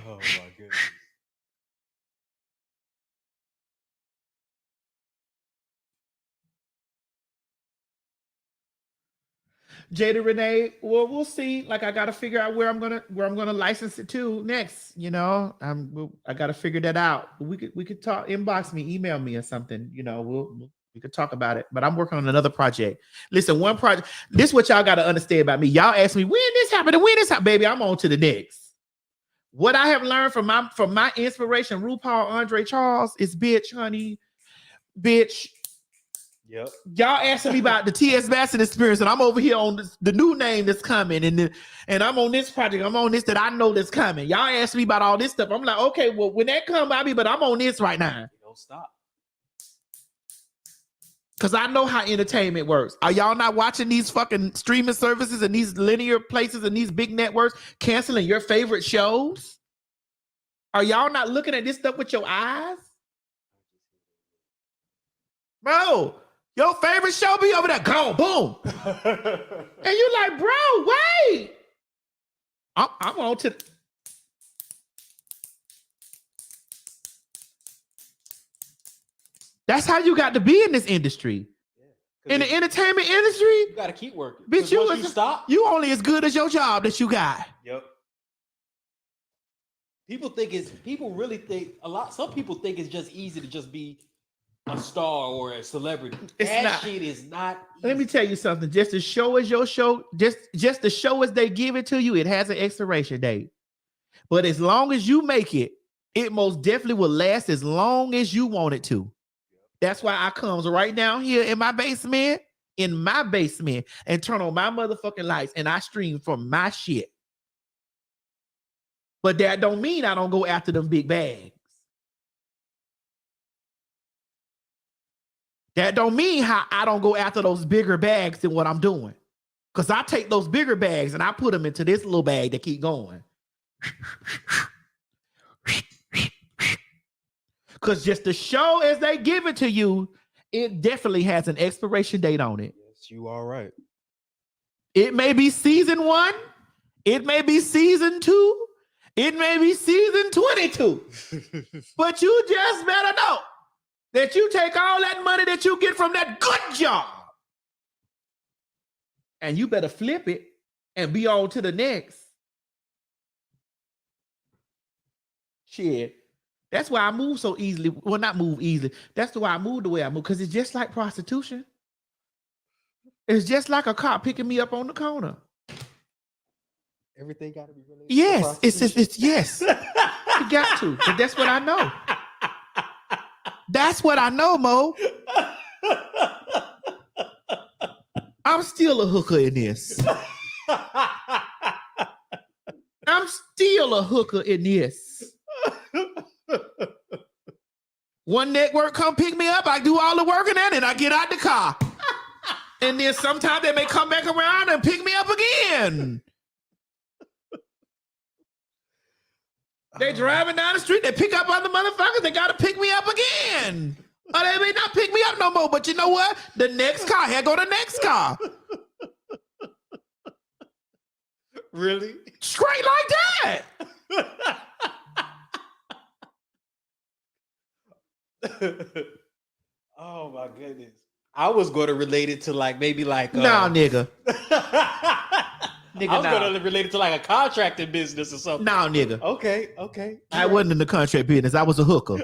Oh my goodness. Jada Renee, well, we'll see. Like, I got to figure out where I'm gonna license it to next. I got to figure that out. We could talk. Inbox me, email me, or something. We could talk about it. But I'm working on another project. Listen, one project. This is what y'all got to understand about me. Y'all ask me when this happened and when this happened, baby. I'm on to the next. What I have learned from my inspiration, RuPaul Andre Charles, is bitch, honey, bitch. Yep. Y'all asking me about the T.S. Bassett experience, and I'm over here on the new name that's coming, and I'm on this project. I'm on this that I know that's coming. Y'all ask me about all this stuff. I'm like, okay, well, when that comes, but I'm on this right now. Don't stop. Because I know how entertainment works. Are y'all not watching these fucking streaming services and these linear places and these big networks canceling your favorite shows? Are y'all not looking at this stuff with your eyes? Bro, your favorite show be over there, go, boom. And you like, bro, wait. I'm on to... That's how you got to be in this industry. In the entertainment industry, you got to keep working. Bitch, once you stop, you only as good as your job that you got. Yep. People really think some people think it's just easy to just be a star or a celebrity. That shit is not easy. Let me tell you something. Just the show is your show. Just the show as they give it to you, it has an expiration date. But as long as you make it, it most definitely will last as long as you want it to. That's why I comes right down here in my basement, and turn on my motherfucking lights and I stream from my shit. But that don't mean I don't go after them big bags. That don't mean how I don't go after those bigger bags than what I'm doing. Because I take those bigger bags and I put them into this little bag that keep going. Because just the show as they give it to you, it definitely has an expiration date on it. Yes, you are right. It may be season 1. It may be season 2. It may be season 22. But you just better know that you take all that money that you get from that good job and you better flip it and be on to the next. Shit. That's why I move so easily. Well, not move easily. That's why I move the way I move, because it's just like prostitution. It's just like a cop picking me up on the corner. Everything got to be related. Yes, it's yes. You got to. But that's what I know. That's what I know, Mo. I'm still a hooker in this. I'm still a hooker in this. One network come pick me up, I do all the work in that, and I get out the car. And then sometimes they may come back around and pick me up again. They driving down the street, they pick up other motherfuckers, they gotta pick me up again. Or they may not pick me up no more, but you know what? The next car, here go the next car. Really? Straight like that. Oh my goodness. I was going to relate it to maybe Nah, nigga. Nigga, I was going to relate it to a contracting business or something. Nah, nigga. Okay. I wasn't in the contract business. I was a hooker.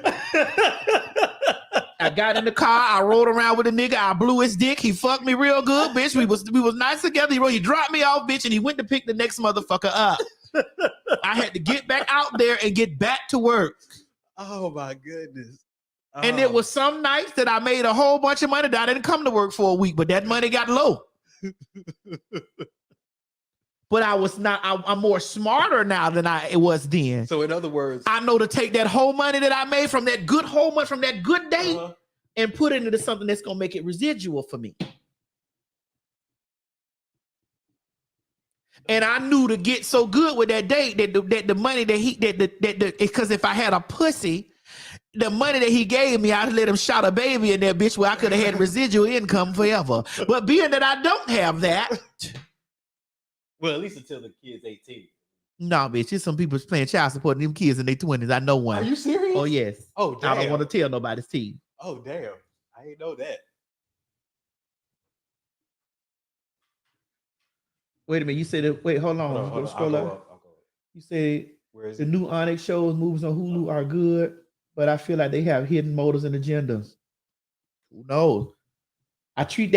I got in the car. I rode around with a nigga. I blew his dick. He fucked me real good, bitch. We was nice together. He dropped me off, bitch, and he went to pick the next motherfucker up. I had to get back out there and get back to work. Oh my goodness. And it was some nights that I made a whole bunch of money that I didn't come to work for a week, but that money got low. But I'm more smarter now than it was then. So in other words, I know to take that whole money that I made from that good from that good day and put it into something that's going to make it residual for me. And I knew to get so good with that date that the money that because if I had a pussy, the money that he gave me, I'd let him shot a baby in that bitch where I could have had residual income forever. But being that I don't have that. Well, at least until the kid's 18. No, bitch. There's some people playing child support and them kids in their 20s. I know one. Are you serious? Oh, yes. Oh, damn. I don't want to tell nobody's team. Oh, damn. I didn't know that. Wait a minute. You said wait, hold on. Hold on. Scroll I'll go up. You said where is the it? new Onyx shows, movies on Hulu are good, but I feel like they have hidden motives and agendas. Who knows? I treat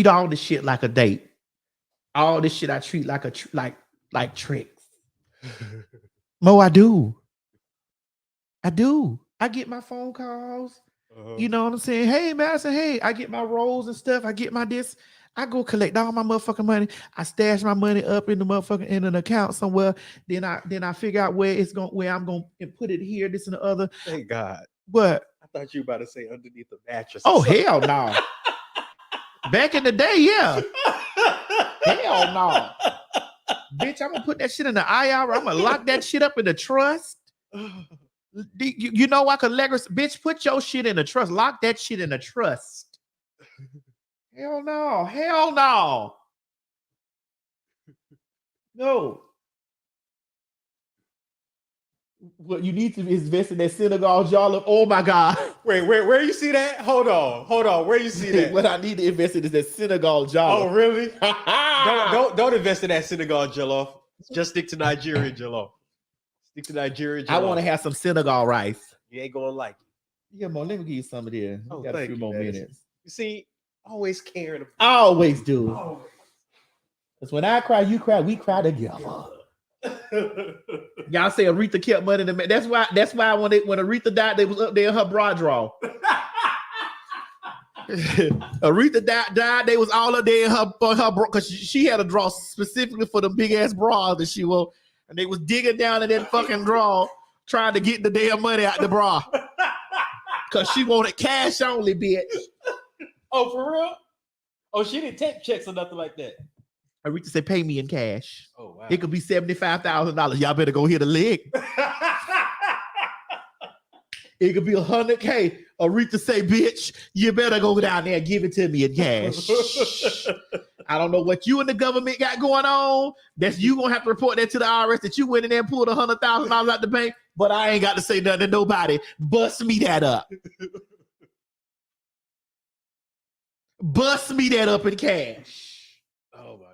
all this shit like a date. All this shit I treat like like tricks. Mo, I do. I get my phone calls. You know what I'm saying? Hey, Madison, hey, I get my rolls and stuff. I get my this. I go collect all my motherfucking money. I stash my money up in the motherfucking in an account somewhere. Then I figure out where I'm going to put it here, this and the other. Thank God. What? I thought you were about to say underneath the mattress. Oh, hell no. Back in the day, yeah. Hell no. Bitch, I'm going to put that shit in the IRA. I'm going to lock that shit up in the trust. You know I could leverage. Bitch, put your shit in the trust. Lock that shit in the trust. Hell no. Hell no. No. What you need to invest in that Senegal jollof. Oh my God. Wait, where you see that? Hold on. Where you see that? What I need to invest in is that Senegal jollof. Oh, really? don't invest in that Senegal jollof. Just stick to Nigerian jollof. Stick to Nigerian jollof. I want to have some Senegal rice. You ain't gonna like it. Yeah, Mo, let me give you some of this. Oh, Got a few more minutes. You see, always caring. I always do. Always. Because when I cry, you cry, we cry together. Y'all say Aretha kept money in the man. That's why when Aretha died, they was up there in her bra drawer. Aretha died, they was all up there in her bra because she had a drawer specifically for the big ass bra that she wore, and they was digging down in that fucking drawer trying to get the damn money out the bra because she wanted cash only, bitch. Oh, for real? Oh, she didn't take checks or nothing like that. Aretha said, "Pay me in cash." Oh, wow. It could be $75,000. Y'all better go hit a lick. It could be $100K. Aretha say, "Bitch, you better go down there and give it to me in cash." I don't know what you and the government got going on. That's you gonna have to report that to the IRS that you went in there and pulled $100,000 out the bank. But I ain't got to say nothing to nobody. Bust me that up. Bust me that up in cash. Oh my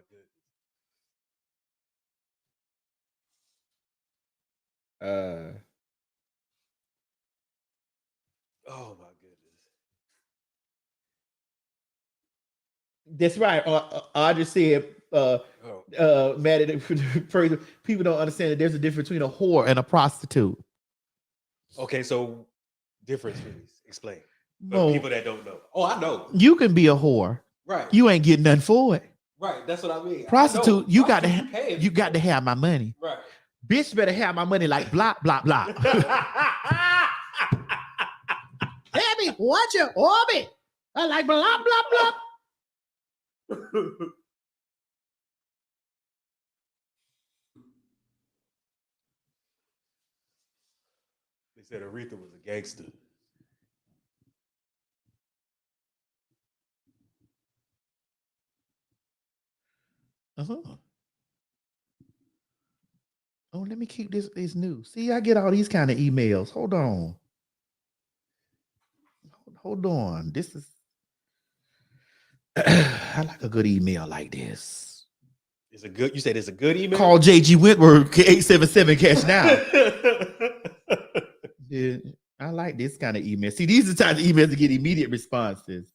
goodness. Oh my goodness. That's right. I just said, Maddie, people don't understand that there's a difference between a whore and a prostitute. Okay, so difference, please. Explain. No. For people that don't know. Oh, I know. You can be a whore. Right. You ain't getting nothing for it. Right. That's what I mean. Prostitute, you got to have my money. Right. Bitch better have my money like blah, blah, blah. Baby, watch your orbit. I like blah, blah, blah. They said Aretha was a gangster. Uh-huh. Oh, let me keep this new. See, I get all these kind of emails. Hold on. This is I like a good email like this. It's a good. You said it's a good email. Call JG Whitworth 877 cash now. Yeah, I like this kind of email. See, these are the types of emails to get immediate responses.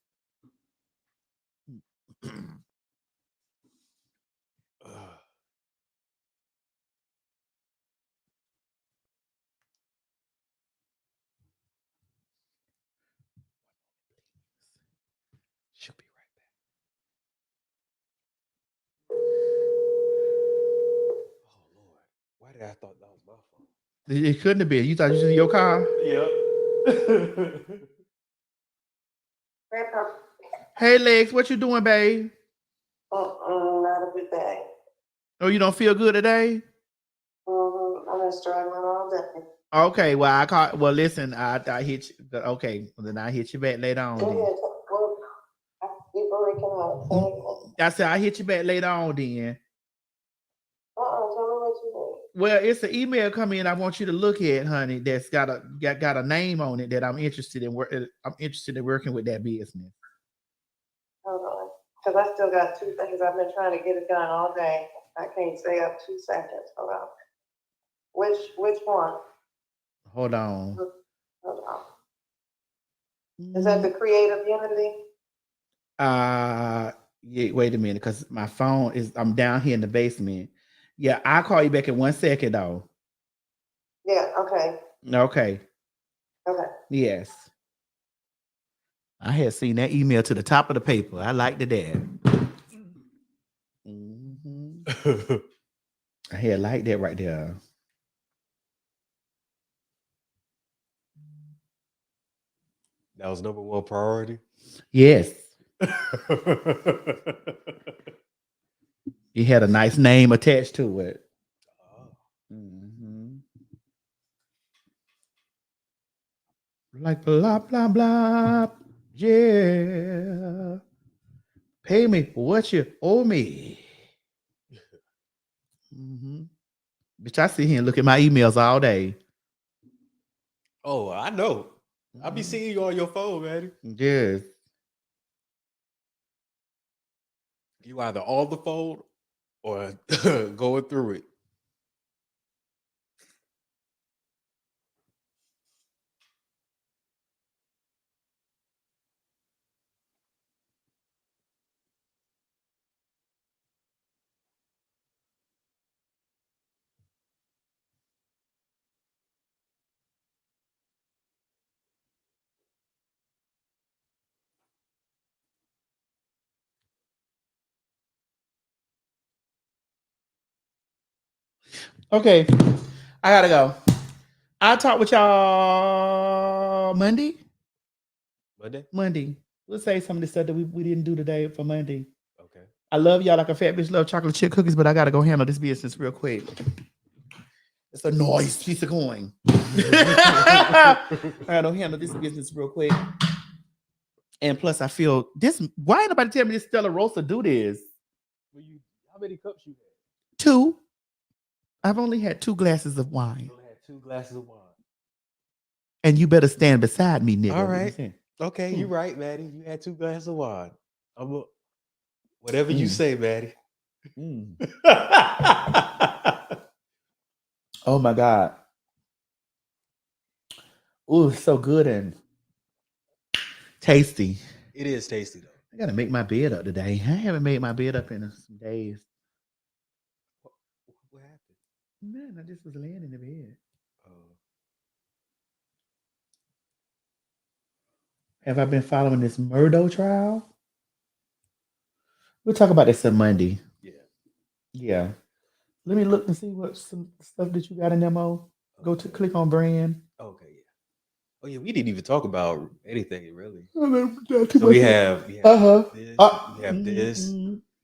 She'll be right back. Oh Lord, why did I thought that was my phone? It couldn't have been. You thought you was in your car? Yep. Hey, Lex, what you doing, babe? Not a good day. Oh, you don't feel good today? I've been struggling all day. Okay, well, listen, I hit you. Okay, well, then I hit you back later on. Go ahead. You're breaking up. I said I hit you back later on then. Tell me what you need. Well, it's an email coming in. I want you to look at, honey. That's got a name on it that I'm interested in. I'm interested in working with that business. Hold on, because I still got two things. I've been trying to get it done all day. I can't stay up 2 seconds. Hold on. Which one? Hold on. Hold on. Is that the Creative Unity? Yeah. Wait a minute, because my phone I'm down here in the basement. Yeah, I'll call you back in 1 second though. Yeah. Okay. Okay. Okay. Yes. I had seen that email to the top of the paper. I liked it there. Mm-hmm. I had liked that right there. That was number one priority. Yes. It had a nice name attached to it. Mm-hmm. Like blah, blah, blah. Yeah. Pay me what you owe me. Mm-hmm. Bitch, I sit here and look at my emails all day. Oh, I know. I'll be seeing you on your phone, Maddie. Yes. You either on the phone or going through it. Okay, I gotta go. I'll talk with y'all Monday. Monday? We'll say some of the stuff that we didn't do today for Monday. Okay. I love y'all like a fat bitch love chocolate chip cookies, but I gotta go handle this business real quick. It's a nice piece of coin. I gotta handle this business real quick. And plus, I feel this. Why ain't nobody tell me this Stella Rosa do this? How many cups you had? 2. I've only had 2 glasses of wine. You only had 2 glasses of wine. And you better stand beside me, nigga. All What you right. saying? Okay, you're right, Maddie. You had 2 glasses of wine. Whatever you say, Maddie. Oh my God. Ooh, it's so good and tasty. It is tasty, though. I gotta make my bed up today. I haven't made my bed up in some days. What happened? Man, I just was laying in the bed. Have I been following this Murdo trial? We'll talk about this on Monday. Yeah. Let me look and see what some stuff that you got in demo. Go to click on brand. Okay, yeah. Oh yeah, we didn't even talk about anything really. So We have this. We have this.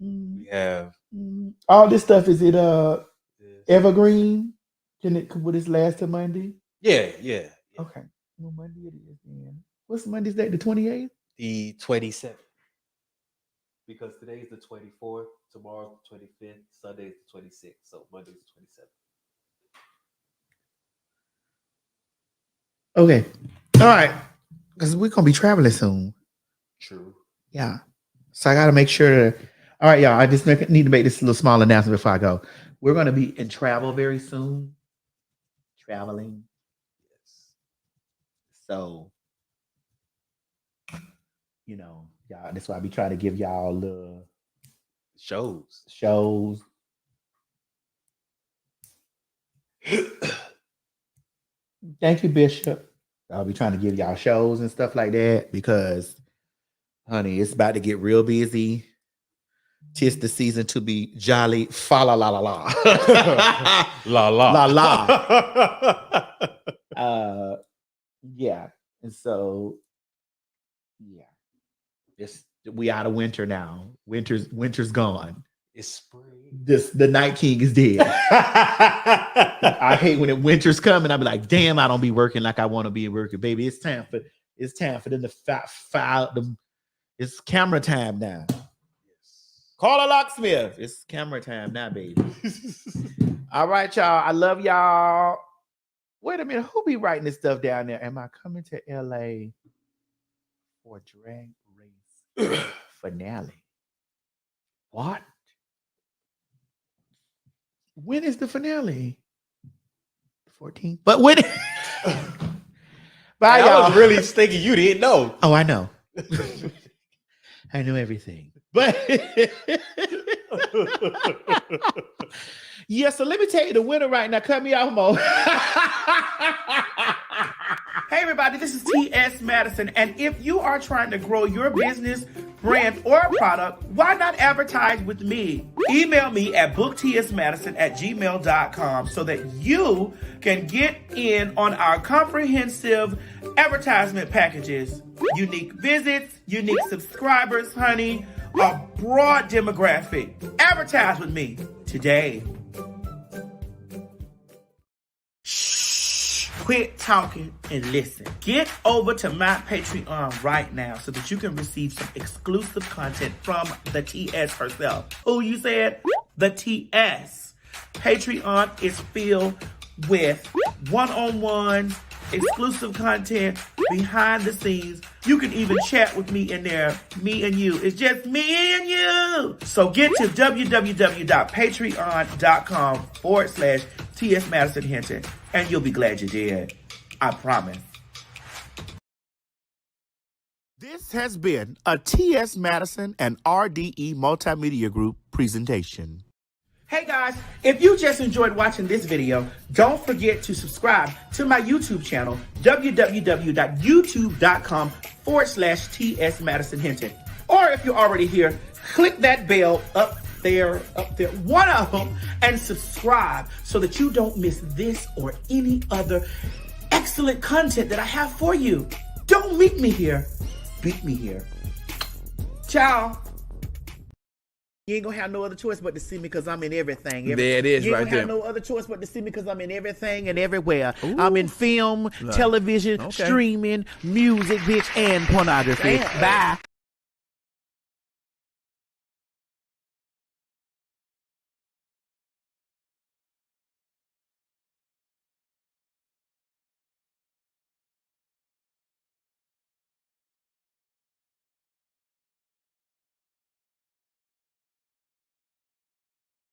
We have all this stuff. Is it evergreen? Would this last till Monday? Yeah. Okay. Well, Monday it is then. What's Monday's date? The 28th? The 27th. Because today's the 24th, tomorrow's the 25th, Sunday's the 26th, so Monday's the 27th. Okay. All right. Because we're going to be traveling soon. True. Yeah. So I got to make sure. All right, y'all. I just need to make this little small announcement before I go. We're going to be in travel very soon. Traveling. Yes. So, y'all, that's why I be trying to give y'all the shows. Thank you, Bishop. I'll be trying to give y'all shows and stuff like that because, honey, it's about to get real busy. 'Tis the season to be jolly. Fa la la la la. La la. La la. Yeah. And so, yeah. We out of winter now. Winter's gone. It's spring. The Night King is dead. I hate when winter's coming. I be like, damn, I don't be working like I want to be working, baby. It's time for them to file them. It's camera time now. Call a locksmith. It's camera time now, baby. All right, y'all. I love y'all. Wait a minute. Who be writing this stuff down there? Am I coming to LA for Drag Race finale? What? When is the finale? 14th. But when? Bye, y'all. I was really thinking you didn't know. Oh, I know. I know everything. But yeah, so let me tell you the winner right now. Cut me off, Mo. Hey, everybody, this is T.S. Madison. And if you are trying to grow your business, brand, or product, why not advertise with me? Email me at booktsmadison@gmail.com so that you can get in on our comprehensive advertisement packages. Unique visits, unique subscribers, honey, a broad demographic. Advertise with me today. Shh, quit talking and listen. Get over to my Patreon right now so that you can receive some exclusive content from the TS herself. Who you said? The TS. Patreon is filled with one-on-one exclusive content, behind the scenes. You can even chat with me in there, me and you. It's just me and you. So get to www.patreon.com/TS Madison Hinton, and you'll be glad you did. I promise. This has been a TS Madison and RDE Multimedia Group presentation. Hey guys, if you just enjoyed watching this video, don't forget to subscribe to my YouTube channel, www.youtube.com/TS Madison Hinton. Or if you're already here, click that bell up there, one of them, and subscribe so that you don't miss this or any other excellent content that I have for you. Don't meet me here, beat me here. Ciao. You ain't gonna have no other choice but to see me because I'm in everything. There it is, you ain't right gonna there. have no other choice but to see me because I'm in everything and everywhere. Ooh. I'm in film, television, streaming, music, bitch, and pornography. Bye.